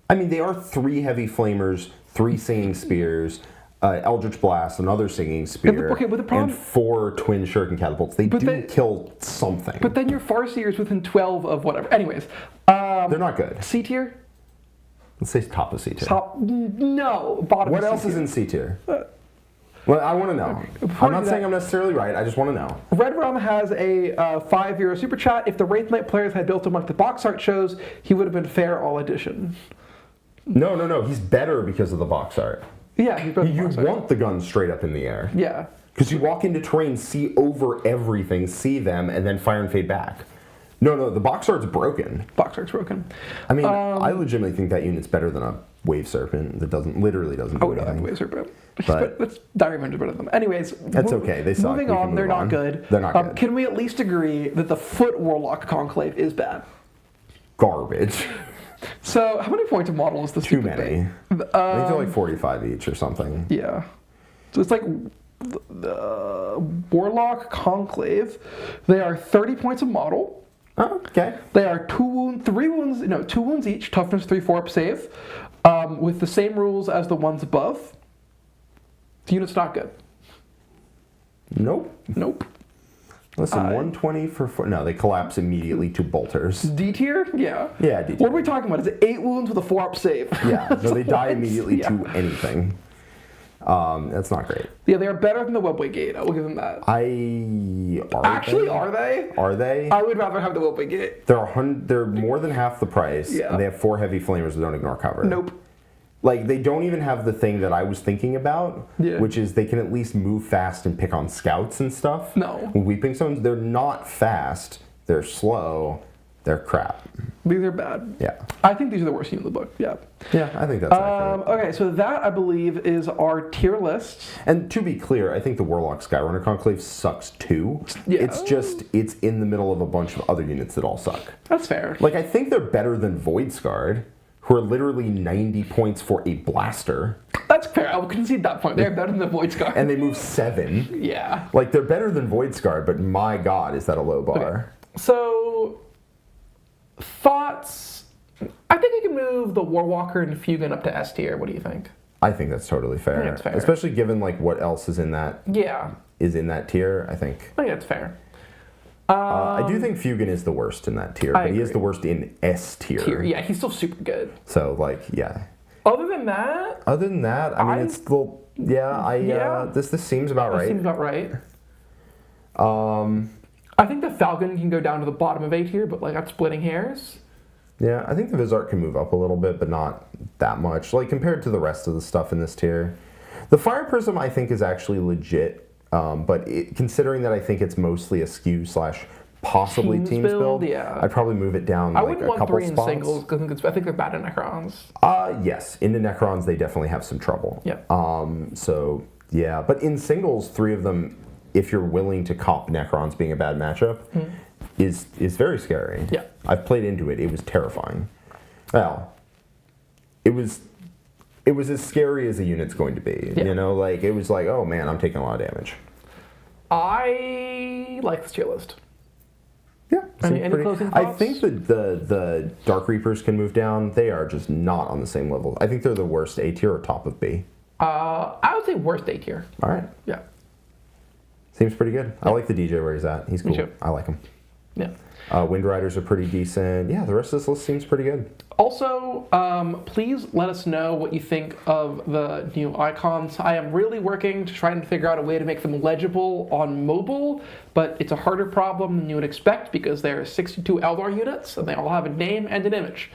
D: I mean, they are 3 Heavy Flamers, 3 Singing Spears, Eldritch Blast, another Singing Spear,
C: but the problem,
D: and 4 Twin Shuriken Catapults. They kill something.
C: But then your Farseer is within 12 of whatever. Anyways.
D: They're not good.
C: C tier?
D: Let's say top of C tier.
C: No, bottom
D: What
C: of
D: else
C: C
D: is
C: tier.
D: in C tier? Well, I want to know.
C: Okay.
D: I'm not saying I'm necessarily right. I just want to know.
C: Red Rum has a €5 super chat. If the Wraith Knight players had built him like the box art shows, he would have been fair all edition.
D: No. He's better because of the box art.
C: Yeah, he's better.
D: You want the guns straight up in the air.
C: Yeah.
D: Because you walk into terrain, see over everything, see them, and then fire and fade back. No, the box art's broken.
C: Box art's broken.
D: I mean, I legitimately think that unit's better than a Wave Serpent that literally doesn't do anything.
C: Wave Serpent. But it's Dire Avenger better than them. Anyways,
D: that's okay. They suck.
C: Moving on, they're not good.
D: They're not good.
C: Can we at least agree that the Foot Warlock Conclave is bad?
D: Garbage.
C: So, how many points of model is this?
D: Too many. I think they're like 45 each or something.
C: Yeah. So it's like the Warlock Conclave. They are 30 points of model.
D: Oh, okay.
C: They are 2 wounds each, toughness 3, 4-up save, with the same rules as the ones above. The unit's not good.
D: Nope.
C: Nope.
D: Listen, 120 for 4. No, they collapse immediately to bolters.
C: D tier? Yeah.
D: Yeah, D tier.
C: What are we talking about? Is it 8 wounds with a 4-up save?
D: Yeah, no, they die immediately to anything. That's not great.
C: Yeah, they are better than the Webway Gate. I will give them that. Are they?
D: Are they?
C: I would rather have the Webway Gate.
D: They're more than half the price.
C: Yeah.
D: And they have 4 heavy flamers that don't ignore cover.
C: Nope.
D: Like, they don't even have the thing that I was thinking about, which is they can at least move fast and pick on scouts and stuff.
C: No.
D: Weeping Stones, they're not fast. They're slow. They're crap.
C: These are bad.
D: Yeah.
C: I think these are the worst unit in the book. Yeah.
D: Yeah, I think that's accurate.
C: Okay, so that, I believe, is our tier list.
D: And to be clear, I think the Warlock Skyrunner Conclave sucks too.
C: Yeah.
D: It's in the middle of a bunch of other units that all suck.
C: That's fair.
D: Like, I think they're better than Voidscarred, who are literally 90 points for a blaster.
C: That's fair. I will concede that point. They're better than the Voidscarred.
D: And they move 7.
C: Yeah.
D: Like, they're better than Voidscarred, but my god, is that a low bar.
C: Okay. So, thoughts? I think you can move the Warwalker and Fuegon up to S tier. What do you think?
D: I think that's totally fair.
C: I think that's fair.
D: Especially given, like, what else is in that tier, I think.
C: I think that's fair.
D: I do think Fuegon is the worst in that tier, but he is the worst in S tier.
C: Yeah, he's still super good.
D: So, like, yeah.
C: Other than that,
D: I mean, it's still, this seems about right.
C: Seems about right. I think the Falcon can go down to the bottom of A tier, but like that's splitting hairs.
D: Yeah, I think the Visarch can move up a little bit, but not that much. Like, compared to the rest of the stuff in this tier. The Fire Prism, I think, is actually legit. But considering that I think it's mostly a skew / possibly teams build,
C: yeah.
D: I'd probably move it down like a couple spots. I wouldn't want 3 in singles
C: because I think they're bad in Necrons.
D: Yes, into Necrons they definitely have some trouble.
C: Yeah.
D: So yeah, but in singles, 3 of them, if you're willing to cop Necrons being a bad matchup, is very scary.
C: Yeah.
D: I've played into it. It was terrifying. Well, it was as scary as a unit's going to be.
C: Yeah.
D: You know, like, it was like, oh man, I'm taking a lot of damage.
C: I like this tier list.
D: Yeah.
C: Any closing thoughts?
D: I think that the Dark Reapers can move down. They are just not on the same level. I think they're the worst A tier or top of B.
C: I would say worst A tier.
D: All right.
C: Yeah.
D: Seems pretty good. I like the DJ where he's at. He's cool.
C: Me too.
D: I like him.
C: Yeah.
D: Wind Riders are pretty decent. Yeah, the rest of this list seems pretty good.
C: Also, please let us know what you think of the new icons. I am really working to try and figure out a way to make them legible on mobile, but it's a harder problem than you would expect because there are 62 Eldar units, and they all have a name and an image.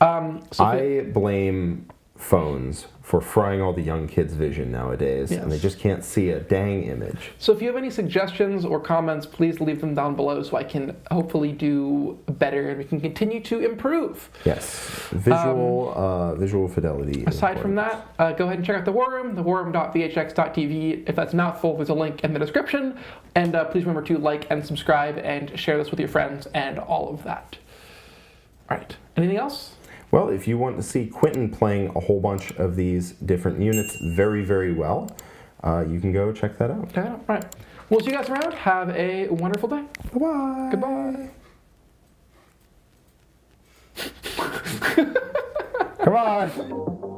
D: I blame phones for frying all the young kids' vision nowadays, and they just can't see a dang image.
C: So if you have any suggestions or comments, please leave them down below so I can hopefully do better and we can continue to improve.
D: Yes, visual fidelity.
C: Aside from that, go ahead and check out the War Room, thewarroom.vhx.tv. If that's a mouthful, there's a link in the description. And please remember to like and subscribe and share this with your friends and all of that. All right, anything else?
D: Well, if you want to see Quentin playing a whole bunch of these different units very, very well, you can go check that out.
C: Check it out. All right. We'll see you guys around. Have a wonderful day.
D: Bye-bye.
C: Goodbye.
D: Come on.